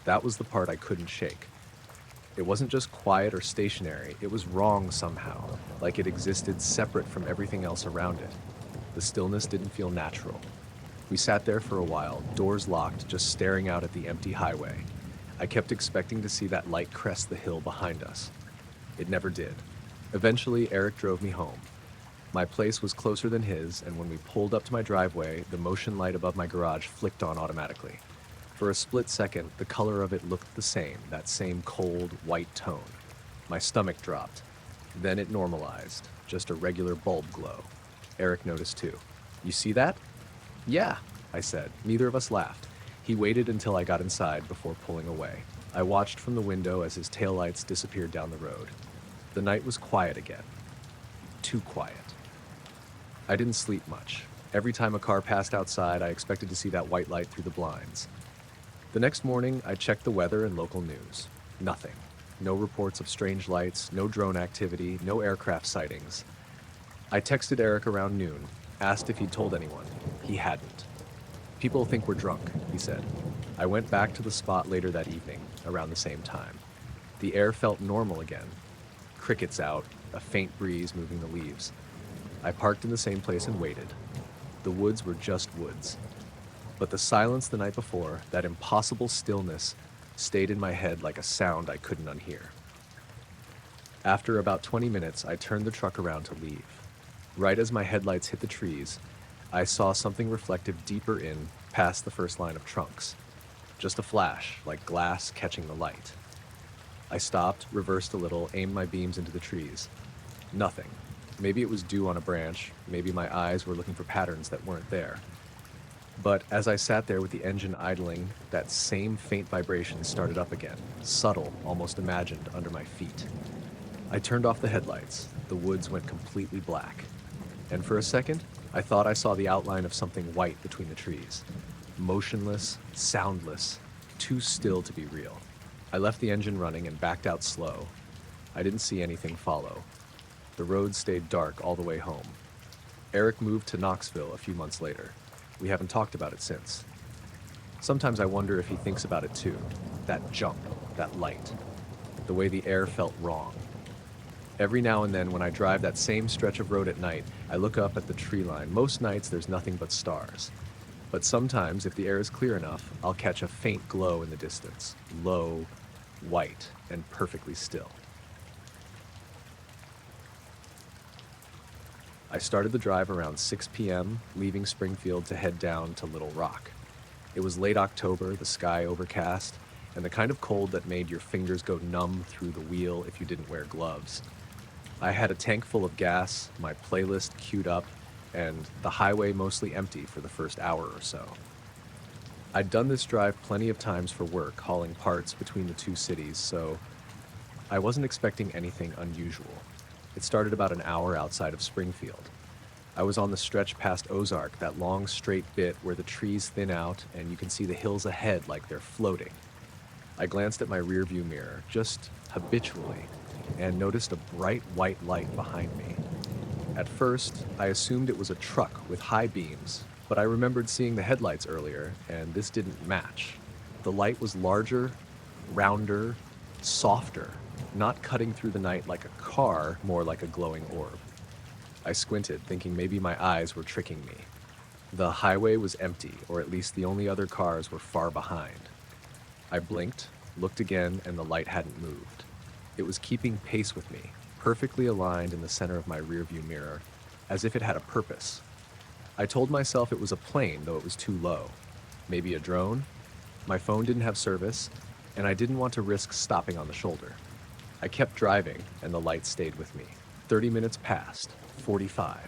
That was the part I couldn't shake. It wasn't just quiet or stationary, it was wrong somehow, like it existed separate from everything else around it. The stillness didn't feel natural. We sat there for a while, doors locked, just staring out at the empty highway. I kept expecting to see that light crest the hill behind us. It never did. Eventually, Eric drove me home. My place was closer than his, and when we pulled up to my driveway, the motion light above my garage flicked on automatically. For a split second, the color of it looked the same, that same cold, white tone. My stomach dropped. Then it normalized, just a regular bulb glow. Eric noticed too. "You see that?" "Yeah," I said. Neither of us laughed. He waited until I got inside before pulling away. I watched from the window as his taillights disappeared down the road. The night was quiet again. Too quiet. I didn't sleep much. Every time a car passed outside, I expected to see that white light through the blinds. The next morning, I checked the weather and local news. Nothing. No reports of strange lights, no drone activity, no aircraft sightings. I texted Eric around noon, asked if he'd told anyone. He hadn't. "People think we're drunk," he said. I went back to the spot later that evening, around the same time. The air felt normal again. Crickets out, a faint breeze moving the leaves. I parked in the same place and waited. The woods were just woods. But the silence the night before, that impossible stillness, stayed in my head like a sound I couldn't unhear. After about 20 minutes, I turned the truck around to leave. Right as my headlights hit the trees, I saw something reflective deeper in, past the first line of trunks. Just a flash, like glass catching the light. I stopped, reversed a little, aimed my beams into the trees. Nothing. Maybe it was dew on a branch, maybe my eyes were looking for patterns that weren't there. But as I sat there with the engine idling, that same faint vibration started up again, subtle, almost imagined, under my feet. I turned off the headlights. The woods went completely black. And for a second, I thought I saw the outline of something white between the trees. Motionless, soundless, too still to be real. I left the engine running and backed out slow. I didn't see anything follow. The road stayed dark all the way home. Eric moved to Knoxville a few months later. We haven't talked about it since. Sometimes I wonder if he thinks about it too. That jump, that light, the way the air felt wrong. Every now and then when I drive that same stretch of road at night, I look up at the tree line. Most nights there's nothing but stars. But sometimes, if the air is clear enough, I'll catch a faint glow in the distance, low, white, and perfectly still. I started the drive around 6 p.m., leaving Springfield to head down to Little Rock. It was late October, the sky overcast, and the kind of cold that made your fingers go numb through the wheel if you didn't wear gloves. I had a tank full of gas, my playlist queued up, and the highway mostly empty for the first hour or so. I'd done this drive plenty of times for work, hauling parts between the two cities, so I wasn't expecting anything unusual. It started about an hour outside of Springfield. I was on the stretch past Ozark, that long straight bit where the trees thin out and you can see the hills ahead like they're floating. I glanced at my rearview mirror, just habitually, and noticed a bright white light behind me. At first, I assumed it was a truck with high beams, but I remembered seeing the headlights earlier, and this didn't match. The light was larger, rounder, softer, not cutting through the night like a car, more like a glowing orb. I squinted, thinking maybe my eyes were tricking me. The highway was empty, or at least the only other cars were far behind. I blinked, looked again, and the light hadn't moved. It was keeping pace with me, perfectly aligned in the center of my rearview mirror, as if it had a purpose. I told myself it was a plane, though it was too low. Maybe a drone? My phone didn't have service, and I didn't want to risk stopping on the shoulder. I kept driving, and the light stayed with me. 30 minutes passed, 45.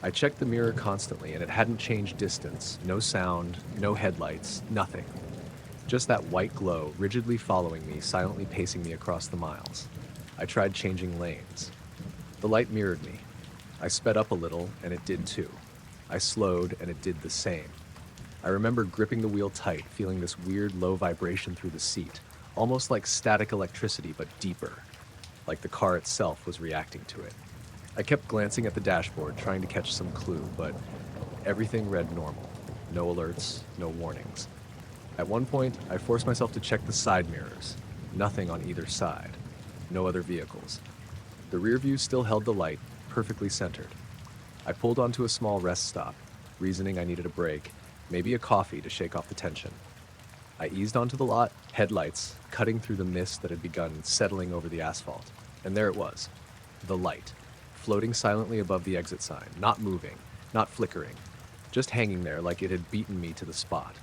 I checked the mirror constantly, and it hadn't changed distance. No sound, no headlights, nothing. Just that white glow, rigidly following me, silently pacing me across the miles. I tried changing lanes. The light mirrored me. I sped up a little, and it did too. I slowed, and it did the same. I remember gripping the wheel tight, feeling this weird low vibration through the seat, almost like static electricity, but deeper, like the car itself was reacting to it. I kept glancing at the dashboard, trying to catch some clue, but everything read normal. No alerts, no warnings. At one point, I forced myself to check the side mirrors. Nothing on either side. No other vehicles. The rear view still held the light, perfectly centered. I pulled onto a small rest stop, reasoning I needed a break, maybe a coffee to shake off the tension. I eased onto the lot, headlights cutting through the mist that had begun settling over the asphalt. And there it was, the light, floating silently above the exit sign, not moving, not flickering, just hanging there like it had beaten me to the spot.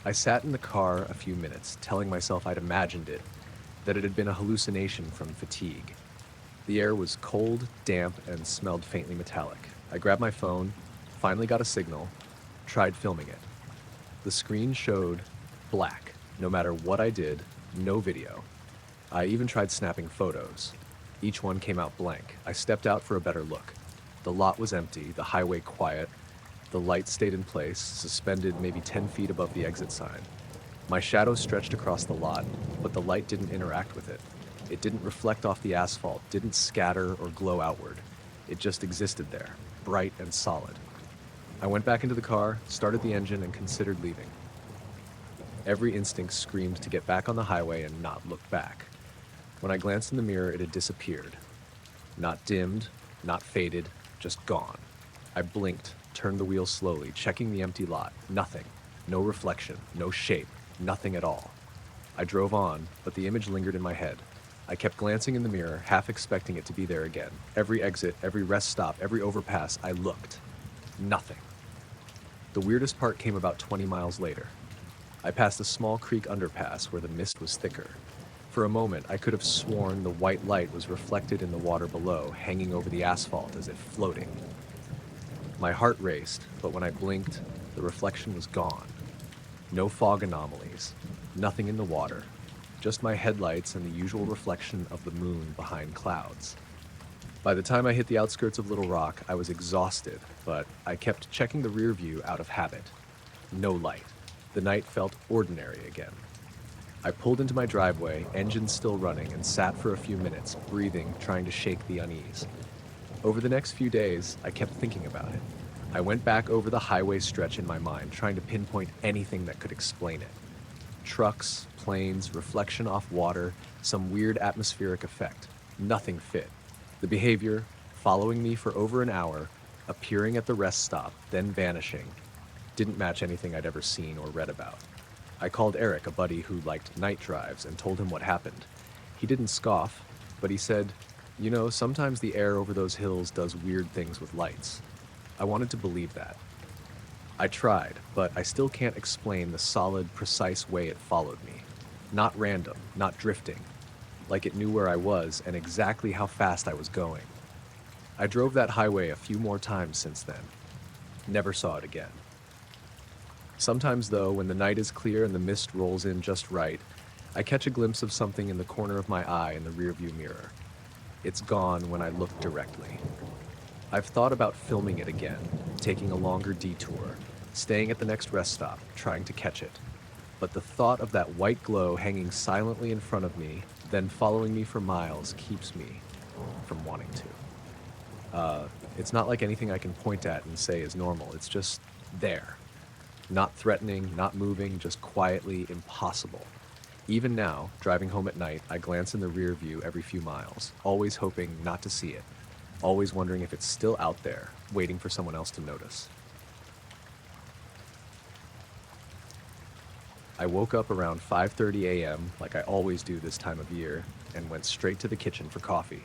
I sat in the car a few minutes, telling myself I'd imagined it, that it had been a hallucination from fatigue. The air was cold, damp, and smelled faintly metallic. I grabbed my phone, finally got a signal, tried filming it. The screen showed black. No matter what I did, no video. I even tried snapping photos. Each one came out blank. I stepped out for a better look. The lot was empty, the highway quiet. The light stayed in place, suspended maybe 10 feet above the exit sign. My shadow stretched across the lot, but the light didn't interact with it. It didn't reflect off the asphalt, didn't scatter or glow outward. It just existed there, bright and solid. I went back into the car, started the engine, and considered leaving. Every instinct screamed to get back on the highway and not look back. When I glanced in the mirror, it had disappeared. Not dimmed, not faded, just gone. I blinked, turned the wheel slowly, checking the empty lot. Nothing. No reflection, no shape, nothing at all. I drove on, but the image lingered in my head. I kept glancing in the mirror, half expecting it to be there again. Every exit, every rest stop, every overpass, I looked. Nothing. The weirdest part came about 20 miles later. I passed a small creek underpass where the mist was thicker. For a moment, I could have sworn the white light was reflected in the water below, hanging over the asphalt as if floating. My heart raced, but when I blinked, the reflection was gone. No fog anomalies, nothing in the water, just my headlights and the usual reflection of the moon behind clouds. By the time I hit the outskirts of Little Rock, I was exhausted, but I kept checking the rear view out of habit. No light. The night felt ordinary again. I pulled into my driveway, engine still running, and sat for a few minutes, breathing, trying to shake the unease. Over the next few days, I kept thinking about it. I went back over the highway stretch in my mind, trying to pinpoint anything that could explain it. Trucks, planes, reflection off water, some weird atmospheric effect. Nothing fit. The behavior, following me for over an hour, appearing at the rest stop, then vanishing, didn't match anything I'd ever seen or read about. I called Eric, a buddy who liked night drives, and told him what happened. He didn't scoff, but he said, "You know, sometimes the air over those hills does weird things with lights." I wanted to believe that. I tried, but I still can't explain the solid, precise way it followed me. Not random, not drifting. Like it knew where I was and exactly how fast I was going. I drove that highway a few more times since then. Never saw it again. Sometimes, though, when the night is clear and the mist rolls in just right, I catch a glimpse of something in the corner of my eye in the rearview mirror. It's gone when I look directly. I've thought about filming it again, taking a longer detour, staying at the next rest stop, trying to catch it. But the thought of that white glow hanging silently in front of me, then following me for miles, keeps me from wanting to. It's not like anything I can point at and say is normal. It's just there. Not threatening, not moving, just quietly impossible. Even now, driving home at night, I glance in the rear view every few miles, always hoping not to see it, always wondering if it's still out there, waiting for someone else to notice. I woke up around 5:30 a.m., like I always do this time of year, and went straight to the kitchen for coffee.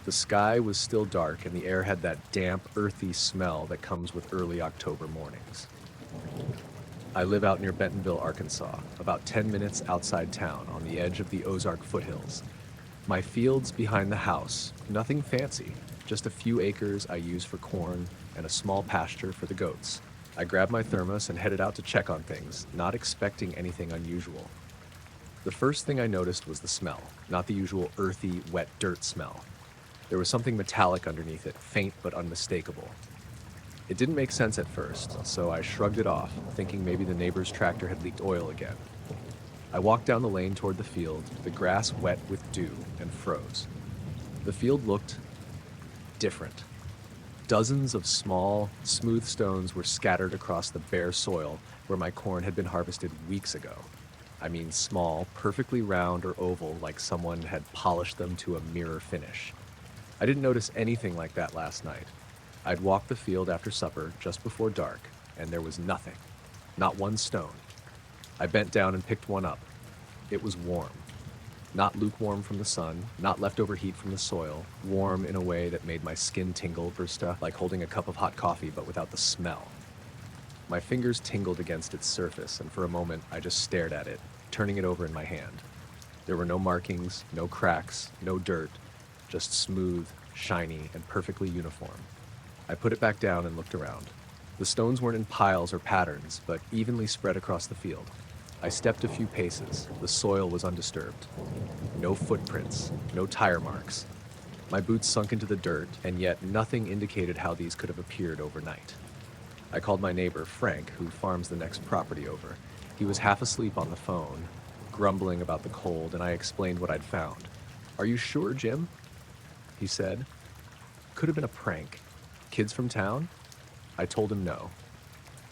The sky was still dark, and the air had that damp, earthy smell that comes with early October mornings. I live out near Bentonville, Arkansas, about 10 minutes outside town on the edge of the Ozark foothills. My field's behind the house, nothing fancy, just a few acres I use for corn and a small pasture for the goats. I grabbed my thermos and headed out to check on things, not expecting anything unusual. The first thing I noticed was the smell, not the usual earthy, wet dirt smell. There was something metallic underneath it, faint but unmistakable. It didn't make sense at first, so I shrugged it off, thinking maybe the neighbor's tractor had leaked oil again. I walked down the lane toward the field, the grass wet with dew, and froze. The field looked different. Dozens of small, smooth stones were scattered across the bare soil where my corn had been harvested weeks ago. I mean small, perfectly round or oval, like someone had polished them to a mirror finish. I didn't notice anything like that last night. I'd walked the field after supper, just before dark, and there was nothing. Not one stone. I bent down and picked one up. It was warm. Not lukewarm from the sun, not leftover heat from the soil, warm in a way that made my skin tingle versta, like holding a cup of hot coffee but without the smell. My fingers tingled against its surface, and for a moment I just stared at it, turning it over in my hand. There were no markings, no cracks, no dirt, just smooth, shiny, and perfectly uniform. I put it back down and looked around. The stones weren't in piles or patterns, but evenly spread across the field. I stepped a few paces. The soil was undisturbed. No footprints, no tire marks. My boots sunk into the dirt, and yet nothing indicated how these could have appeared overnight. I called my neighbor, Frank, who farms the next property over. He was half asleep on the phone, grumbling about the cold, and I explained what I'd found. "Are you sure, Jim?" he said. "Could have been a prank. Kids from town?" I told him no.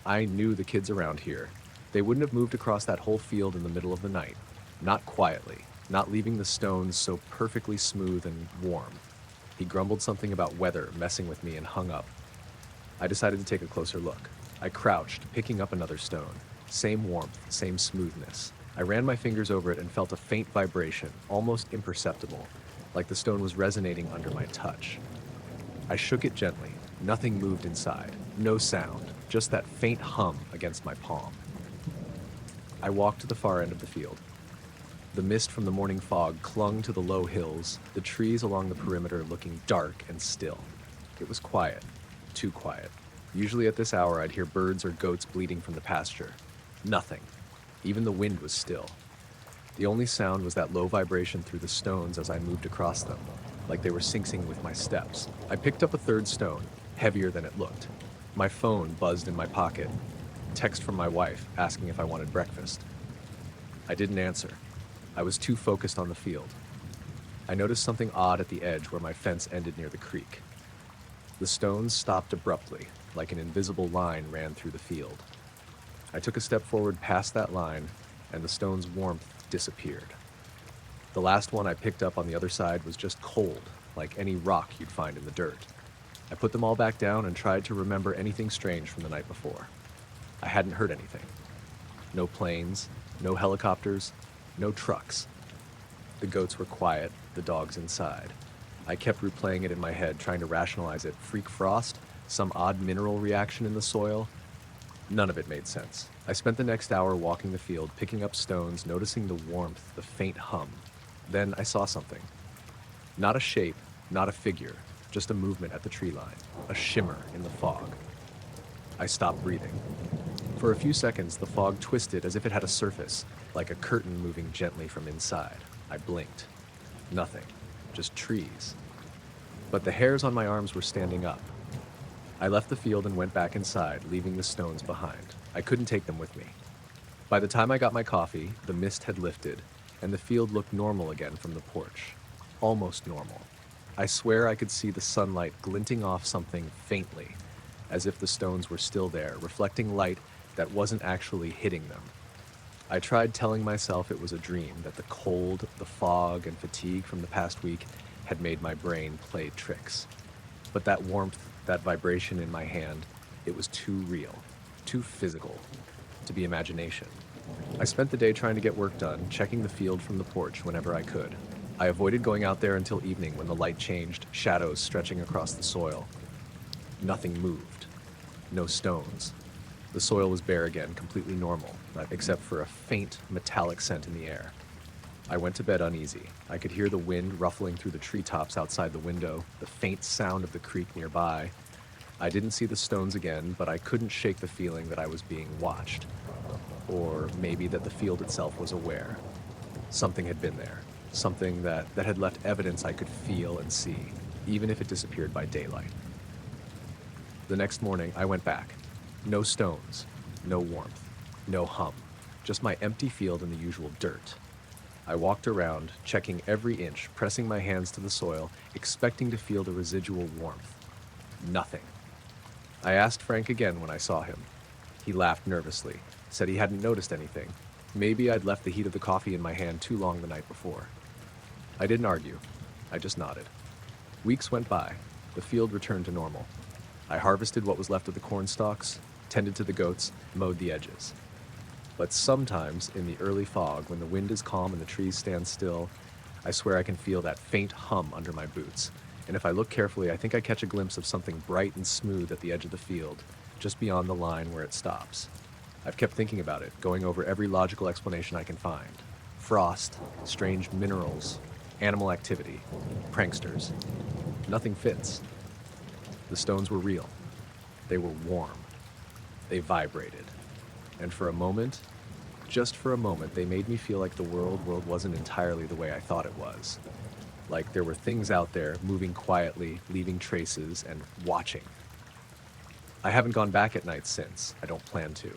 I knew the kids around here. They wouldn't have moved across that whole field in the middle of the night. Not quietly, not leaving the stones so perfectly smooth and warm. He grumbled something about weather messing with me and hung up. I decided to take a closer look. I crouched, picking up another stone. Same warmth, same smoothness. I ran my fingers over it and felt a faint vibration, almost imperceptible, like the stone was resonating under my touch. I shook it gently. Nothing moved inside. No sound, just that faint hum against my palm. I walked to the far end of the field. The mist from the morning fog clung to the low hills, the trees along the perimeter looking dark and still. It was quiet, too quiet. Usually at this hour I'd hear birds or goats bleating from the pasture. Nothing. Even the wind was still. The only sound was that low vibration through the stones as I moved across them, like they were syncing with my steps. I picked up a third stone, heavier than it looked. My phone buzzed in my pocket. Text from my wife asking if I wanted breakfast. I didn't answer. I was too focused on the field. I noticed something odd at the edge where my fence ended near the creek. The stones stopped abruptly, like an invisible line ran through the field. I took a step forward past that line, and the stone's warmth disappeared. The last one I picked up on the other side was just cold, like any rock you'd find in the dirt. I put them all back down and tried to remember anything strange from the night before. I hadn't heard anything. No planes, no helicopters, no trucks. The goats were quiet, the dogs inside. I kept replaying it in my head, trying to rationalize it. Freak frost? Some odd mineral reaction in the soil? None of it made sense. I spent the next hour walking the field, picking up stones, noticing the warmth, the faint hum. Then I saw something. Not a shape, not a figure, just a movement at the tree line, a shimmer in the fog. I stopped breathing. For a few seconds, the fog twisted as if it had a surface, like a curtain moving gently from inside. I blinked. Nothing, just trees. But the hairs on my arms were standing up. I left the field and went back inside, leaving the stones behind. I couldn't take them with me. By the time I got my coffee, the mist had lifted, and the field looked normal again from the porch. Almost normal. I swear I could see the sunlight glinting off something faintly, as if the stones were still there, reflecting light that wasn't actually hitting them. I tried telling myself it was a dream, that the cold, the fog, and fatigue from the past week had made my brain play tricks. But that warmth, that vibration in my hand, it was too real, too physical, to be imagination. I spent the day trying to get work done, checking the field from the porch whenever I could. I avoided going out there until evening when the light changed, shadows stretching across the soil. Nothing moved. No stones. The soil was bare again, completely normal, except for a faint metallic scent in the air. I went to bed uneasy. I could hear the wind ruffling through the treetops outside the window, the faint sound of the creek nearby. I didn't see the stones again, but I couldn't shake the feeling that I was being watched. Or maybe that the field itself was aware. Something had been there. Something that had left evidence I could feel and see, even if it disappeared by daylight. The next morning, I went back. No stones, no warmth, no hum, just my empty field and the usual dirt. I walked around, checking every inch, pressing my hands to the soil, expecting to feel the residual warmth. Nothing. I asked Frank again when I saw him. He laughed nervously, said he hadn't noticed anything. Maybe I'd left the heat of the coffee in my hand too long the night before. I didn't argue. I just nodded. Weeks went by. The field returned to normal. I harvested what was left of the corn stalks, tended to the goats, mowed the edges. But sometimes, in the early fog, when the wind is calm and the trees stand still, I swear I can feel that faint hum under my boots. And if I look carefully, I think I catch a glimpse of something bright and smooth at the edge of the field, just beyond the line where it stops. I've kept thinking about it, going over every logical explanation I can find. Frost, strange minerals, animal activity, pranksters. Nothing fits. The stones were real. They were warm. They vibrated. And for a moment, just for a moment, they made me feel like the world wasn't entirely the way I thought it was. Like there were things out there moving quietly, leaving traces, and watching. I haven't gone back at night since. I don't plan to.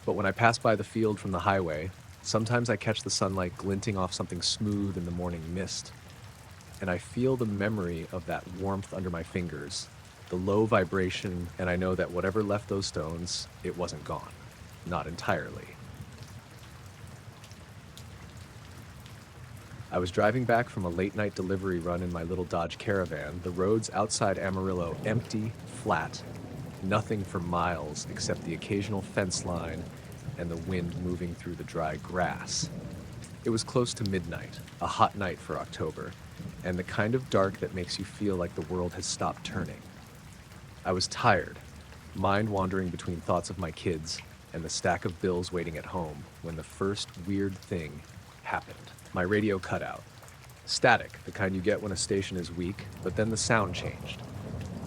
But when I pass by the field from the highway, sometimes I catch the sunlight glinting off something smooth in the morning mist. And I feel the memory of that warmth under my fingers, the low vibration, and I know that whatever left those stones, it wasn't gone. Not entirely. I was driving back from a late-night delivery run in my little Dodge Caravan, the roads outside Amarillo empty, flat, nothing for miles except the occasional fence line and the wind moving through the dry grass. It was close to midnight, a hot night for October, and the kind of dark that makes you feel like the world has stopped turning. I was tired, mind wandering between thoughts of my kids and the stack of bills waiting at home when the first weird thing happened. My radio cut out. Static, the kind you get when a station is weak, but then the sound changed.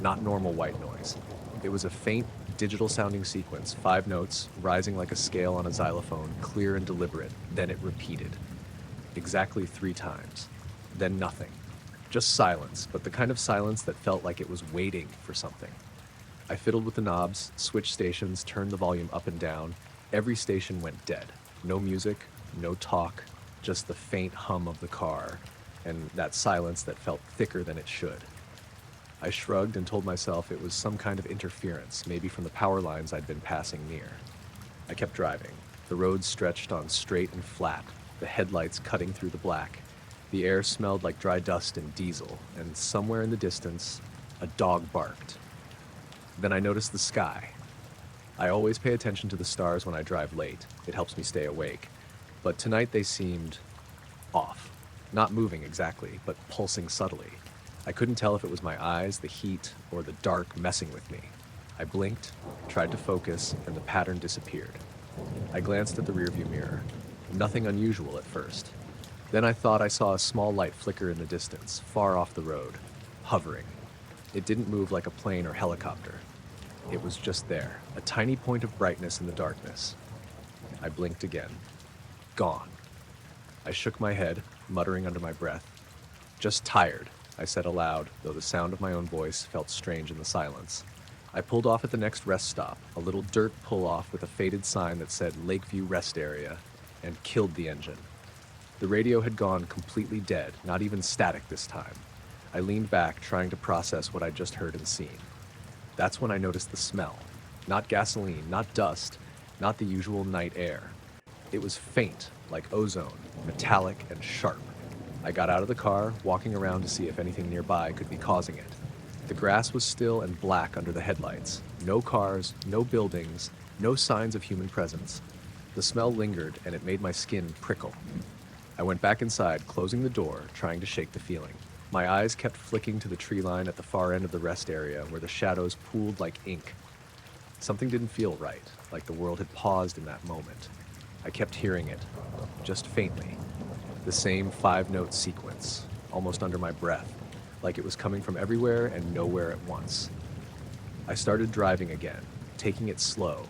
Not normal white noise. It was a faint, digital-sounding sequence, 5 notes, rising like a scale on a xylophone, clear and deliberate. Then it repeated. Exactly 3 times. Then nothing. Just silence, but the kind of silence that felt like it was waiting for something. I fiddled with the knobs, switched stations, turned the volume up and down. Every station went dead. No music, no talk, just the faint hum of the car, and that silence that felt thicker than it should. I shrugged and told myself it was some kind of interference, maybe from the power lines I'd been passing near. I kept driving. The road stretched on straight and flat, the headlights cutting through the black. The air smelled like dry dust and diesel, and somewhere in the distance, a dog barked. Then I noticed the sky. I always pay attention to the stars when I drive late. It helps me stay awake. But tonight they seemed off. Not moving exactly, but pulsing subtly. I couldn't tell if it was my eyes, the heat, or the dark messing with me. I blinked, tried to focus, and the pattern disappeared. I glanced at the rearview mirror. Nothing unusual at first. Then I thought I saw a small light flicker in the distance, far off the road, hovering. It didn't move like a plane or helicopter. It was just there, a tiny point of brightness in the darkness. I blinked again. Gone. I shook my head, muttering under my breath. Just tired, I said aloud, though the sound of my own voice felt strange in the silence. I pulled off at the next rest stop, a little dirt pull-off with a faded sign that said Lakeview Rest Area, and killed the engine. The radio had gone completely dead, not even static this time. I leaned back, trying to process what I'd just heard and seen. That's when I noticed the smell. Not gasoline, not dust, not the usual night air. It was faint, like ozone, metallic and sharp. I got out of the car, walking around to see if anything nearby could be causing it. The grass was still and black under the headlights. No cars, no buildings, no signs of human presence. The smell lingered, and it made my skin prickle. I went back inside, closing the door, trying to shake the feeling. My eyes kept flicking to the tree line at the far end of the rest area, where the shadows pooled like ink. Something didn't feel right, like the world had paused in that moment. I kept hearing it, just faintly. The same 5-note sequence, almost under my breath, like it was coming from everywhere and nowhere at once. I started driving again, taking it slow.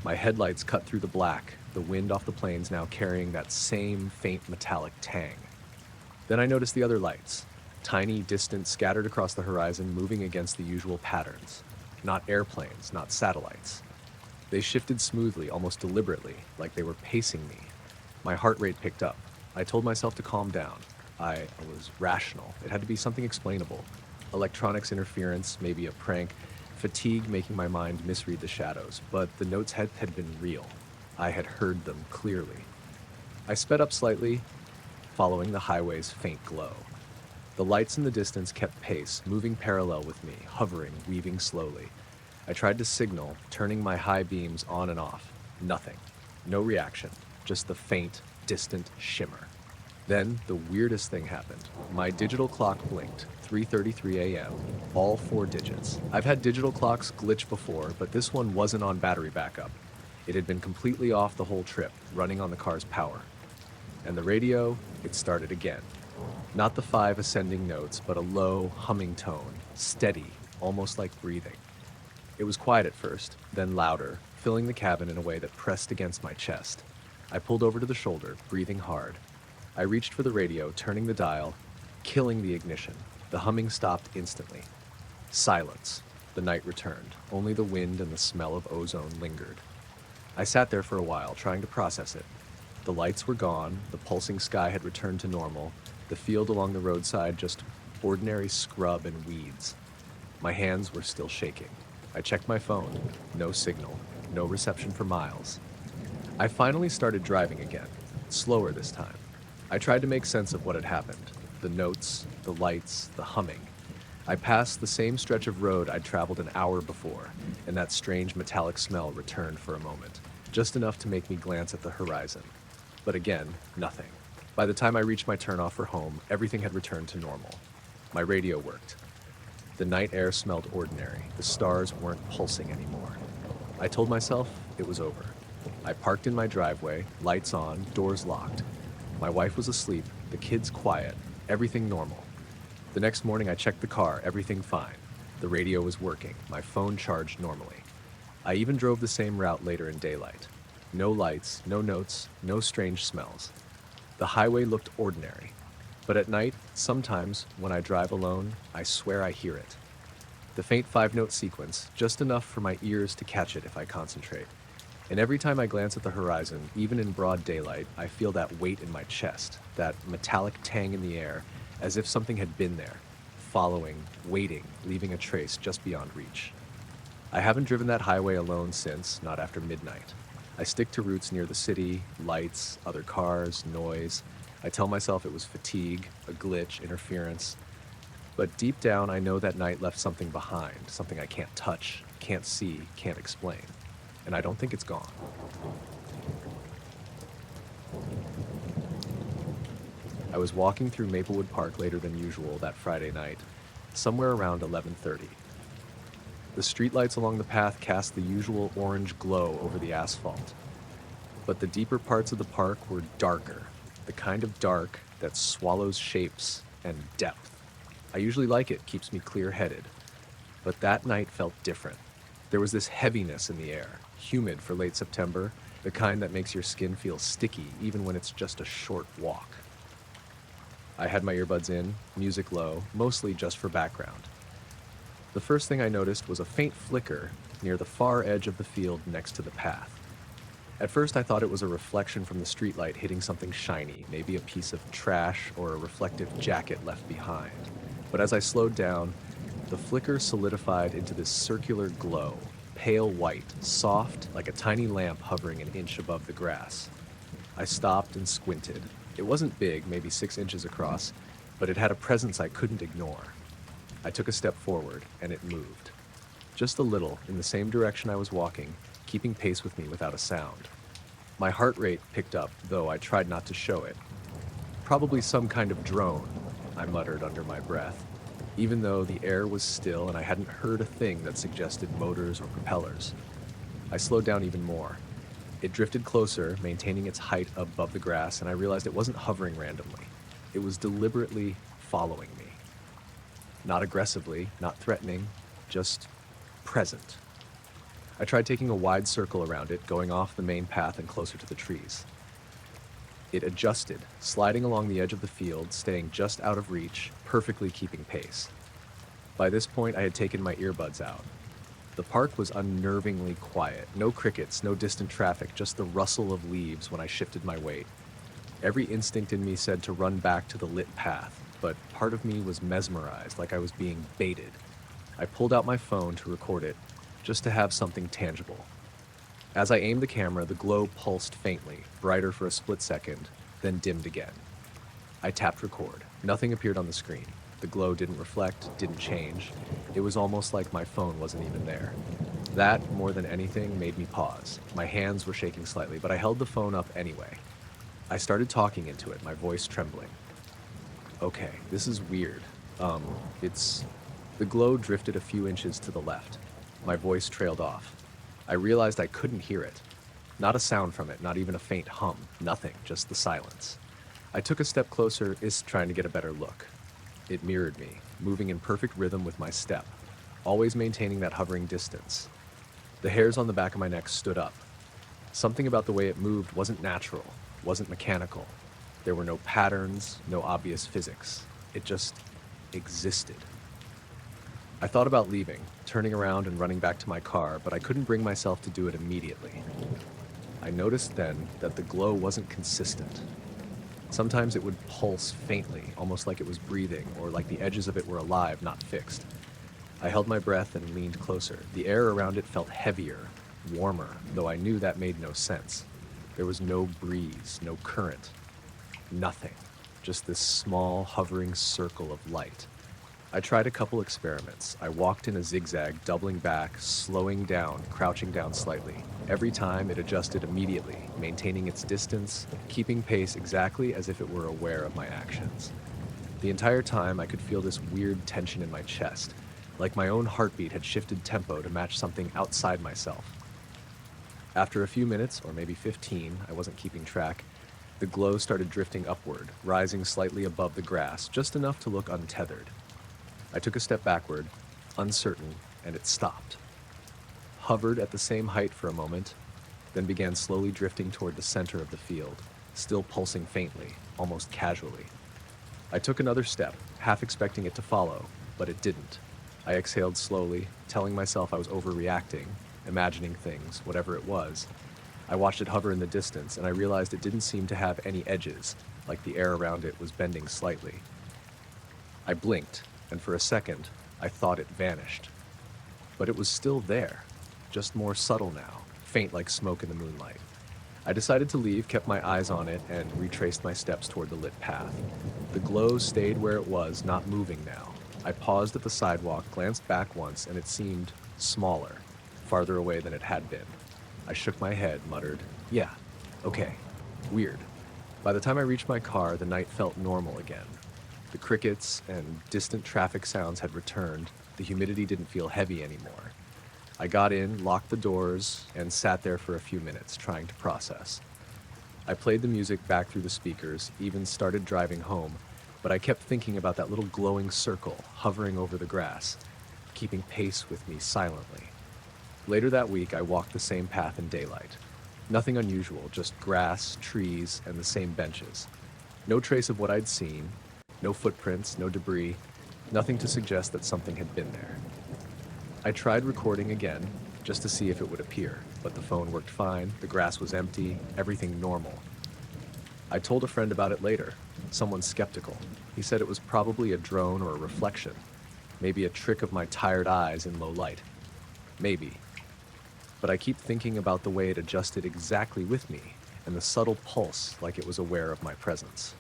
My headlights cut through the black, the wind off the plains now carrying that same faint metallic tang. Then I noticed the other lights, tiny, distant, scattered across the horizon, moving against the usual patterns. Not airplanes, not satellites. They shifted smoothly, almost deliberately, like they were pacing me. My heart rate picked up. I told myself to calm down. I was rational. It had to be something explainable. Electronics interference, maybe a prank, fatigue making my mind misread the shadows, but the notes had been real. I had heard them clearly. I sped up slightly, following the highway's faint glow. The lights in the distance kept pace, moving parallel with me, hovering, weaving slowly. I tried to signal, turning my high beams on and off. Nothing. No reaction. Just the faint, distant shimmer. Then, the weirdest thing happened. My digital clock blinked, 3:33 a.m., all 4 digits. I've had digital clocks glitch before, but this one wasn't on battery backup. It had been completely off the whole trip, running on the car's power. And the radio, it started again. Not the 5 ascending notes, but a low, humming tone, steady, almost like breathing. It was quiet at first, then louder, filling the cabin in a way that pressed against my chest. I pulled over to the shoulder, breathing hard. I reached for the radio, turning the dial, killing the ignition. The humming stopped instantly. Silence. The night returned. Only the wind and the smell of ozone lingered. I sat there for a while, trying to process it. The lights were gone, the pulsing sky had returned to normal, the field along the roadside just ordinary scrub and weeds. My hands were still shaking. I checked my phone. No signal. No reception for miles. I finally started driving again, slower this time. I tried to make sense of what had happened. The notes, the lights, the humming. I passed the same stretch of road I'd traveled an hour before, and that strange metallic smell returned for a moment, just enough to make me glance at the horizon. But again, nothing. By the time I reached my turnoff for home, everything had returned to normal. My radio worked. The night air smelled ordinary. The stars weren't pulsing anymore. I told myself it was over. I parked in my driveway, lights on, doors locked. My wife was asleep, the kids quiet, everything normal. The next morning I checked the car, everything fine. The radio was working, my phone charged normally. I even drove the same route later in daylight. No lights, no notes, no strange smells. The highway looked ordinary. But at night, sometimes, when I drive alone, I swear I hear it. The faint five-note sequence, just enough for my ears to catch it if I concentrate. And every time I glance at the horizon, even in broad daylight, I feel that weight in my chest, that metallic tang in the air, as if something had been there, following, waiting, leaving a trace just beyond reach. I haven't driven that highway alone since, not after midnight. I stick to routes near the city, lights, other cars, noise. I tell myself it was fatigue, a glitch, interference. But deep down, I know that night left something behind, something I can't touch, can't see, can't explain. And I don't think it's gone. I was walking through Maplewood Park later than usual that Friday night, somewhere around 11:30. The streetlights along the path cast the usual orange glow over the asphalt. But the deeper parts of the park were darker, the kind of dark that swallows shapes and depth. I usually like it, keeps me clear-headed. But that night felt different. There was this heaviness in the air, humid for late September, the kind that makes your skin feel sticky even when it's just a short walk. I had my earbuds in, music low, mostly just for background. The first thing I noticed was a faint flicker near the far edge of the field next to the path. At first I thought it was a reflection from the streetlight hitting something shiny, maybe a piece of trash or a reflective jacket left behind. But as I slowed down, the flicker solidified into this circular glow, pale white, soft, like a tiny lamp hovering an inch above the grass. I stopped and squinted. It wasn't big, maybe 6 inches across, but it had a presence I couldn't ignore. I took a step forward, and it moved. Just a little, in the same direction I was walking, keeping pace with me without a sound. My heart rate picked up, though I tried not to show it. Probably some kind of drone, I muttered under my breath, even though the air was still and I hadn't heard a thing that suggested motors or propellers. I slowed down even more. It drifted closer, maintaining its height above the grass, and I realized it wasn't hovering randomly. It was deliberately following me. Not aggressively, not threatening, just present. I tried taking a wide circle around it, going off the main path and closer to the trees. It adjusted, sliding along the edge of the field, staying just out of reach, perfectly keeping pace. By this point, I had taken my earbuds out. The park was unnervingly quiet. No crickets, no distant traffic, just the rustle of leaves when I shifted my weight. Every instinct in me said to run back to the lit path, but part of me was mesmerized, like I was being baited. I pulled out my phone to record it, just to have something tangible. As I aimed the camera, the glow pulsed faintly, brighter for a split second, then dimmed again. I tapped record. Nothing appeared on the screen. The glow didn't reflect, didn't change. It was almost like my phone wasn't even there. That, more than anything, made me pause. My hands were shaking slightly, but I held the phone up anyway. I started talking into it, my voice trembling. Okay, this is weird. The glow drifted a few inches to the left. My voice trailed off. I realized I couldn't hear it. Not a sound from it, not even a faint hum. Nothing, just the silence. I took a step closer, trying to get a better look. It mirrored me, moving in perfect rhythm with my step, always maintaining that hovering distance. The hairs on the back of my neck stood up. Something about the way it moved wasn't natural, wasn't mechanical. There were no patterns, no obvious physics. It just existed. I thought about leaving, turning around and running back to my car, but I couldn't bring myself to do it immediately. I noticed then that the glow wasn't consistent. Sometimes it would pulse faintly, almost like it was breathing, or like the edges of it were alive, not fixed. I held my breath and leaned closer. The air around it felt heavier, warmer, though I knew that made no sense. There was no breeze, no current, nothing. Just this small, hovering circle of light. I tried a couple experiments. I walked in a zigzag, doubling back, slowing down, crouching down slightly. Every time it adjusted immediately, maintaining its distance, keeping pace exactly as if it were aware of my actions. The entire time I could feel this weird tension in my chest, like my own heartbeat had shifted tempo to match something outside myself. After a few minutes, or maybe 15, I wasn't keeping track, the glow started drifting upward, rising slightly above the grass, just enough to look untethered. I took a step backward, uncertain, and it stopped. Hovered at the same height for a moment, then began slowly drifting toward the center of the field, still pulsing faintly, almost casually. I took another step, half expecting it to follow, but it didn't. I exhaled slowly, telling myself I was overreacting, imagining things, whatever it was. I watched it hover in the distance, and I realized it didn't seem to have any edges, like the air around it was bending slightly. I blinked, and for a second, I thought it vanished. But it was still there, just more subtle now, faint like smoke in the moonlight. I decided to leave, kept my eyes on it, and retraced my steps toward the lit path. The glow stayed where it was, not moving now. I paused at the sidewalk, glanced back once, and it seemed smaller, farther away than it had been. I shook my head, muttered, "Yeah, okay, weird." By the time I reached my car, the night felt normal again. The crickets and distant traffic sounds had returned. The humidity didn't feel heavy anymore. I got in, locked the doors, and sat there for a few minutes, trying to process. I played the music back through the speakers, even started driving home, but I kept thinking about that little glowing circle hovering over the grass, keeping pace with me silently. Later that week, I walked the same path in daylight. Nothing unusual, just grass, trees, and the same benches. No trace of what I'd seen, no footprints, no debris, nothing to suggest that something had been there. I tried recording again, just to see if it would appear, but the phone worked fine, the grass was empty, everything normal. I told a friend about it later, someone skeptical. He said it was probably a drone or a reflection, maybe a trick of my tired eyes in low light. Maybe. But I keep thinking about the way it adjusted exactly with me, and the subtle pulse like it was aware of my presence.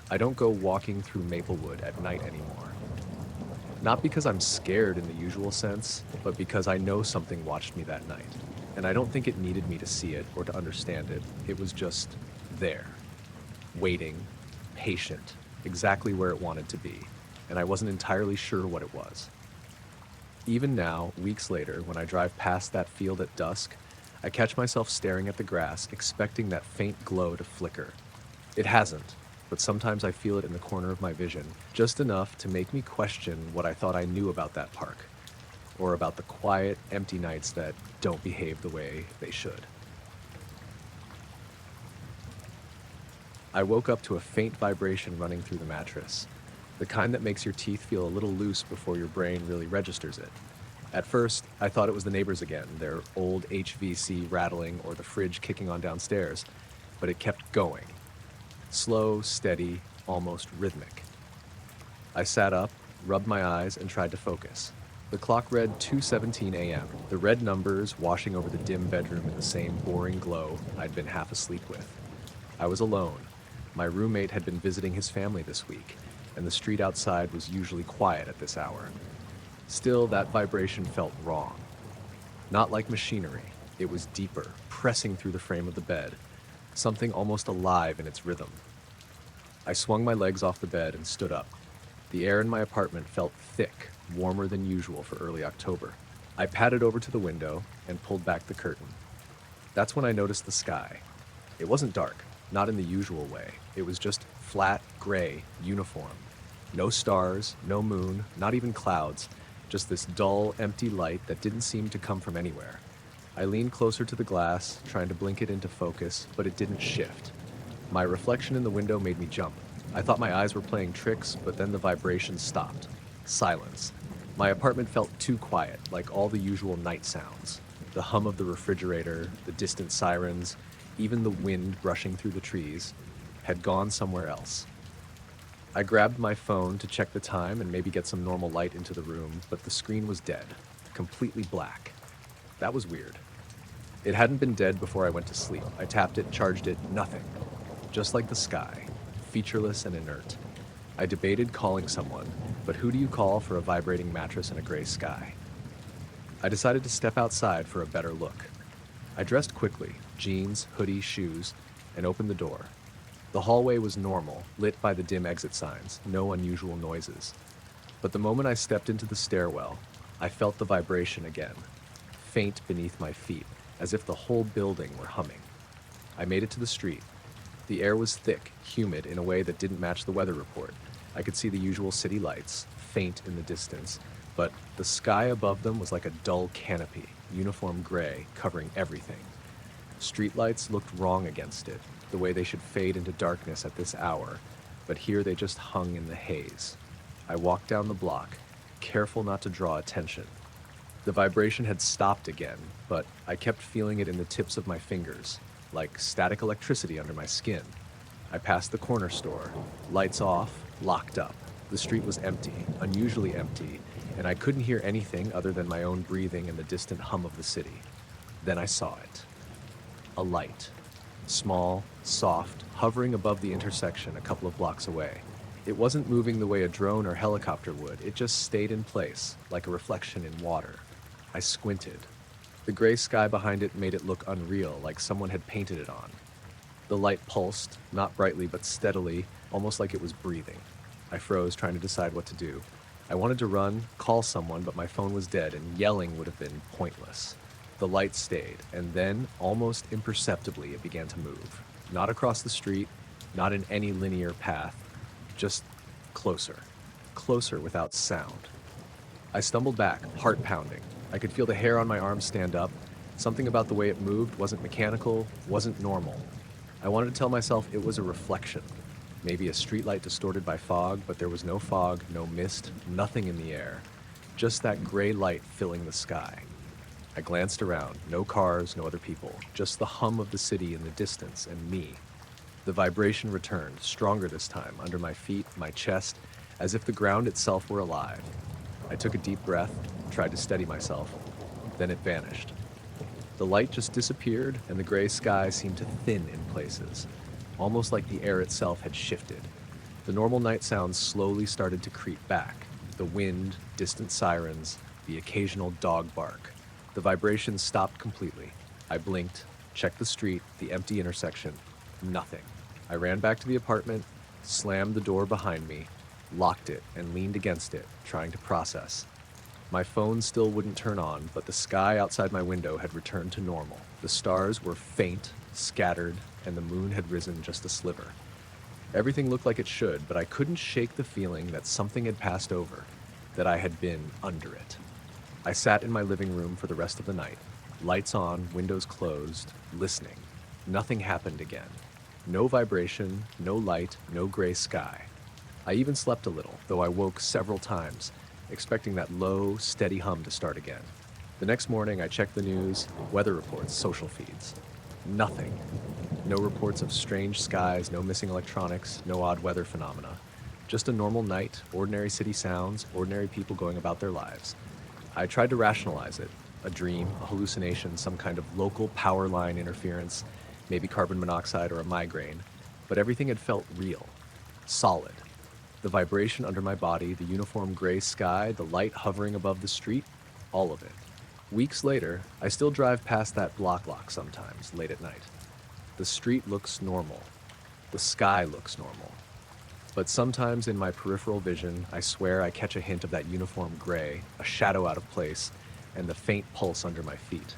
I don't go walking through Maplewood at night anymore. Not because I'm scared in the usual sense, but because I know something watched me that night. And I don't think it needed me to see it or to understand it. It was just there, waiting, patient, exactly where it wanted to be. And I wasn't entirely sure what it was. Even now, weeks later, when I drive past that field at dusk, I catch myself staring at the grass, expecting that faint glow to flicker. It hasn't, but sometimes I feel it in the corner of my vision, just enough to make me question what I thought I knew about that park, or about the quiet, empty nights that don't behave the way they should. I woke up to a faint vibration running through the mattress, the kind that makes your teeth feel a little loose before your brain really registers it. At first, I thought it was the neighbors again, their old HVC rattling or the fridge kicking on downstairs, but it kept going. Slow, steady, almost rhythmic. I sat up, rubbed my eyes, and tried to focus. The clock read 2:17 a.m., the red numbers washing over the dim bedroom in the same boring glow I'd been half asleep with. I was alone. My roommate had been visiting his family this week, and the street outside was usually quiet at this hour. Still, that vibration felt wrong. Not like machinery. It was deeper, pressing through the frame of the bed, something almost alive in its rhythm. I swung my legs off the bed and stood up. The air in my apartment felt thick, warmer than usual for early October. I padded over to the window and pulled back the curtain. That's when I noticed the sky. It wasn't dark, not in the usual way. It was just flat, gray, uniform. No stars, no moon, not even clouds, just this dull, empty light that didn't seem to come from anywhere. I leaned closer to the glass, trying to blink it into focus, but it didn't shift. My reflection in the window made me jump. I thought my eyes were playing tricks, but then the vibration stopped. Silence. My apartment felt too quiet, like all the usual night sounds. The hum of the refrigerator, the distant sirens, even the wind brushing through the trees, had gone somewhere else. I grabbed my phone to check the time and maybe get some normal light into the room, but the screen was dead, completely black. That was weird. It hadn't been dead before I went to sleep. I tapped it, charged it, nothing. Just like the sky, featureless and inert. I debated calling someone, but who do you call for a vibrating mattress and a gray sky? I decided to step outside for a better look. I dressed quickly, jeans, hoodie, shoes, and opened the door. The hallway was normal, lit by the dim exit signs, no unusual noises. But the moment I stepped into the stairwell, I felt the vibration again, faint beneath my feet, as if the whole building were humming. I made it to the street. The air was thick, humid in a way that didn't match the weather report. I could see the usual city lights, faint in the distance, but the sky above them was like a dull canopy, uniform gray, covering everything. Streetlights looked wrong against it, the way they should fade into darkness at this hour, but here they just hung in the haze. I walked down the block, careful not to draw attention. The vibration had stopped again, but I kept feeling it in the tips of my fingers, like static electricity under my skin. I passed the corner store, lights off, locked up. The street was empty, unusually empty, and I couldn't hear anything other than my own breathing and the distant hum of the city. Then I saw it. A light. Small, soft, hovering above the intersection a couple of blocks away. It wasn't moving the way a drone or helicopter would, it just stayed in place, like a reflection in water. I squinted. The gray sky behind it made it look unreal, like someone had painted it on. The light pulsed, not brightly but steadily, almost like it was breathing. I froze, trying to decide what to do. I wanted to run, call someone, but my phone was dead, and yelling would have been pointless. The light stayed, and then, almost imperceptibly, it began to move. Not across the street, not in any linear path, just closer. Closer without sound. I stumbled back, heart pounding. I could feel the hair on my arms stand up. Something about the way it moved wasn't mechanical, wasn't normal. I wanted to tell myself it was a reflection. Maybe a streetlight distorted by fog, but there was no fog, no mist, nothing in the air. Just that gray light filling the sky. I glanced around, no cars, no other people, just the hum of the city in the distance and me. The vibration returned, stronger this time, under my feet, my chest, as if the ground itself were alive. I took a deep breath, tried to steady myself, then it vanished. The light just disappeared, and the gray sky seemed to thin in places, almost like the air itself had shifted. The normal night sounds slowly started to creep back. The wind, distant sirens, the occasional dog bark. The vibration stopped completely. I blinked, checked the street, the empty intersection. Nothing. I ran back to the apartment, slammed the door behind me, locked it, and leaned against it, trying to process. My phone still wouldn't turn on, but the sky outside my window had returned to normal. The stars were faint, scattered, and the moon had risen just a sliver. Everything looked like it should, but I couldn't shake the feeling that something had passed over, that I had been under it. I sat in my living room for the rest of the night, lights on, windows closed, listening. Nothing happened again. No vibration, no light, no gray sky. I even slept a little, though I woke several times, expecting that low, steady hum to start again. The next morning, I checked the news, weather reports, social feeds. Nothing. No reports of strange skies, no missing electronics, no odd weather phenomena. Just a normal night, ordinary city sounds, ordinary people going about their lives. I tried to rationalize it. A dream, a hallucination, some kind of local power line interference, maybe carbon monoxide or a migraine. But everything had felt real, solid. The vibration under my body, the uniform gray sky, the light hovering above the street, all of it. Weeks later, I still drive past that block sometimes, late at night. The street looks normal. The sky looks normal. But sometimes in my peripheral vision, I swear I catch a hint of that uniform gray, a shadow out of place, and the faint pulse under my feet.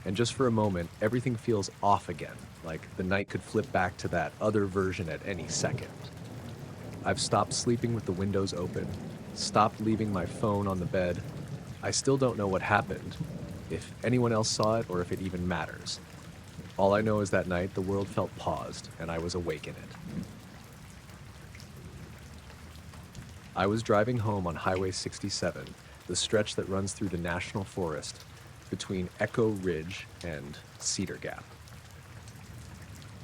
And just for a moment, everything feels off again, like the night could flip back to that other version at any second. I've stopped sleeping with the windows open, stopped leaving my phone on the bed. I still don't know what happened, if anyone else saw it or if it even matters. All I know is that night the world felt paused and I was awake in it. I was driving home on Highway 67, the stretch that runs through the National Forest between Echo Ridge and Cedar Gap.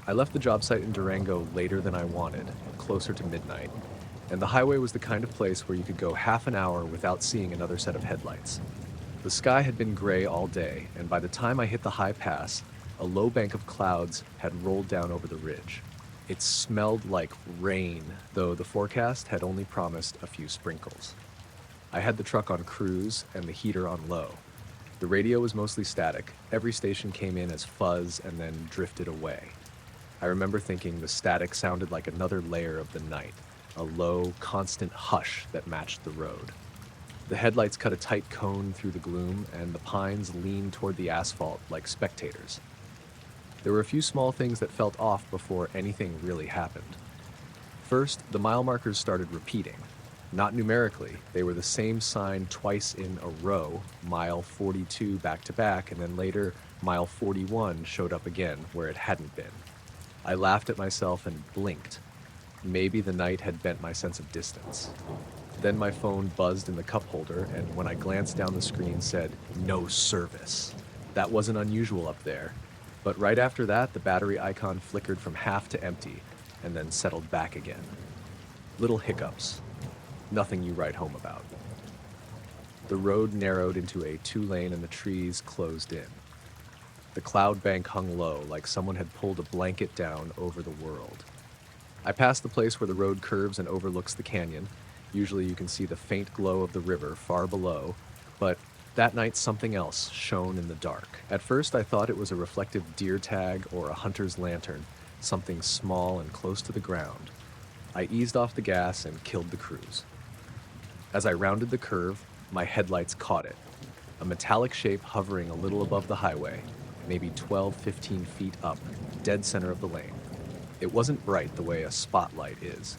I left the job site in Durango later than I wanted, closer to midnight, and the highway was the kind of place where you could go half an hour without seeing another set of headlights. The sky had been gray all day, and by the time I hit the high pass, a low bank of clouds had rolled down over the ridge. It smelled like rain, though the forecast had only promised a few sprinkles. I had the truck on cruise and the heater on low. The radio was mostly static. Every station came in as fuzz and then drifted away. I remember thinking the static sounded like another layer of the night, a low, constant hush that matched the road. The headlights cut a tight cone through the gloom, and the pines leaned toward the asphalt like spectators. There were a few small things that felt off before anything really happened. First, the mile markers started repeating. Not numerically, they were the same sign twice in a row, mile 42 back to back, and then later, mile 41 showed up again where it hadn't been. I laughed at myself and blinked. Maybe the night had bent my sense of distance. Then my phone buzzed in the cup holder, and when I glanced down the screen said, "No service." That wasn't unusual up there. But right after that, the battery icon flickered from half to empty, and then settled back again. Little hiccups. Nothing you write home about. The road narrowed into a two-lane and the trees closed in. The cloud bank hung low, like someone had pulled a blanket down over the world. I passed the place where the road curves and overlooks the canyon. Usually you can see the faint glow of the river far below, but that night something else shone in the dark. At first I thought it was a reflective deer tag or a hunter's lantern, something small and close to the ground. I eased off the gas and killed the cruise. As I rounded the curve, my headlights caught it. A metallic shape hovering a little above the highway, maybe 12-15 feet up, dead center of the lane. It wasn't bright the way a spotlight is.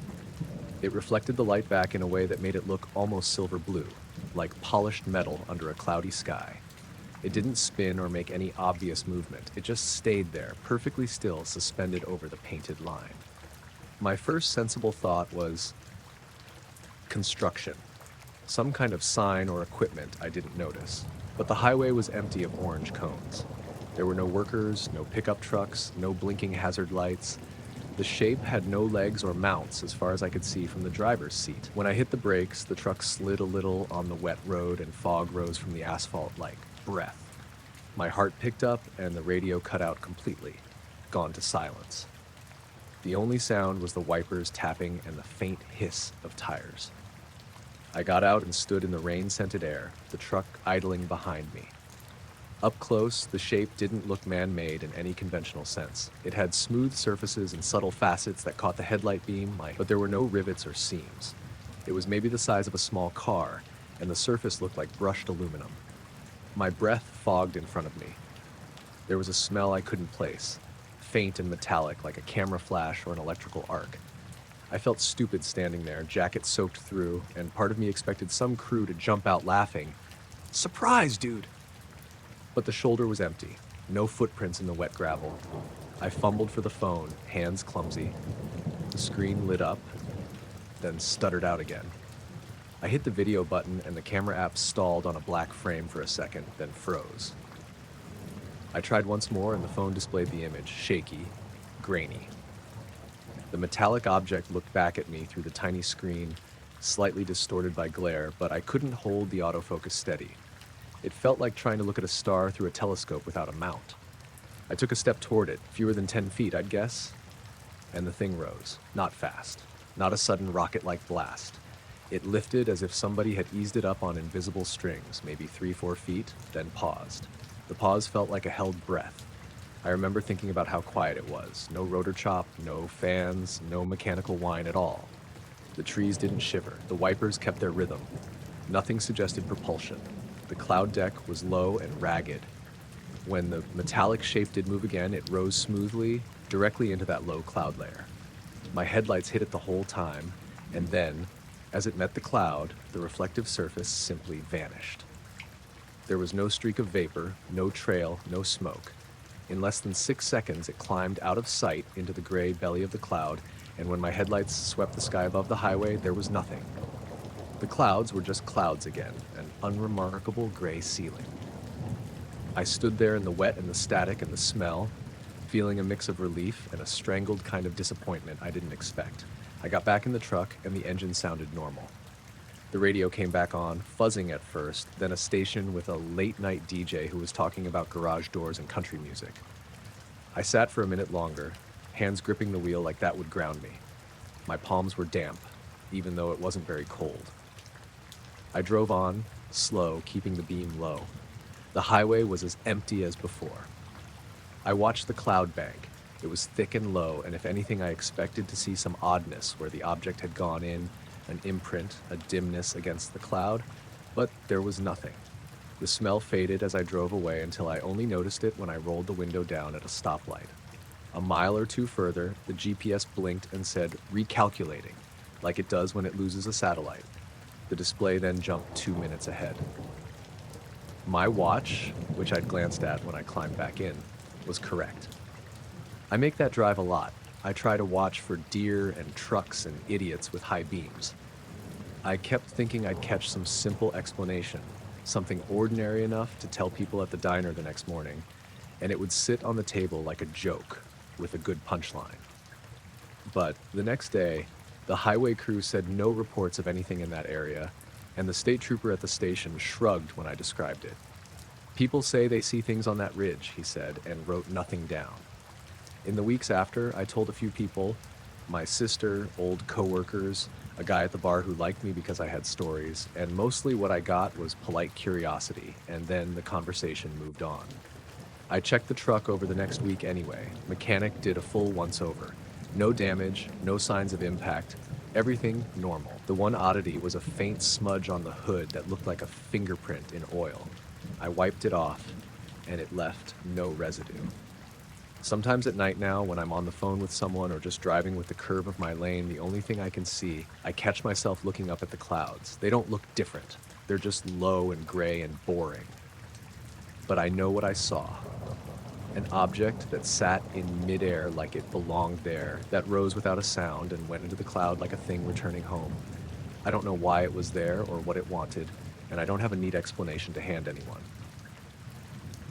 It reflected the light back in a way that made it look almost silver blue, like polished metal under a cloudy sky. It didn't spin or make any obvious movement. It just stayed there, perfectly still, suspended over the painted line. My first sensible thought was construction. Some kind of sign or equipment I didn't notice. But the highway was empty of orange cones. There were no workers, no pickup trucks, no blinking hazard lights. The shape had no legs or mounts as far as I could see from the driver's seat. When I hit the brakes, the truck slid a little on the wet road and fog rose from the asphalt like breath. My heart picked up and the radio cut out completely, gone to silence. The only sound was the wipers tapping and the faint hiss of tires. I got out and stood in the rain-scented air, the truck idling behind me. Up close, the shape didn't look man-made in any conventional sense. It had smooth surfaces and subtle facets that caught the headlight beam, but there were no rivets or seams. It was maybe the size of a small car, and the surface looked like brushed aluminum. My breath fogged in front of me. There was a smell I couldn't place, faint and metallic like a camera flash or an electrical arc. I felt stupid standing there, jacket soaked through, and part of me expected some crew to jump out laughing. "Surprise, dude!" But the shoulder was empty, no footprints in the wet gravel. I fumbled for the phone, hands clumsy. The screen lit up, then stuttered out again. I hit the video button and the camera app stalled on a black frame for a second, then froze. I tried once more and the phone displayed the image, shaky, grainy. The metallic object looked back at me through the tiny screen, slightly distorted by glare, but I couldn't hold the autofocus steady. It felt like trying to look at a star through a telescope without a mount. I took a step toward it, fewer than 10 feet, I'd guess, and the thing rose. Not fast, not a sudden rocket-like blast. It lifted as if somebody had eased it up on invisible strings, maybe 3-4 feet, then paused. The pause felt like a held breath. I remember thinking about how quiet it was. No rotor chop, no fans, no mechanical whine at all. The trees didn't shiver. The wipers kept their rhythm. Nothing suggested propulsion. The cloud deck was low and ragged. When the metallic shape did move again, it rose smoothly, directly into that low cloud layer. My headlights hit it the whole time, and then, as it met the cloud, the reflective surface simply vanished. There was no streak of vapor, no trail, no smoke. In less than 6 seconds, it climbed out of sight into the gray belly of the cloud, and when my headlights swept the sky above the highway, there was nothing. The clouds were just clouds again, an unremarkable gray ceiling. I stood there in the wet and the static and the smell, feeling a mix of relief and a strangled kind of disappointment I didn't expect. I got back in the truck and the engine sounded normal. The radio came back on, fuzzing at first, then a station with a late-night DJ who was talking about garage doors and country music. I sat for a minute longer, hands gripping the wheel like that would ground me. My palms were damp, even though it wasn't very cold. I drove on, slow, keeping the beam low. The highway was as empty as before. I watched the cloud bank. It was thick and low, and if anything, I expected to see some oddness where the object had gone in, an imprint, a dimness against the cloud, but there was nothing. The smell faded as I drove away until I only noticed it when I rolled the window down at a stoplight. A mile or two further, the GPS blinked and said, "Recalculating," like it does when it loses a satellite. The display then jumped 2 minutes ahead. My watch, which I'd glanced at when I climbed back in, was correct. I make that drive a lot. I try to watch for deer and trucks and idiots with high beams. I kept thinking I'd catch some simple explanation, something ordinary enough to tell people at the diner the next morning, and it would sit on the table like a joke with a good punchline. But the next day, the highway crew said no reports of anything in that area, and the state trooper at the station shrugged when I described it. People say they see things on that ridge, he said, and wrote nothing down. In the weeks after, I told a few people, my sister, old coworkers, a guy at the bar who liked me because I had stories, and mostly what I got was polite curiosity, and then the conversation moved on. I checked the truck over the next week anyway. Mechanic did a full once-over. No damage, no signs of impact, everything normal. The one oddity was a faint smudge on the hood that looked like a fingerprint in oil. I wiped it off, and it left no residue. Sometimes at night now, when I'm on the phone with someone or just driving with the curve of my lane, the only thing I can see, I catch myself looking up at the clouds. They don't look different. They're just low and gray and boring. But I know what I saw. An object that sat in midair like it belonged there, that rose without a sound and went into the cloud like a thing returning home. I don't know why it was there or what it wanted, and I don't have a neat explanation to hand anyone.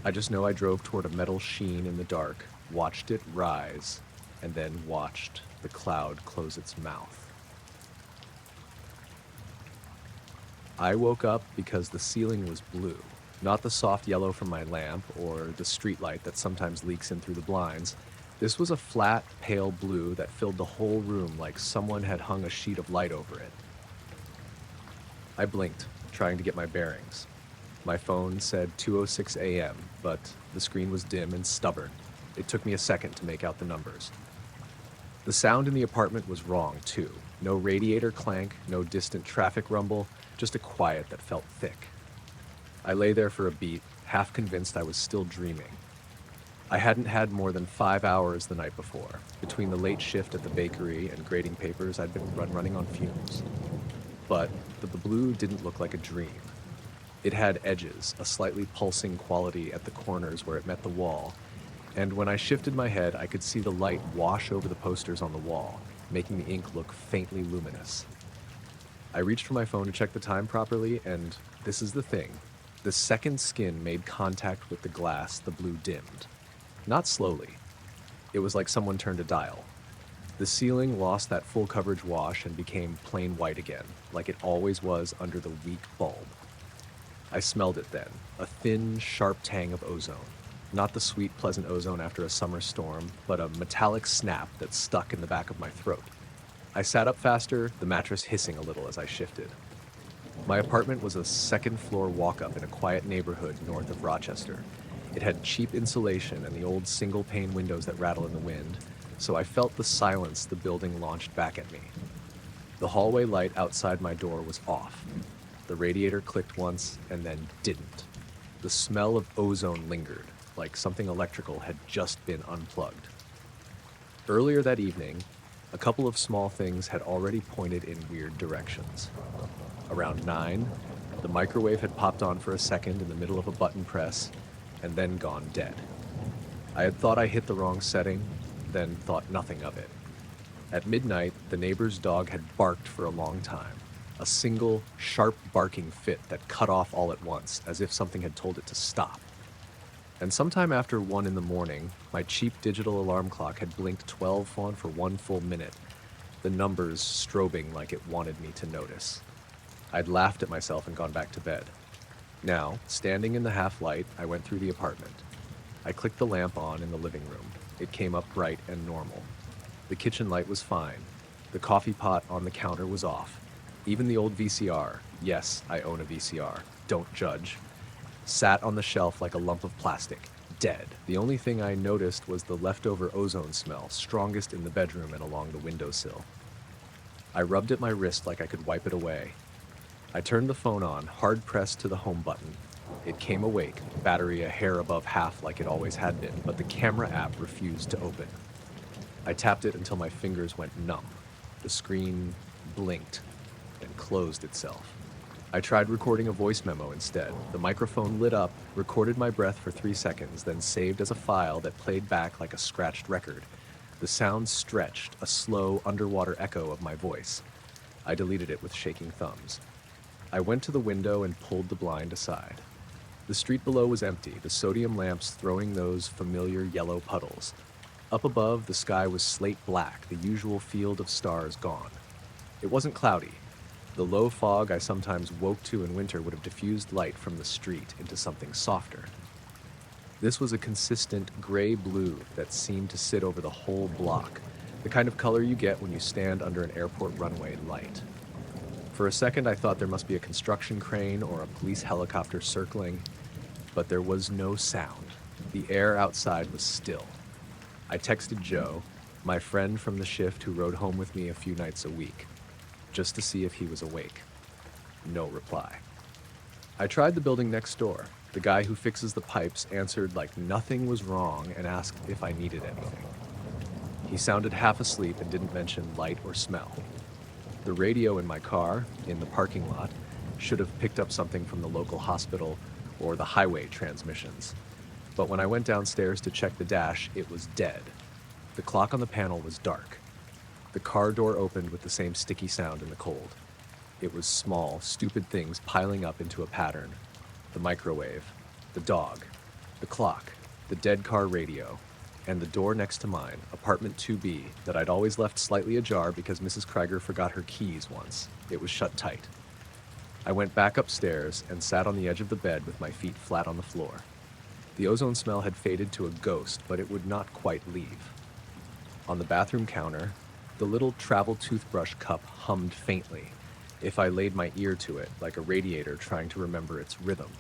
I just know I drove toward a metal sheen in the dark, watched it rise, and then watched the cloud close its mouth. I woke up because the ceiling was blue, not the soft yellow from my lamp or the streetlight that sometimes leaks in through the blinds. This was a flat, pale blue that filled the whole room like someone had hung a sheet of light over it. I blinked, trying to get my bearings. My phone said 2:06 a.m., but the screen was dim and stubborn. It took me a second to make out the numbers. The sound in the apartment was wrong, too. No radiator clank, no distant traffic rumble, just a quiet that felt thick. I lay there for a beat, half convinced I was still dreaming. I hadn't had more than 5 hours the night before. Between the late shift at the bakery and grading papers, I'd been running on fumes. But the blue didn't look like a dream. It had edges, a slightly pulsing quality at the corners where it met the wall, and when I shifted my head, I could see the light wash over the posters on the wall, making the ink look faintly luminous. I reached for my phone to check the time properly, and this is the thing. The second skin made contact with the glass, the blue dimmed. Not slowly. It was like someone turned a dial. The ceiling lost that full coverage wash and became plain white again, like it always was under the weak bulb. I smelled it then, a thin, sharp tang of ozone. Not the sweet, pleasant ozone after a summer storm, but a metallic snap that stuck in the back of my throat. I sat up faster, the mattress hissing a little as I shifted. My apartment was a second-floor walk-up in a quiet neighborhood north of Rochester. It had cheap insulation and the old single-pane windows that rattle in the wind, so I felt the silence the building launched back at me. The hallway light outside my door was off. The radiator clicked once and then didn't. The smell of ozone lingered, like something electrical had just been unplugged. Earlier that evening, a couple of small things had already pointed in weird directions. Around 9, the microwave had popped on for a second in the middle of a button press, and then gone dead. I had thought I hit the wrong setting, then thought nothing of it. At midnight, the neighbor's dog had barked for a long time, a single, sharp barking fit that cut off all at once, as if something had told it to stop. And sometime after 1 in the morning, my cheap digital alarm clock had blinked 12 on for 1 full minute, the numbers strobing like it wanted me to notice. I'd laughed at myself and gone back to bed. Now, standing in the half-light, I went through the apartment. I clicked the lamp on in the living room. It came up bright and normal. The kitchen light was fine. The coffee pot on the counter was off. Even the old VCR, yes, I own a VCR, don't judge, sat on the shelf like a lump of plastic, dead. The only thing I noticed was the leftover ozone smell, strongest in the bedroom and along the windowsill. I rubbed at my wrist like I could wipe it away. I turned the phone on, hard pressed to the home button. It came awake, battery a hair above half like it always had been, but the camera app refused to open. I tapped it until my fingers went numb. The screen blinked and closed itself. I tried recording a voice memo instead. The microphone lit up, recorded my breath for 3 seconds, then saved as a file that played back like a scratched record. The sound stretched, a slow, underwater echo of my voice. I deleted it with shaking thumbs. I went to the window and pulled the blind aside. The street below was empty, the sodium lamps throwing those familiar yellow puddles. Up above, the sky was slate black, the usual field of stars gone. It wasn't cloudy. The low fog I sometimes woke to in winter would have diffused light from the street into something softer. This was a consistent gray-blue that seemed to sit over the whole block, the kind of color you get when you stand under an airport runway light. For a second, I thought there must be a construction crane or a police helicopter circling, but there was no sound. The air outside was still. I texted Joe, my friend from the shift who rode home with me a few nights a week, just to see if he was awake. No reply. I tried the building next door. The guy who fixes the pipes answered like nothing was wrong and asked if I needed anything. He sounded half asleep and didn't mention light or smell. The radio in my car, in the parking lot, should have picked up something from the local hospital or the highway transmissions. But when I went downstairs to check the dash, it was dead. The clock on the panel was dark. The car door opened with the same sticky sound in the cold. It was small, stupid things piling up into a pattern. The microwave, the dog, the clock, the dead car radio, and the door next to mine, apartment 2B, that I'd always left slightly ajar because Mrs. Krieger forgot her keys once. It was shut tight. I went back upstairs and sat on the edge of the bed with my feet flat on the floor. The ozone smell had faded to a ghost, but it would not quite leave. On the bathroom counter, the little travel toothbrush cup hummed faintly, if I laid my ear to it, like a radiator trying to remember its rhythm.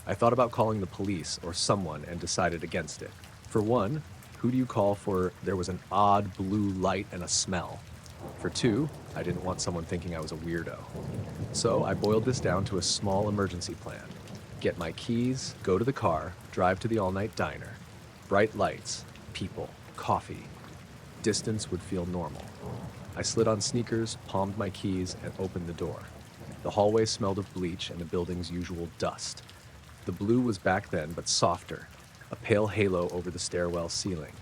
I thought about calling the police or someone and decided against it. For one, who do you call for there was an odd blue light and a smell? For two, I didn't want someone thinking I was a weirdo. So I boiled this down to a small emergency plan. Get my keys, go to the car, drive to the all-night diner. Bright lights, people, coffee. Distance would feel normal. I slid on sneakers, palmed my keys, and opened the door. The hallway smelled of bleach and the building's usual dust. The blue was back then, but softer, a pale halo over the stairwell ceiling.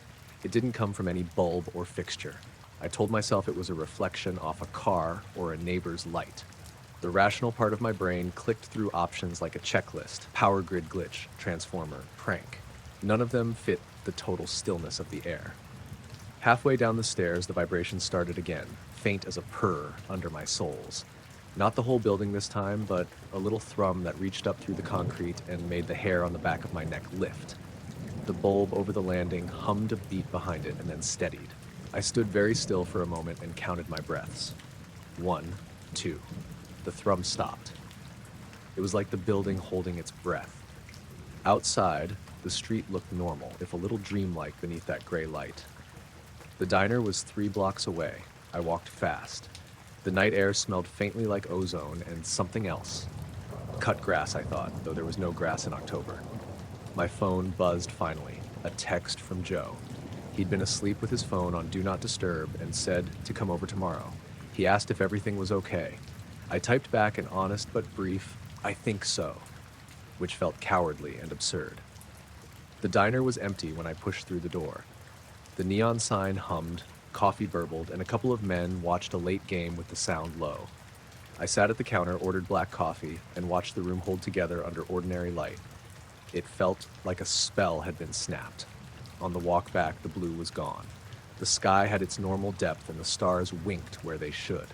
It didn't come from any bulb or fixture. I told myself it was a reflection off a car or a neighbor's light. The rational part of my brain clicked through options like a checklist, power grid glitch, transformer, prank. None of them fit the total stillness of the air. Halfway down the stairs, the vibration started again, faint as a purr under my soles. Not the whole building this time, but a little thrum that reached up through the concrete and made the hair on the back of my neck lift. The bulb over the landing hummed a beat behind it and then steadied. I stood very still for a moment and counted my breaths. 1, 2. The thrum stopped. It was like the building holding its breath. Outside, the street looked normal, if a little dreamlike beneath that gray light. The diner was 3 blocks away. I walked fast. The night air smelled faintly like ozone and something else. Cut grass, I thought, though there was no grass in October. My phone buzzed finally, a text from Joe. He'd been asleep with his phone on Do Not Disturb and said to come over tomorrow. He asked if everything was okay. I typed back an honest but brief, "I think so," which felt cowardly and absurd. The diner was empty when I pushed through the door. The neon sign hummed, coffee burbled, and a couple of men watched a late game with the sound low. I sat at the counter, ordered black coffee, and watched the room hold together under ordinary light. It felt like a spell had been snapped. On the walk back, the blue was gone. The sky had its normal depth and the stars winked where they should.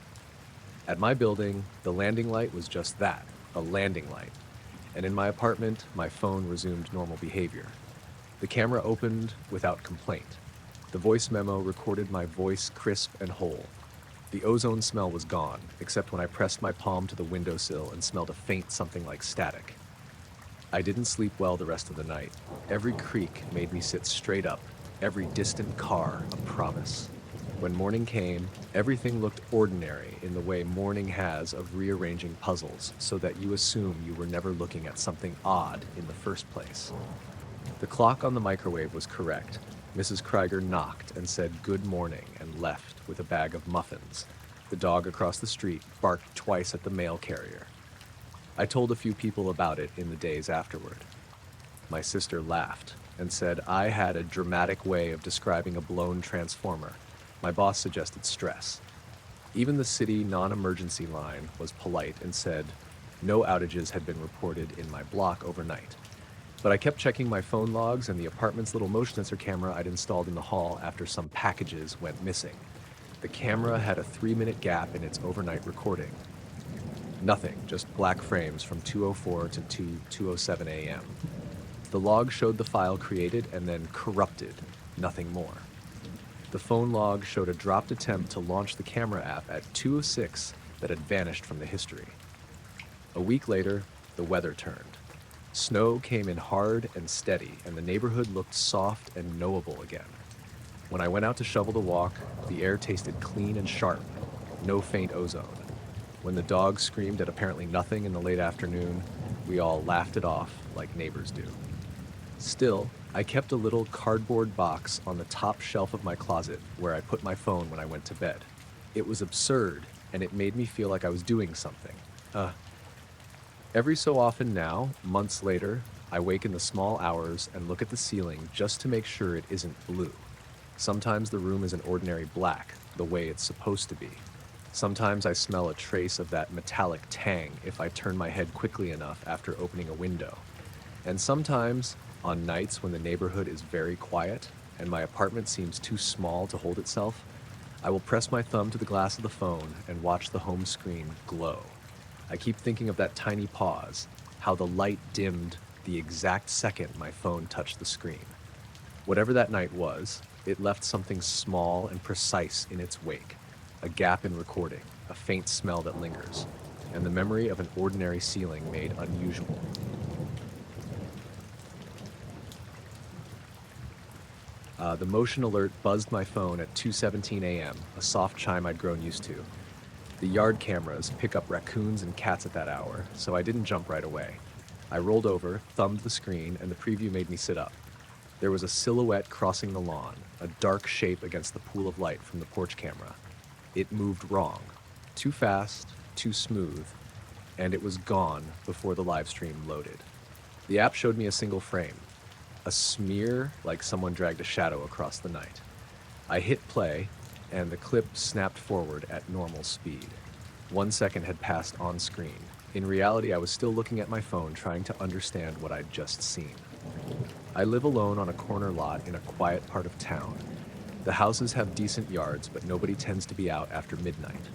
At my building, the landing light was just that, a landing light. And in my apartment, my phone resumed normal behavior. The camera opened without complaint. The voice memo recorded my voice crisp and whole. The ozone smell was gone, except when I pressed my palm to the windowsill and smelled a faint something like static. I didn't sleep well the rest of the night. Every creak made me sit straight up, every distant car a promise. When morning came, everything looked ordinary in the way morning has of rearranging puzzles so that you assume you were never looking at something odd in the first place. The clock on the microwave was correct. Mrs. Krieger knocked and said good morning and left with a bag of muffins. The dog across the street barked twice at the mail carrier. I told a few people about it in the days afterward. My sister laughed. and said I had a dramatic way of describing a blown transformer. My boss suggested stress. Even the city non-emergency line was polite and said no outages had been reported in my block overnight. But I kept checking my phone logs and the apartment's little motion sensor camera I'd installed in the hall after some packages went missing. The camera had a 3-minute gap in its overnight recording. Nothing, just black frames from 2:04 to 2:07 a.m. The log showed the file created and then corrupted, nothing more. The phone log showed a dropped attempt to launch the camera app at 2:06 that had vanished from the history. A week later, the weather turned. Snow came in hard and steady, and the neighborhood looked soft and knowable again. When I went out to shovel the walk, the air tasted clean and sharp, no faint ozone. When the dogs screamed at apparently nothing in the late afternoon, we all laughed it off like neighbors do. Still, I kept a little cardboard box on the top shelf of my closet where I put my phone when I went to bed. It was absurd, and it made me feel like I was doing something. Every so often now, months later, I wake in the small hours and look at the ceiling just to make sure it isn't blue. Sometimes the room is an ordinary black, the way it's supposed to be. Sometimes I smell a trace of that metallic tang if I turn my head quickly enough after opening a window. And sometimes, on nights when the neighborhood is very quiet and my apartment seems too small to hold itself, I will press my thumb to the glass of the phone and watch the home screen glow. I keep thinking of that tiny pause, how the light dimmed the exact second my phone touched the screen. Whatever that night was, it left something small and precise in its wake. A gap in recording, a faint smell that lingers, and the memory of an ordinary ceiling made unusual. The motion alert buzzed my phone at 2:17 a.m., a soft chime I'd grown used to. The yard cameras pick up raccoons and cats at that hour, so I didn't jump right away. I rolled over, thumbed the screen, and the preview made me sit up. There was a silhouette crossing the lawn, a dark shape against the pool of light from the porch camera. It moved wrong, too fast, too smooth, and it was gone before the live stream loaded. The app showed me a single frame, a smear like someone dragged a shadow across the night. I hit play, and the clip snapped forward at normal speed. 1 second had passed on screen. In reality, I was still looking at my phone, trying to understand what I'd just seen. I live alone on a corner lot in a quiet part of town. The houses have decent yards, but nobody tends to be out after midnight.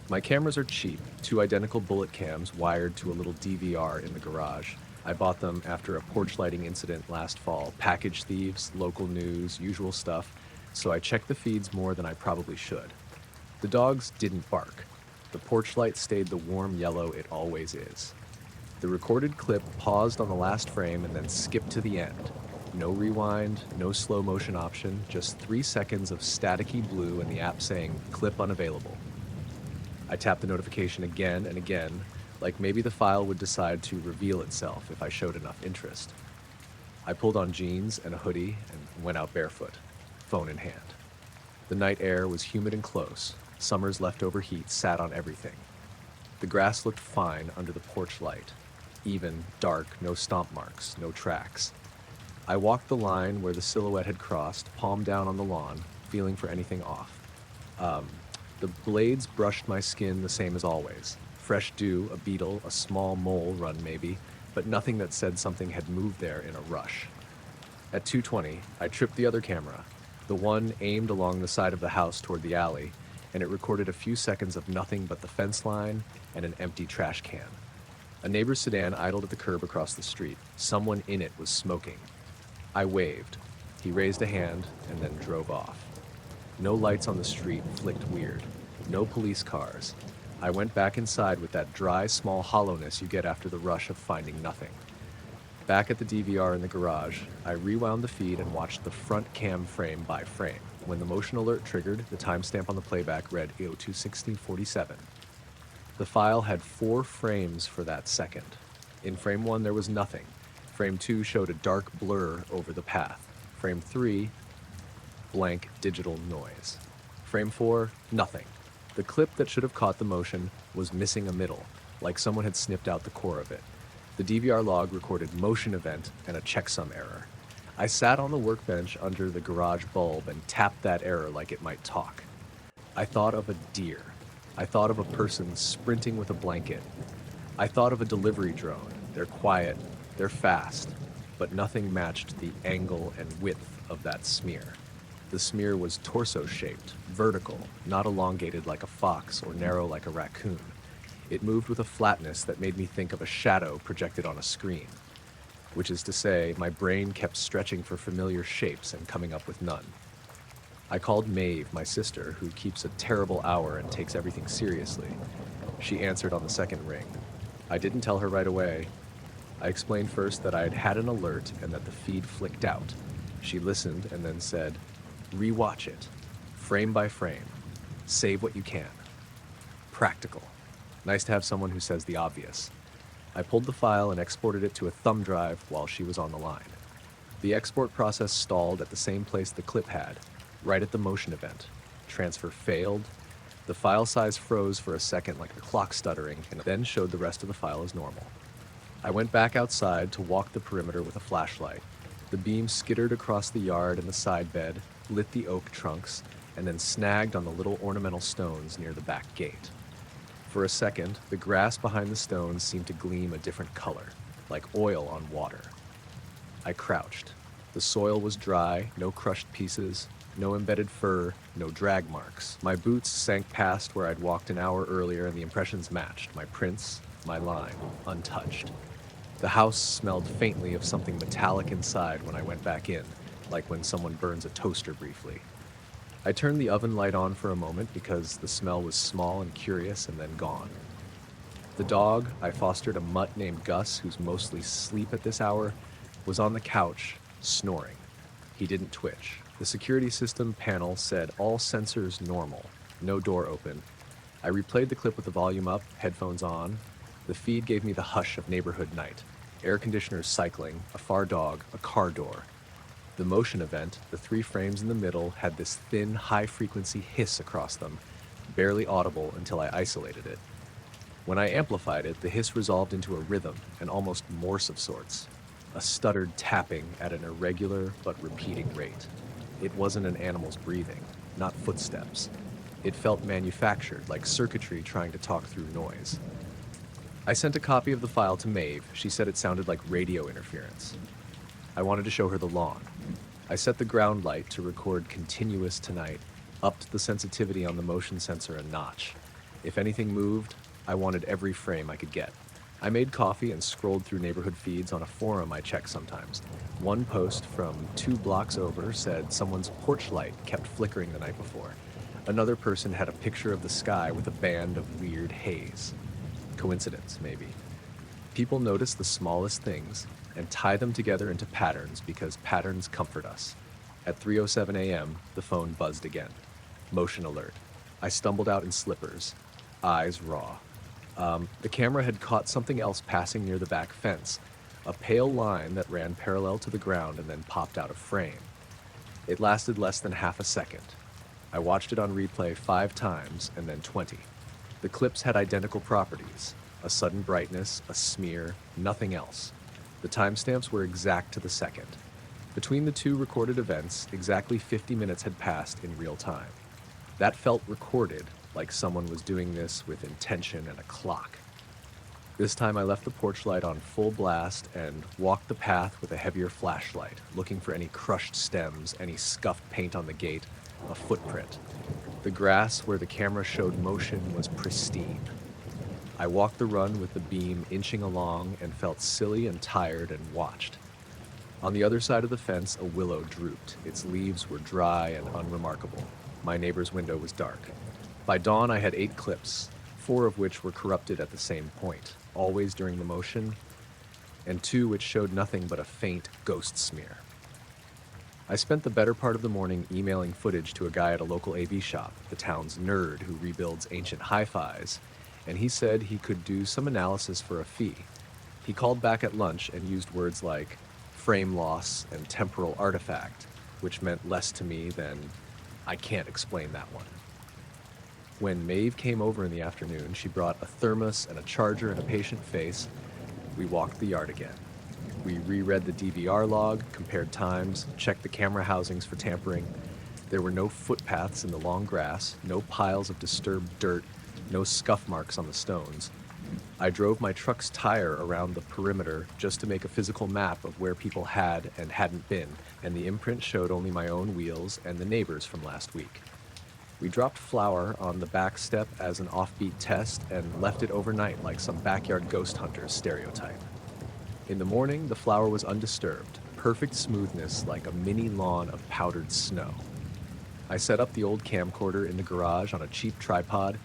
My cameras are cheap, 2 identical bullet cams wired to a little DVR in the garage. I bought them after a porch lighting incident last fall. Package thieves, local news, usual stuff, so I checked the feeds more than I probably should. The dogs didn't bark. The porch light stayed the warm yellow it always is. The recorded clip paused on the last frame and then skipped to the end. No rewind, no slow motion option, just 3 seconds of staticky blue and the app saying, "Clip unavailable." I tapped the notification again and again, like maybe the file would decide to reveal itself if I showed enough interest. I pulled on jeans and a hoodie and went out barefoot, phone in hand. The night air was humid and close. Summer's leftover heat sat on everything. The grass looked fine under the porch light. Even, dark, no stomp marks, no tracks. I walked the line where the silhouette had crossed, palm down on the lawn, feeling for anything off. The blades brushed my skin the same as always. Fresh dew, a beetle, a small mole run maybe, but nothing that said something had moved there in a rush. At 2:20, I tripped the other camera, the one aimed along the side of the house toward the alley, and it recorded a few seconds of nothing but the fence line and an empty trash can. A neighbor's sedan idled at the curb across the street. Someone in it was smoking. I waved. He raised a hand and then drove off. No lights on the street flicked weird. No police cars. I went back inside with that dry, small hollowness you get after the rush of finding nothing. Back at the DVR in the garage, I rewound the feed and watched the front cam frame by frame. When the motion alert triggered, the timestamp on the playback read 02:16:47. The file had 4 frames for that second. In frame 1, there was nothing. Frame 2 showed a dark blur over the path. Frame 3, blank digital noise. Frame 4, nothing. The clip that should have caught the motion was missing a middle, like someone had snipped out the core of it. The DVR log recorded motion event and a checksum error. I sat on the workbench under the garage bulb and tapped that error like it might talk. I thought of a deer. I thought of a person sprinting with a blanket. I thought of a delivery drone. They're quiet, they're fast, but nothing matched the angle and width of that smear. The smear was torso-shaped, vertical, not elongated like a fox or narrow like a raccoon. It moved with a flatness that made me think of a shadow projected on a screen. Which is to say, my brain kept stretching for familiar shapes and coming up with none. I called Maeve, my sister, who keeps a terrible hour and takes everything seriously. She answered on the second ring. I didn't tell her right away. I explained first that I had had an alert and that the feed flicked out. She listened and then said, "Rewatch it, frame by frame. Save what you can." Practical. Nice to have someone who says the obvious. I pulled the file and exported it to a thumb drive while she was on the line. The export process stalled at the same place the clip had, right at the motion event. Transfer failed. The file size froze for a second like a clock stuttering and then showed the rest of the file as normal. I went back outside to walk the perimeter with a flashlight. The beam skittered across the yard and the side bed, lit the oak trunks, and then snagged on the little ornamental stones near the back gate. For a second, the grass behind the stones seemed to gleam a different color, like oil on water. I crouched. The soil was dry, no crushed pieces, no embedded fur, no drag marks. My boots sank past where I'd walked an hour earlier and the impressions matched, my prints, my line, untouched. The house smelled faintly of something metallic inside when I went back in, like when someone burns a toaster briefly. I turned the oven light on for a moment because the smell was small and curious and then gone. The dog, I fostered a mutt named Gus, who's mostly asleep at this hour, was on the couch, snoring. He didn't twitch. The security system panel said all sensors normal, no door open. I replayed the clip with the volume up, headphones on. The feed gave me the hush of neighborhood night. Air conditioners cycling, a far dog, a car door. The motion event, the 3 frames in the middle, had this thin, high-frequency hiss across them, barely audible until I isolated it. When I amplified it, the hiss resolved into a rhythm, an almost Morse of sorts, a stuttered tapping at an irregular but repeating rate. It wasn't an animal's breathing, not footsteps. It felt manufactured, like circuitry trying to talk through noise. I sent a copy of the file to Maeve. She said it sounded like radio interference. I wanted to show her the lawn. I set the ground light to record continuous tonight, upped the sensitivity on the motion sensor a notch. If anything moved, I wanted every frame I could get. I made coffee and scrolled through neighborhood feeds on a forum I check sometimes. One post from 2 blocks over said someone's porch light kept flickering the night before. Another person had a picture of the sky with a band of weird haze. Coincidence, maybe. People notice the smallest things and tie them together into patterns because patterns comfort us. At 3:07 a.m., the phone buzzed again. Motion alert. I stumbled out in slippers, eyes raw. The camera had caught something else passing near the back fence, a pale line that ran parallel to the ground and then popped out of frame. It lasted less than half a second. I watched it on replay 5 times and then 20. The clips had identical properties, a sudden brightness, a smear, nothing else. The timestamps were exact to the second. Between the 2 recorded events, exactly 50 minutes had passed in real time. That felt recorded, like someone was doing this with intention and a clock. This time I left the porch light on full blast and walked the path with a heavier flashlight, looking for any crushed stems, any scuffed paint on the gate, a footprint. The grass where the camera showed motion was pristine. I walked the run with the beam inching along and felt silly and tired and watched. On the other side of the fence, a willow drooped. Its leaves were dry and unremarkable. My neighbor's window was dark. By dawn, I had 8 clips, 4 of which were corrupted at the same point, always during the motion, and 2 which showed nothing but a faint ghost smear. I spent the better part of the morning emailing footage to a guy at a local AV shop, the town's nerd who rebuilds ancient hi-fis, and he said he could do some analysis for a fee. He called back at lunch and used words like frame loss and temporal artifact, which meant less to me than I can't explain that one. When Maeve came over in the afternoon, she brought a thermos and a charger and a patient face. We walked the yard again. We reread the DVR log, compared times, checked the camera housings for tampering. There were no footpaths in the long grass, no piles of disturbed dirt, no scuff marks on the stones. I drove my truck's tire around the perimeter just to make a physical map of where people had and hadn't been, and the imprint showed only my own wheels and the neighbors from last week. We dropped flour on the back step as an offbeat test and left it overnight like some backyard ghost hunter's stereotype. In the morning, the flour was undisturbed, perfect smoothness like a mini lawn of powdered snow. I set up the old camcorder in the garage on a cheap tripod,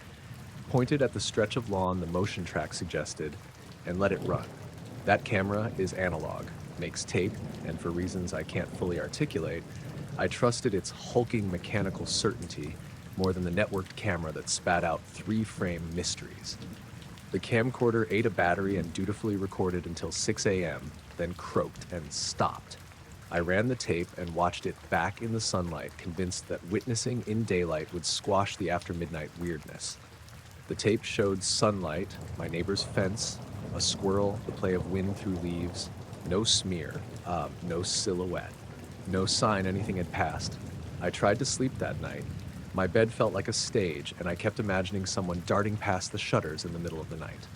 pointed at the stretch of lawn the motion track suggested, and let it run. That camera is analog, makes tape, and for reasons I can't fully articulate, I trusted its hulking mechanical certainty more than the networked camera that spat out 3-frame mysteries. The camcorder ate a battery and dutifully recorded until 6 a.m., then croaked and stopped. I ran the tape and watched it back in the sunlight, convinced that witnessing in daylight would squash the after-midnight weirdness. The tape showed sunlight, my neighbor's fence, a squirrel, the play of wind through leaves, no smear, no silhouette, no sign anything had passed. I tried to sleep that night. My bed felt like a stage, and I kept imagining someone darting past the shutters in the middle of the night.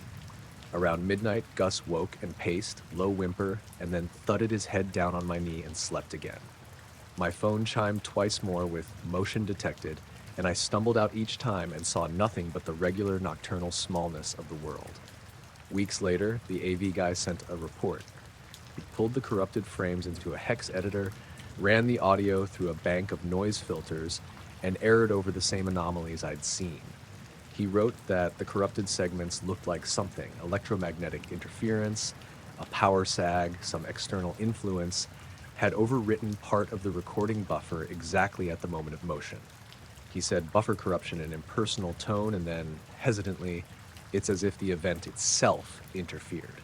Around midnight, Gus woke and paced, low whimper, and then thudded his head down on my knee and slept again. My phone chimed twice more with "motion detected," and I stumbled out each time and saw nothing but the regular nocturnal smallness of the world. Weeks later, the AV guy sent a report. He pulled the corrupted frames into a hex editor, ran the audio through a bank of noise filters, and errored over the same anomalies I'd seen. He wrote that the corrupted segments looked like something: electromagnetic interference, a power sag, some external influence, had overwritten part of the recording buffer exactly at the moment of motion. He said buffer corruption in an impersonal tone, and then, hesitantly, it's as if the event itself interfered.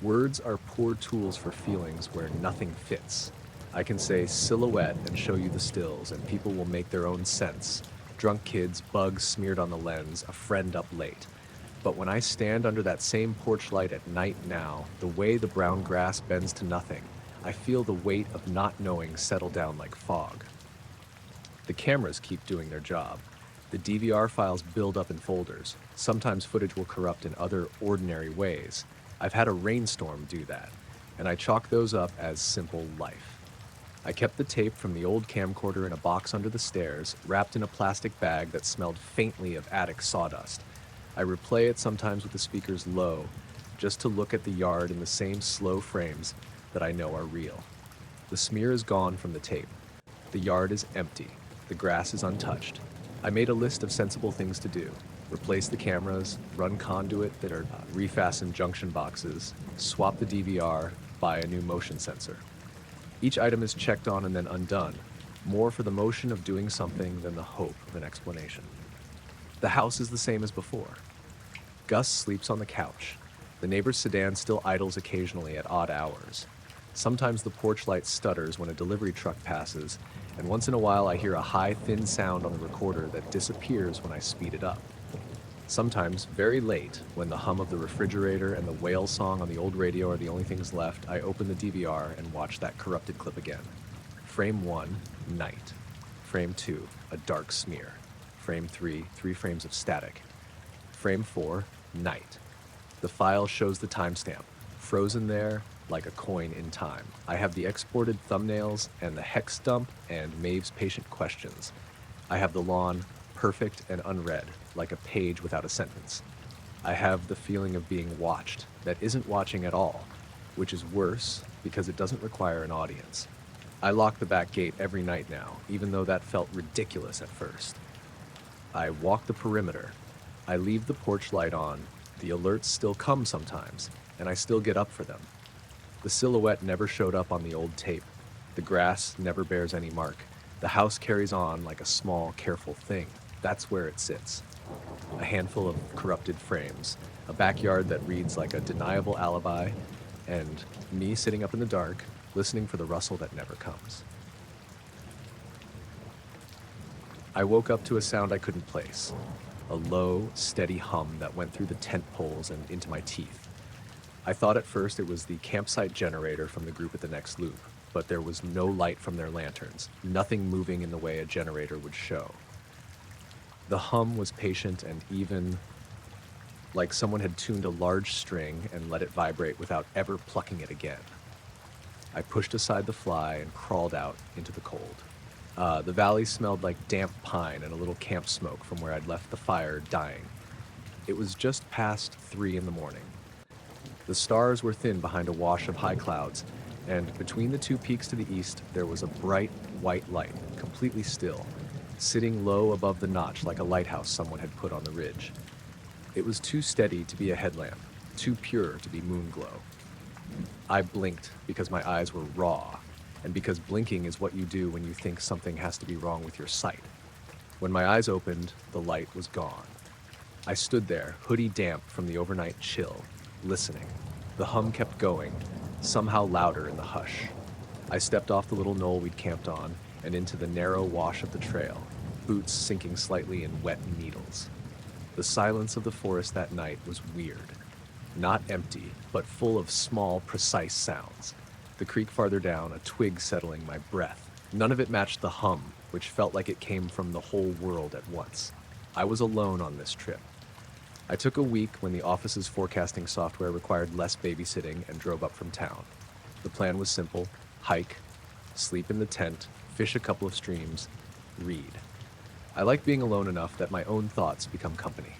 Words are poor tools for feelings where nothing fits. I can say silhouette and show you the stills, and people will make their own sense. Drunk kids, bugs smeared on the lens, a friend up late. But when I stand under that same porch light at night now, the way the brown grass bends to nothing, I feel the weight of not knowing settle down like fog. The cameras keep doing their job. The DVR files build up in folders. Sometimes footage will corrupt in other ordinary ways. I've had a rainstorm do that, and I chalk those up as simple life. I kept the tape from the old camcorder in a box under the stairs, wrapped in a plastic bag that smelled faintly of attic sawdust. I replay it sometimes with the speakers low, just to look at the yard in the same slow frames that I know are real. The smear is gone from the tape. The yard is empty. The grass is untouched. I made a list of sensible things to do: replace the cameras, run conduit that are refastened junction boxes, swap the DVR, buy a new motion sensor. Each item is checked on and then undone, more for the motion of doing something than the hope of an explanation. The house is the same as before. Gus sleeps on the couch. The neighbor's sedan still idles occasionally at odd hours. Sometimes the porch light stutters when a delivery truck passes, and once in a while I hear a high, thin sound on the recorder that disappears when I speed it up. Sometimes, very late, when the hum of the refrigerator and the whale song on the old radio are the only things left, I open the DVR and watch that corrupted clip again. Frame 1, night. Frame 2, a dark smear. Frame 3, 3 frames of static. Frame 4, night. The file shows the timestamp, frozen there like a coin in time. I have the exported thumbnails and the hex dump and Maeve's patient questions. I have the lawn, perfect and unread, like a page without a sentence. I have the feeling of being watched that isn't watching at all, which is worse because it doesn't require an audience. I lock the back gate every night now, even though that felt ridiculous at first. I walk the perimeter. I leave the porch light on. The alerts still come sometimes, and I still get up for them. The silhouette never showed up on the old tape. The grass never bears any mark. The house carries on like a small, careful thing. That's where it sits. A handful of corrupted frames, a backyard that reads like a deniable alibi, and me sitting up in the dark, listening for the rustle that never comes. I woke up to a sound I couldn't place, a low, steady hum that went through the tent poles and into my teeth. I thought at first it was the campsite generator from the group at the next loop, but there was no light from their lanterns, nothing moving in the way a generator would show. The hum was patient and even, like someone had tuned a large string and let it vibrate without ever plucking it again. I pushed aside the fly and crawled out into the cold. The valley smelled like damp pine and a little camp smoke from where I'd left the fire dying. It was just past 3 in the morning. The stars were thin behind a wash of high clouds, and between the two peaks to the east, there was a bright white light, completely still, sitting low above the notch like a lighthouse someone had put on the ridge. It was too steady to be a headlamp, too pure to be moon glow. I blinked because my eyes were raw, and because blinking is what you do when you think something has to be wrong with your sight. When my eyes opened, the light was gone. I stood there, hoodie damp from the overnight chill, listening. The hum kept going, somehow louder in the hush. I stepped off the little knoll we'd camped on and into the narrow wash of the trail, boots sinking slightly in wet needles. The silence of the forest that night was weird. Not empty, but full of small, precise sounds. The creek farther down, a twig settling my breath. None of it matched the hum, which felt like it came from the whole world at once. I was alone on this trip. I took a week when the office's forecasting software required less babysitting and drove up from town. The plan was simple: hike, sleep in the tent, fish a couple of streams, read. I like being alone enough that my own thoughts become company.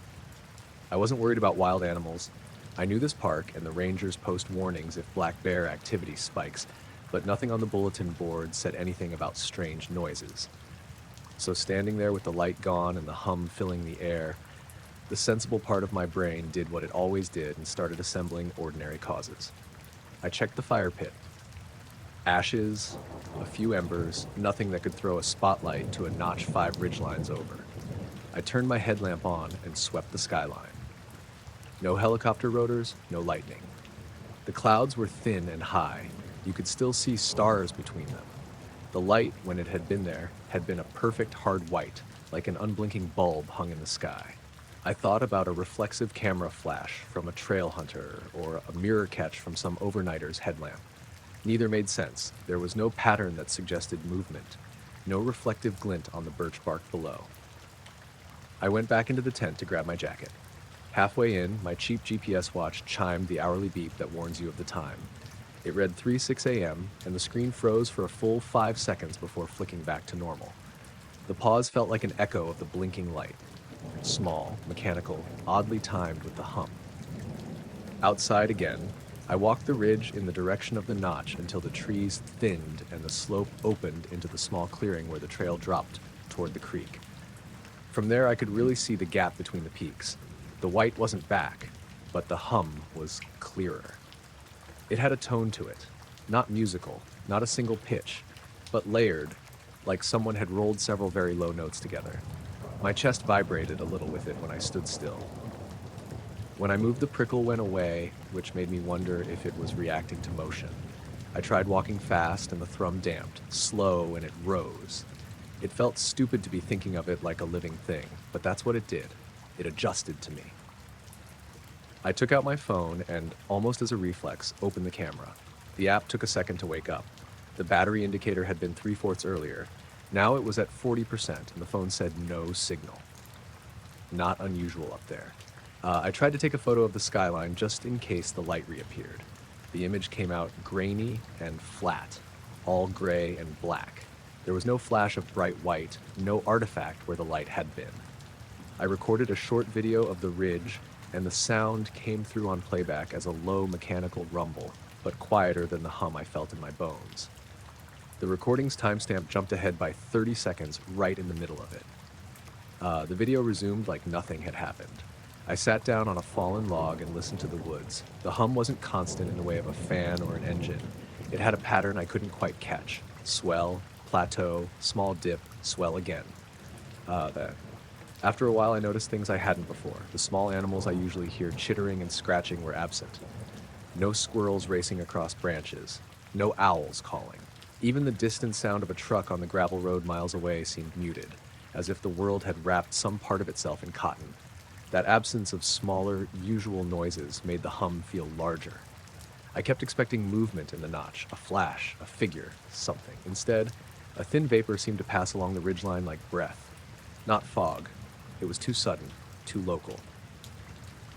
I wasn't worried about wild animals. I knew this park, and the rangers post warnings if black bear activity spikes, but nothing on the bulletin board said anything about strange noises. So standing there with the light gone and the hum filling the air, the sensible part of my brain did what it always did and started assembling ordinary causes. I checked the fire pit. Ashes, a few embers, nothing that could throw a spotlight to a notch 5 ridgelines over. I turned my headlamp on and swept the skyline. No helicopter rotors, no lightning. The clouds were thin and high. You could still see stars between them. The light, when it had been there, had been a perfect hard white, like an unblinking bulb hung in the sky. I thought about a reflexive camera flash from a trail hunter or a mirror catch from some overnighter's headlamp. Neither made sense. There was no pattern that suggested movement, no reflective glint on the birch bark below. I went back into the tent to grab my jacket. Halfway in, my cheap GPS watch chimed the hourly beep that warns you of the time. It read 3:06 a.m., and the screen froze for a full 5 seconds before flicking back to normal. The pause felt like an echo of the blinking light. Small, mechanical, oddly timed with the hum. Outside again, I walked the ridge in the direction of the notch until the trees thinned and the slope opened into the small clearing where the trail dropped toward the creek. From there, I could really see the gap between the peaks. The white wasn't back, but the hum was clearer. It had a tone to it, not musical, not a single pitch, but layered, like someone had rolled several very low notes together. My chest vibrated a little with it when I stood still. When I moved, the prickle went away, which made me wonder if it was reacting to motion. I tried walking fast, and the thrum damped, slow, and it rose. It felt stupid to be thinking of it like a living thing, but that's what it did. It adjusted to me. I took out my phone and, almost as a reflex, opened the camera. The app took a second to wake up. The battery indicator had been 3/4 earlier. Now it was at 40%, and the phone said no signal. Not unusual up there. I tried to take a photo of the skyline just in case the light reappeared. The image came out grainy and flat, all gray and black. There was no flash of bright white, no artifact where the light had been. I recorded a short video of the ridge, and the sound came through on playback as a low mechanical rumble, but quieter than the hum I felt in my bones. The recording's timestamp jumped ahead by 30 seconds right in the middle of it. The video resumed like nothing had happened. I sat down on a fallen log and listened to the woods. The hum wasn't constant in the way of a fan or an engine. It had a pattern I couldn't quite catch. Swell, plateau, small dip, swell again. After a while, I noticed things I hadn't before. The small animals I usually hear chittering and scratching were absent. No squirrels racing across branches. No owls calling. Even the distant sound of a truck on the gravel road miles away seemed muted, as if the world had wrapped some part of itself in cotton. That absence of smaller, usual noises made the hum feel larger. I kept expecting movement in the notch, a flash, a figure, something. Instead, a thin vapor seemed to pass along the ridgeline like breath. Not fog. It was too sudden, too local.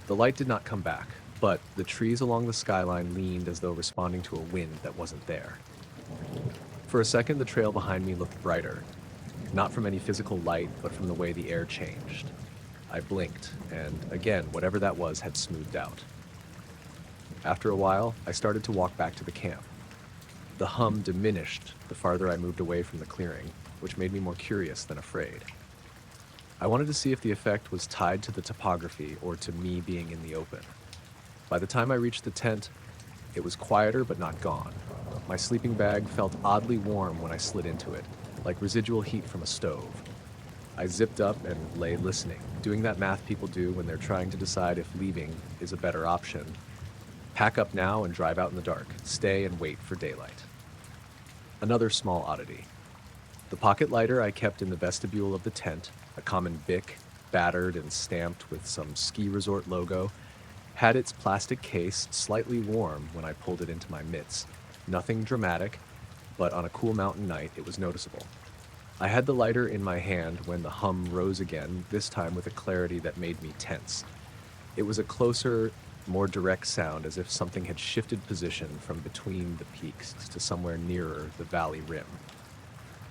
The light did not come back, but the trees along the skyline leaned as though responding to a wind that wasn't there. For a second, the trail behind me looked brighter, not from any physical light, but from the way the air changed. I blinked, and again, whatever that was had smoothed out. After a while, I started to walk back to the camp. The hum diminished the farther I moved away from the clearing, which made me more curious than afraid. I wanted to see if the effect was tied to the topography or to me being in the open. By the time I reached the tent, it was quieter but not gone. My sleeping bag felt oddly warm when I slid into it, like residual heat from a stove. I zipped up and lay listening, doing that math people do when they're trying to decide if leaving is a better option. Pack up now and drive out in the dark. Stay and wait for daylight. Another small oddity. The pocket lighter I kept in the vestibule of the tent, a common Bic, battered and stamped with some ski resort logo, had its plastic case slightly warm when I pulled it into my mitts. Nothing dramatic, but on a cool mountain night it was noticeable. I had the lighter in my hand when the hum rose again, this time with a clarity that made me tense. It was a closer, more direct sound, as if something had shifted position from between the peaks to somewhere nearer the valley rim.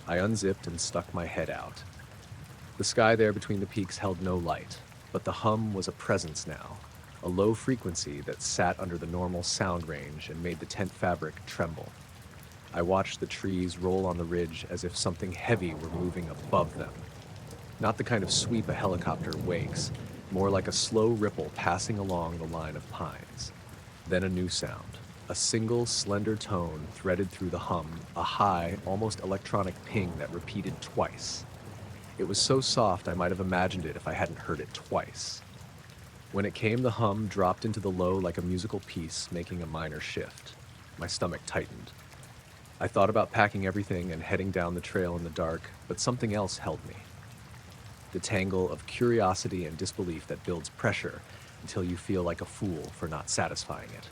I unzipped and stuck my head out. The sky there between the peaks held no light, but the hum was a presence now, a low frequency that sat under the normal sound range and made the tent fabric tremble. I watched the trees roll on the ridge as if something heavy were moving above them. Not the kind of sweep a helicopter wakes, more like a slow ripple passing along the line of pines. Then a new sound, a single slender tone threaded through the hum, a high, almost electronic ping that repeated twice. It was so soft I might have imagined it if I hadn't heard it twice. When it came, the hum dropped into the low like a musical piece, making a minor shift. My stomach tightened. I thought about packing everything and heading down the trail in the dark, but something else held me. The tangle of curiosity and disbelief that builds pressure until you feel like a fool for not satisfying it.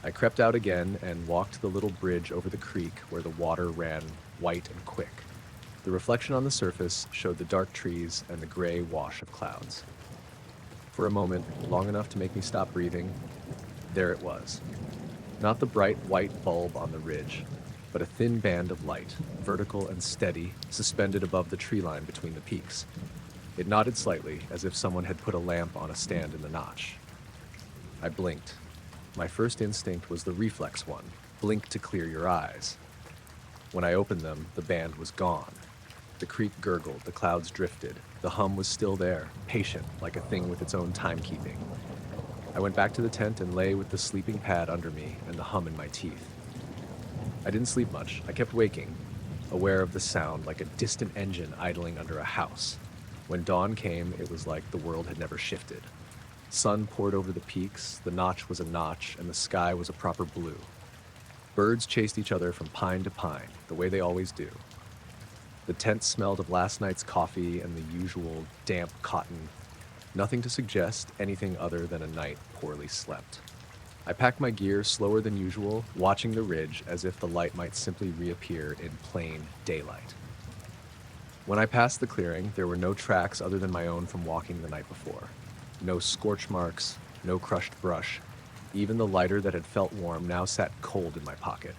I crept out again and walked the little bridge over the creek where the water ran white and quick. The reflection on the surface showed the dark trees and the gray wash of clouds. For a moment, long enough to make me stop breathing, there it was. Not the bright white bulb on the ridge, but a thin band of light, vertical and steady, suspended above the tree line between the peaks. It nodded slightly, as if someone had put a lamp on a stand in the notch. I blinked. My first instinct was the reflex one, blink to clear your eyes. When I opened them, the band was gone. The creek gurgled, the clouds drifted. The hum was still there, patient, like a thing with its own timekeeping. I went back to the tent and lay with the sleeping pad under me and the hum in my teeth. I didn't sleep much. I kept waking, aware of the sound like a distant engine idling under a house. When dawn came, it was like the world had never shifted. Sun poured over the peaks, the notch was a notch, and the sky was a proper blue. Birds chased each other from pine to pine, the way they always do. The tent smelled of last night's coffee and the usual damp cotton, nothing to suggest anything other than a night poorly slept. I packed my gear slower than usual, watching the ridge as if the light might simply reappear in plain daylight. When I passed the clearing, there were no tracks other than my own from walking the night before. No scorch marks, no crushed brush. Even the lighter that had felt warm now sat cold in my pocket.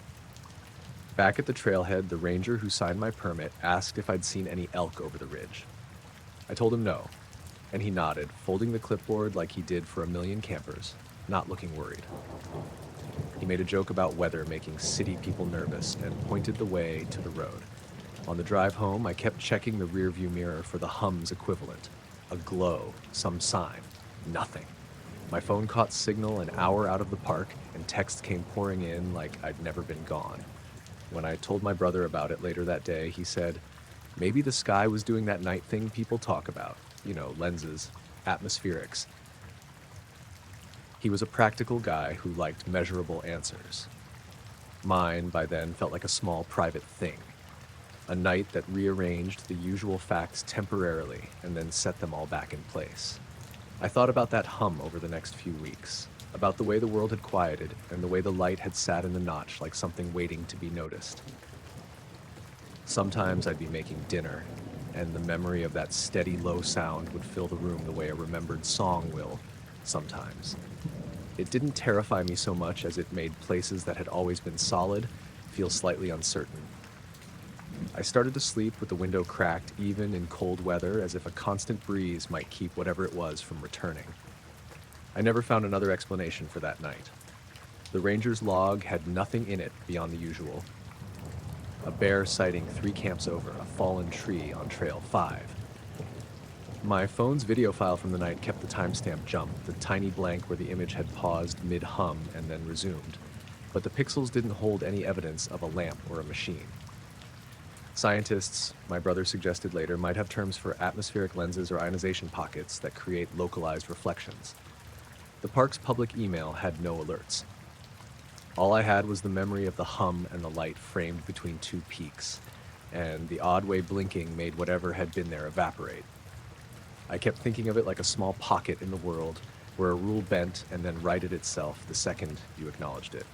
Back at the trailhead, the ranger who signed my permit asked if I'd seen any elk over the ridge. I told him no, and he nodded, folding the clipboard like he did for a million campers, not looking worried. He made a joke about weather making city people nervous and pointed the way to the road. On the drive home, I kept checking the rearview mirror for the hum's equivalent. A glow, some sign, nothing. My phone caught signal an hour out of the park, and texts came pouring in like I'd never been gone. When I told my brother about it later that day, he said, maybe the sky was doing that night thing people talk about. You know, lenses, atmospherics. He was a practical guy who liked measurable answers. Mine, by then, felt like a small private thing. A night that rearranged the usual facts temporarily and then set them all back in place. I thought about that hum over the next few weeks. about the way the world had quieted and the way the light had sat in the notch like something waiting to be noticed. Sometimes I'd be making dinner, and the memory of that steady low sound would fill the room the way a remembered song will sometimes. It didn't terrify me so much as it made places that had always been solid feel slightly uncertain. I started to sleep with the window cracked even in cold weather, as if a constant breeze might keep whatever it was from returning. I never found another explanation for that night. The ranger's log had nothing in it beyond the usual. A bear sighting 3 camps over, a fallen tree on Trail 5. My phone's video file from the night kept the timestamp jump, the tiny blank where the image had paused mid-hum and then resumed, but the pixels didn't hold any evidence of a lamp or a machine. Scientists, my brother suggested later, might have terms for atmospheric lenses or ionization pockets that create localized reflections. The park's public email had no alerts. All I had was the memory of the hum and the light framed between 2 peaks, and the odd way blinking made whatever had been there evaporate. I kept thinking of it like a small pocket in the world where a rule bent and then righted itself the second you acknowledged it.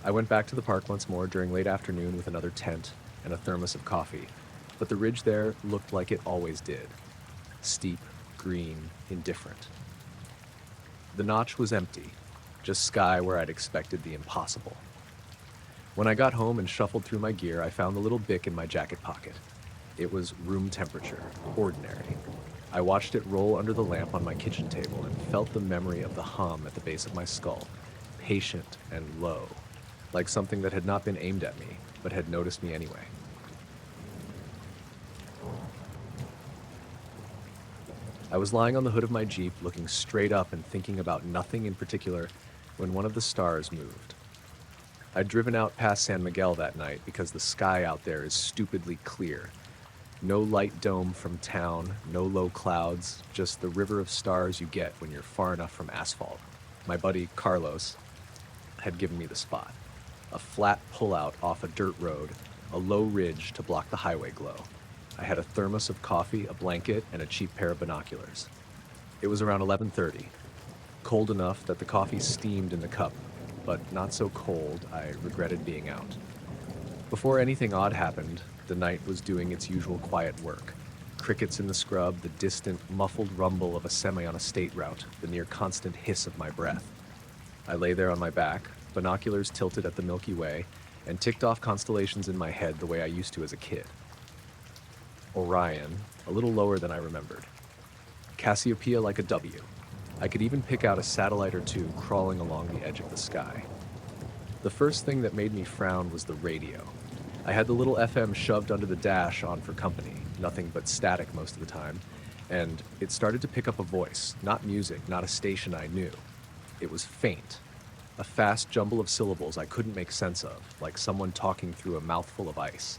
I went back to the park once more during late afternoon with another tent and a thermos of coffee, but the ridge there looked like it always did. Steep, green, indifferent. The notch was empty, just sky where I'd expected the impossible. When I got home and shuffled through my gear, I found the little Bic in my jacket pocket. It was room temperature, ordinary. I watched it roll under the lamp on my kitchen table and felt the memory of the hum at the base of my skull, patient and low, like something that had not been aimed at me, but had noticed me anyway. I was lying on the hood of my Jeep, looking straight up and thinking about nothing in particular, when one of the stars moved. I'd driven out past San Miguel that night because the sky out there is stupidly clear. No light dome from town, no low clouds, just the river of stars you get when you're far enough from asphalt. My buddy, Carlos, had given me the spot. A flat pullout off a dirt road, a low ridge to block the highway glow. I had a thermos of coffee, a blanket, and a cheap pair of binoculars. It was around 11:30. Cold enough that the coffee steamed in the cup, but not so cold I regretted being out. Before anything odd happened, the night was doing its usual quiet work. Crickets in the scrub, the distant, muffled rumble of a semi on a state route, the near constant hiss of my breath. I lay there on my back, binoculars tilted at the Milky Way, and ticked off constellations in my head the way I used to as a kid. Orion, a little lower than I remembered. Cassiopeia like a W. I could even pick out a satellite or two crawling along the edge of the sky. The first thing that made me frown was the radio. I had the little FM shoved under the dash on for company, nothing but static most of the time, and it started to pick up a voice, not music, not a station I knew. It was faint, a fast jumble of syllables I couldn't make sense of, like someone talking through a mouthful of ice.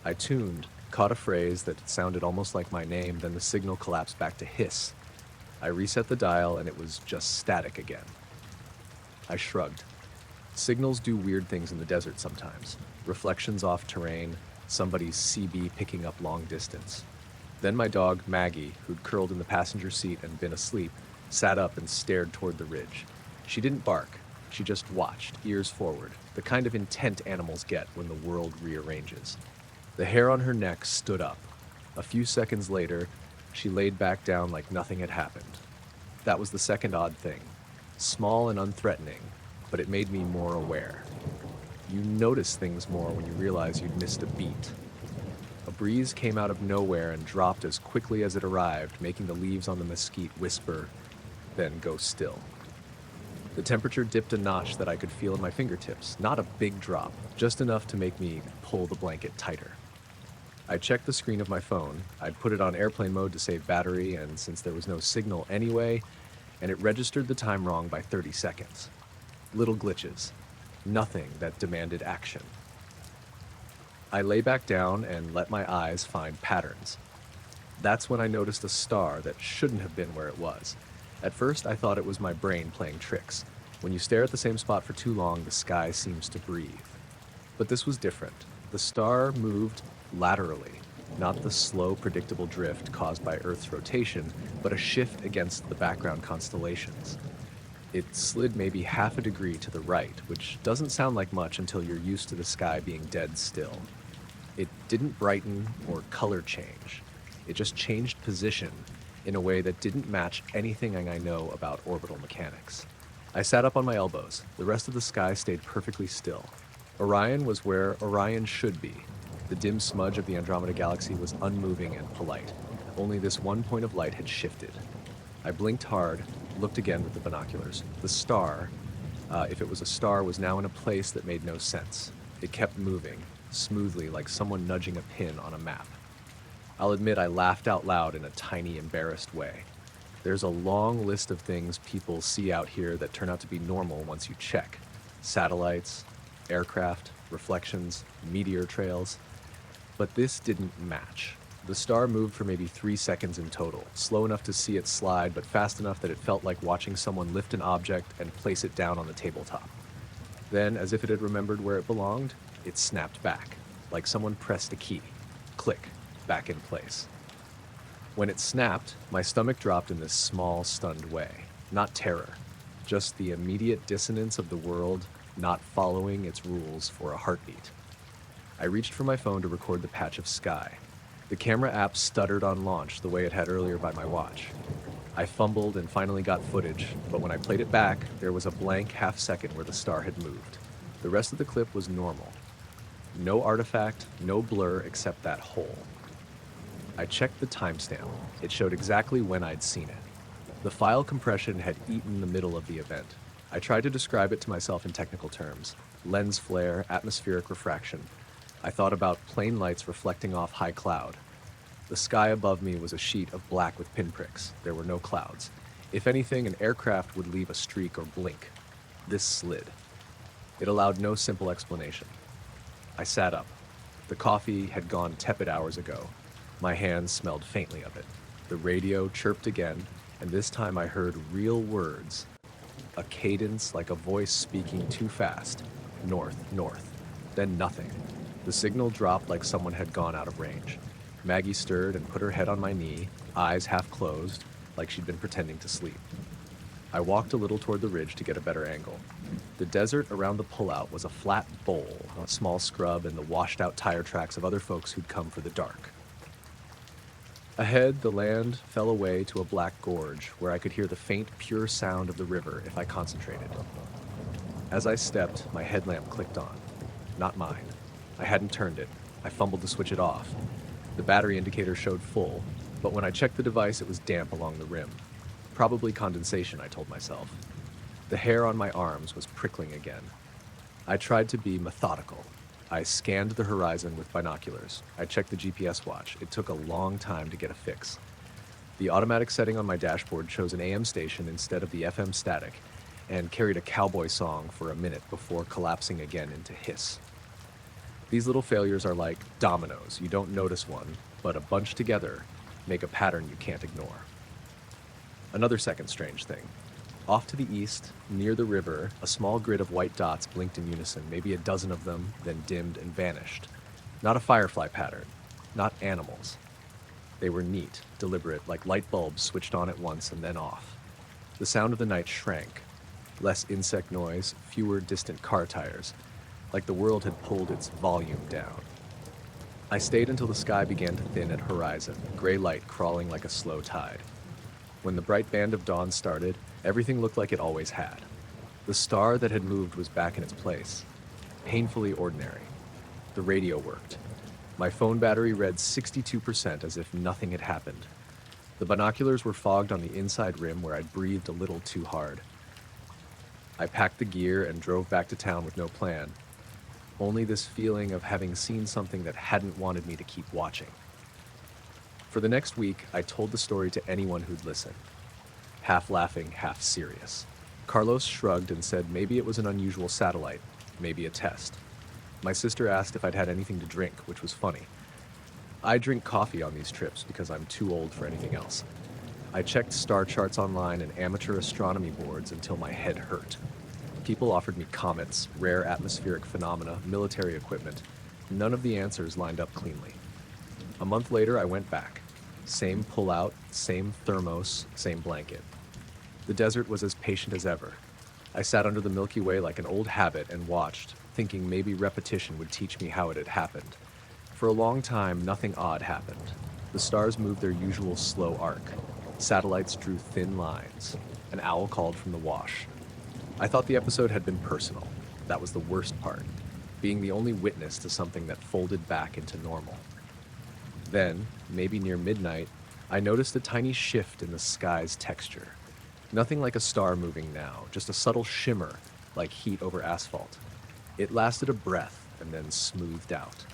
I tuned, caught a phrase that sounded almost like my name, then the signal collapsed back to hiss. I reset the dial and it was just static again. I shrugged. Signals do weird things in the desert sometimes. Reflections off terrain, somebody's CB picking up long distance. Then my dog, Maggie, who'd curled in the passenger seat and been asleep, sat up and stared toward the ridge. She didn't bark, she just watched, ears forward, the kind of intent animals get when the world rearranges. The hair on her neck stood up. A few seconds later, she laid back down like nothing had happened. That was the second odd thing. Small and unthreatening, but it made me more aware. You notice things more when you realize you'd missed a beat. A breeze came out of nowhere and dropped as quickly as it arrived, making the leaves on the mesquite whisper, then go still. The temperature dipped a notch that I could feel in my fingertips. Not a big drop, just enough to make me pull the blanket tighter. I checked the screen of my phone. I'd put it on airplane mode to save battery, and since there was no signal anyway, and it registered the time wrong by 30 seconds. Little glitches. Nothing that demanded action. I lay back down and let my eyes find patterns. That's when I noticed a star that shouldn't have been where it was. At first, I thought it was my brain playing tricks. When you stare at the same spot for too long, the sky seems to breathe. But this was different. The star moved laterally, not the slow, predictable drift caused by Earth's rotation, but a shift against the background constellations. It slid maybe half a degree to the right, which doesn't sound like much until you're used to the sky being dead still. It didn't brighten or color change. It just changed position in a way that didn't match anything I know about orbital mechanics. I sat up on my elbows. The rest of the sky stayed perfectly still. Orion was where Orion should be. The dim smudge of the Andromeda Galaxy was unmoving and polite. Only this one point of light had shifted. I blinked hard, looked again with the binoculars. The star, if it was a star, was now in a place that made no sense. It kept moving, smoothly, like someone nudging a pin on a map. I'll admit I laughed out loud in a tiny, embarrassed way. There's a long list of things people see out here that turn out to be normal once you check. Satellites, aircraft, reflections, meteor trails. But this didn't match. The star moved for maybe 3 seconds in total, slow enough to see it slide, but fast enough that it felt like watching someone lift an object and place it down on the tabletop. Then, as if it had remembered where it belonged, it snapped back, like someone pressed a key. Click, back in place. When it snapped, my stomach dropped in this small, stunned way. Not terror, just the immediate dissonance of the world not following its rules for a heartbeat. I reached for my phone to record the patch of sky. The camera app stuttered on launch the way it had earlier by my watch. I fumbled and finally got footage, but when I played it back, there was a blank half second where the star had moved. The rest of the clip was normal. No artifact, no blur except that hole. I checked the timestamp. It showed exactly when I'd seen it. The file compression had eaten the middle of the event. I tried to describe it to myself in technical terms. Lens flare, atmospheric refraction. I thought about plane lights reflecting off high cloud. The sky above me was a sheet of black with pinpricks. There were no clouds. If anything, an aircraft would leave a streak or blink. This slid. It allowed no simple explanation. I sat up. The coffee had gone tepid hours ago. My hands smelled faintly of it. The radio chirped again, and this time I heard real words. A cadence like a voice speaking too fast. North, north. Then nothing. The signal dropped like someone had gone out of range. Maggie stirred and put her head on my knee, eyes half closed, like she'd been pretending to sleep. I walked a little toward the ridge to get a better angle. The desert around the pullout was a flat bowl, a small scrub, and the washed-out tire tracks of other folks who'd come for the dark. Ahead, the land fell away to a black gorge, where I could hear the faint, pure sound of the river if I concentrated. As I stepped, my headlamp clicked on. Not mine. I hadn't turned it. I fumbled to switch it off. The battery indicator showed full, but when I checked the device, it was damp along the rim. Probably condensation, I told myself. The hair on my arms was prickling again. I tried to be methodical. I scanned the horizon with binoculars. I checked the GPS watch. It took a long time to get a fix. The automatic setting on my dashboard chose an AM station instead of the FM static, and carried a cowboy song for a minute before collapsing again into hiss. These little failures are like dominoes. You don't notice one, but a bunch together make a pattern you can't ignore. Another second strange thing. Off to the east, near the river, a small grid of white dots blinked in unison, maybe a dozen of them, then dimmed and vanished. Not a firefly pattern, not animals. They were neat, deliberate, like light bulbs switched on at once and then off. The sound of the night shrank. Less insect noise, fewer distant car tires, like the world had pulled its volume down. I stayed until the sky began to thin at horizon, gray light crawling like a slow tide. When the bright band of dawn started, everything looked like it always had. The star that had moved was back in its place, painfully ordinary. The radio worked. My phone battery read 62% as if nothing had happened. The binoculars were fogged on the inside rim where I'd breathed a little too hard. I packed the gear and drove back to town with no plan. Only this feeling of having seen something that hadn't wanted me to keep watching. For the next week, I told the story to anyone who'd listen. Half laughing, half serious. Carlos shrugged and said maybe it was an unusual satellite, maybe a test. My sister asked if I'd had anything to drink, which was funny. I drink coffee on these trips because I'm too old for anything else. I checked star charts online and amateur astronomy boards until my head hurt. People offered me comets, rare atmospheric phenomena, military equipment. None of the answers lined up cleanly. A month later, I went back. Same pullout, same thermos, same blanket. The desert was as patient as ever. I sat under the Milky Way like an old habit and watched, thinking maybe repetition would teach me how it had happened. For a long time, nothing odd happened. The stars moved their usual slow arc. Satellites drew thin lines. An owl called from the wash. I thought the episode had been personal. That was the worst part, being the only witness to something that folded back into normal. Then, maybe near midnight, I noticed a tiny shift in the sky's texture. Nothing like a star moving now, just a subtle shimmer, like heat over asphalt. It lasted a breath and then smoothed out.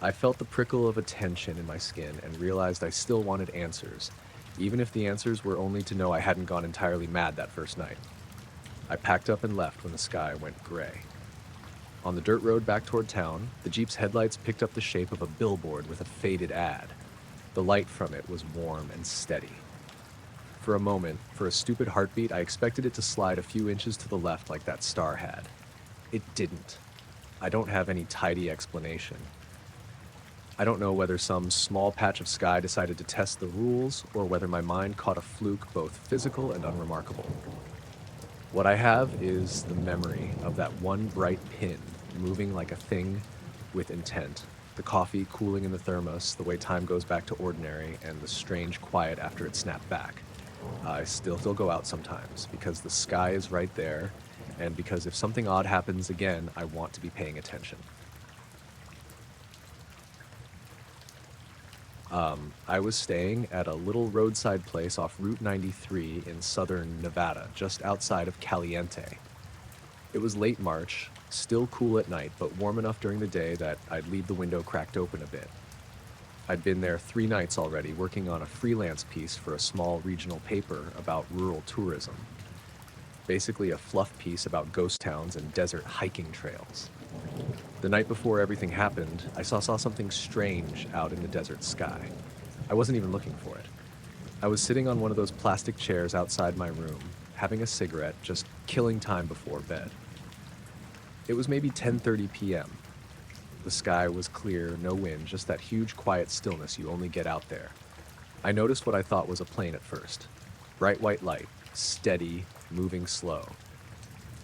I felt the prickle of a tension in my skin and realized I still wanted answers, even if the answers were only to know I hadn't gone entirely mad that first night. I packed up and left when the sky went gray. On the dirt road back toward town, the Jeep's headlights picked up the shape of a billboard with a faded ad. The light from it was warm and steady. For a moment, for a stupid heartbeat, I expected it to slide a few inches to the left like that star had. It didn't. I don't have any tidy explanation. I don't know whether some small patch of sky decided to test the rules or whether my mind caught a fluke both physical and unremarkable. What I have is the memory of that one bright pin moving like a thing with intent, the coffee cooling in the thermos, the way time goes back to ordinary, and the strange quiet after it snapped back. I still go out sometimes because the sky is right there, and because if something odd happens again, I want to be paying attention. I was staying at a little roadside place off Route 93 in southern Nevada, just outside of Caliente. It was late March, still cool at night, but warm enough during the day that I'd leave the window cracked open a bit. I'd been there 3 nights already, working on a freelance piece for a small regional paper about rural tourism. Basically a fluff piece about ghost towns and desert hiking trails. The night before everything happened, I saw something strange out in the desert sky. I wasn't even looking for it. I was sitting on one of those plastic chairs outside my room, having a cigarette, just killing time before bed. It was maybe 10:30 p.m. The sky was clear, no wind, just that huge quiet stillness you only get out there. I noticed what I thought was a plane at first. Bright white light, steady, moving slow.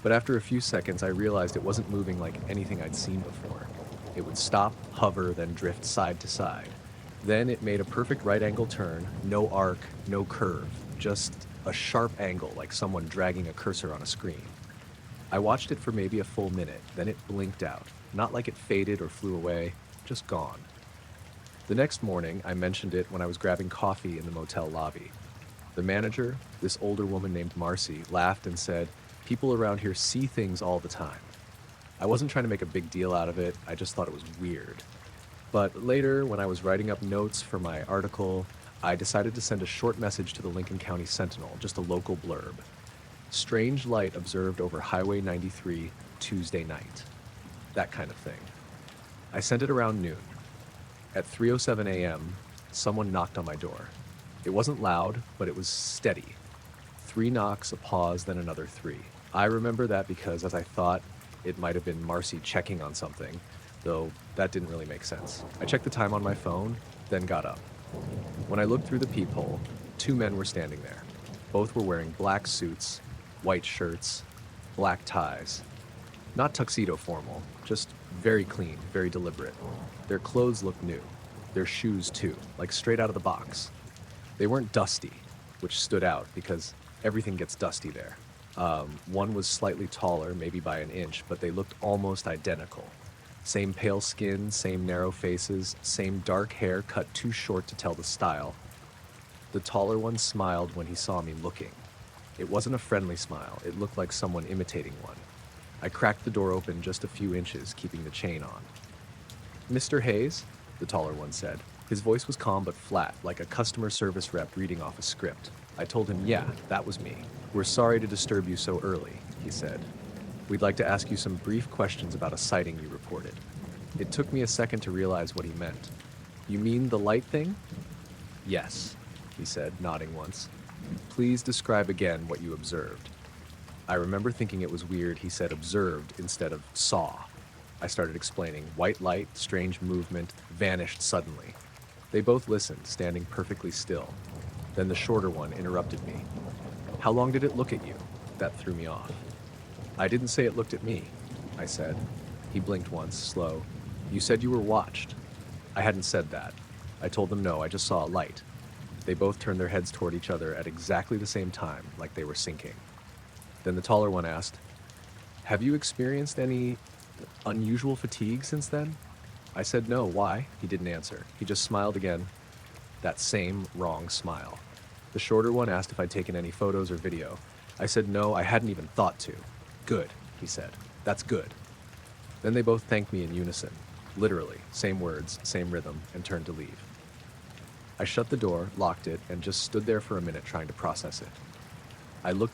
But after a few seconds, I realized it wasn't moving like anything I'd seen before. It would stop, hover, then drift side to side. Then it made a perfect right-angle turn, no arc, no curve, just a sharp angle like someone dragging a cursor on a screen. I watched it for maybe a full minute, then it blinked out, not like it faded or flew away, just gone. The next morning, I mentioned it when I was grabbing coffee in the motel lobby. The manager, this older woman named Marcy, laughed and said, "People around here see things all the time." I wasn't trying to make a big deal out of it, I just thought it was weird. But later, when I was writing up notes for my article, I decided to send a short message to the Lincoln County Sentinel, just a local blurb. Strange light observed over Highway 93 Tuesday night. That kind of thing. I sent it around noon. At 3:07 a.m., someone knocked on my door. It wasn't loud, but it was steady. 3 knocks, a pause, then another 3. I remember that because, as I thought, it might have been Marcy checking on something, though that didn't really make sense. I checked the time on my phone, then got up. When I looked through the peephole, 2 men were standing there. Both were wearing black suits, white shirts, black ties. Not tuxedo formal, just very clean, very deliberate. Their clothes looked new. Their shoes too, like straight out of the box. They weren't dusty, which stood out because everything gets dusty there. One was slightly taller, maybe by an inch, but they looked almost identical. Same pale skin, same narrow faces, same dark hair cut too short to tell the style. The taller one smiled when he saw me looking. It wasn't a friendly smile, it looked like someone imitating one. I cracked the door open just a few inches, keeping the chain on. "Mr. Hayes?" the taller one said. His voice was calm but flat, like a customer service rep reading off a script. I told him, "Yeah, that was me. We're sorry to disturb you so early," he said. "We'd like to ask you some brief questions about a sighting you reported." It took me a second to realize what he meant. "You mean the light thing?" "Yes," he said, nodding once. "Please describe again what you observed." I remember thinking it was weird he said observed instead of saw. I started explaining. White light, strange movement, vanished suddenly. They both listened, standing perfectly still. Then the shorter one interrupted me. How long did it look at you? That threw me off. I didn't say it looked at me, I said. He blinked once, slow. You said you were watched. I hadn't said that. I told them no, I just saw a light. They both turned their heads toward each other at exactly the same time, like they were syncing. Then the taller one asked, have you experienced any unusual fatigue since then? I said no, why? He didn't answer. He just smiled again, that same wrong smile. The shorter one asked if I'd taken any photos or video. I said no, I hadn't even thought to. Good, he said. That's good. Then they both thanked me in unison, literally, same words, same rhythm, and turned to leave. I shut the door, locked it, and just stood there for a minute trying to process it. I looked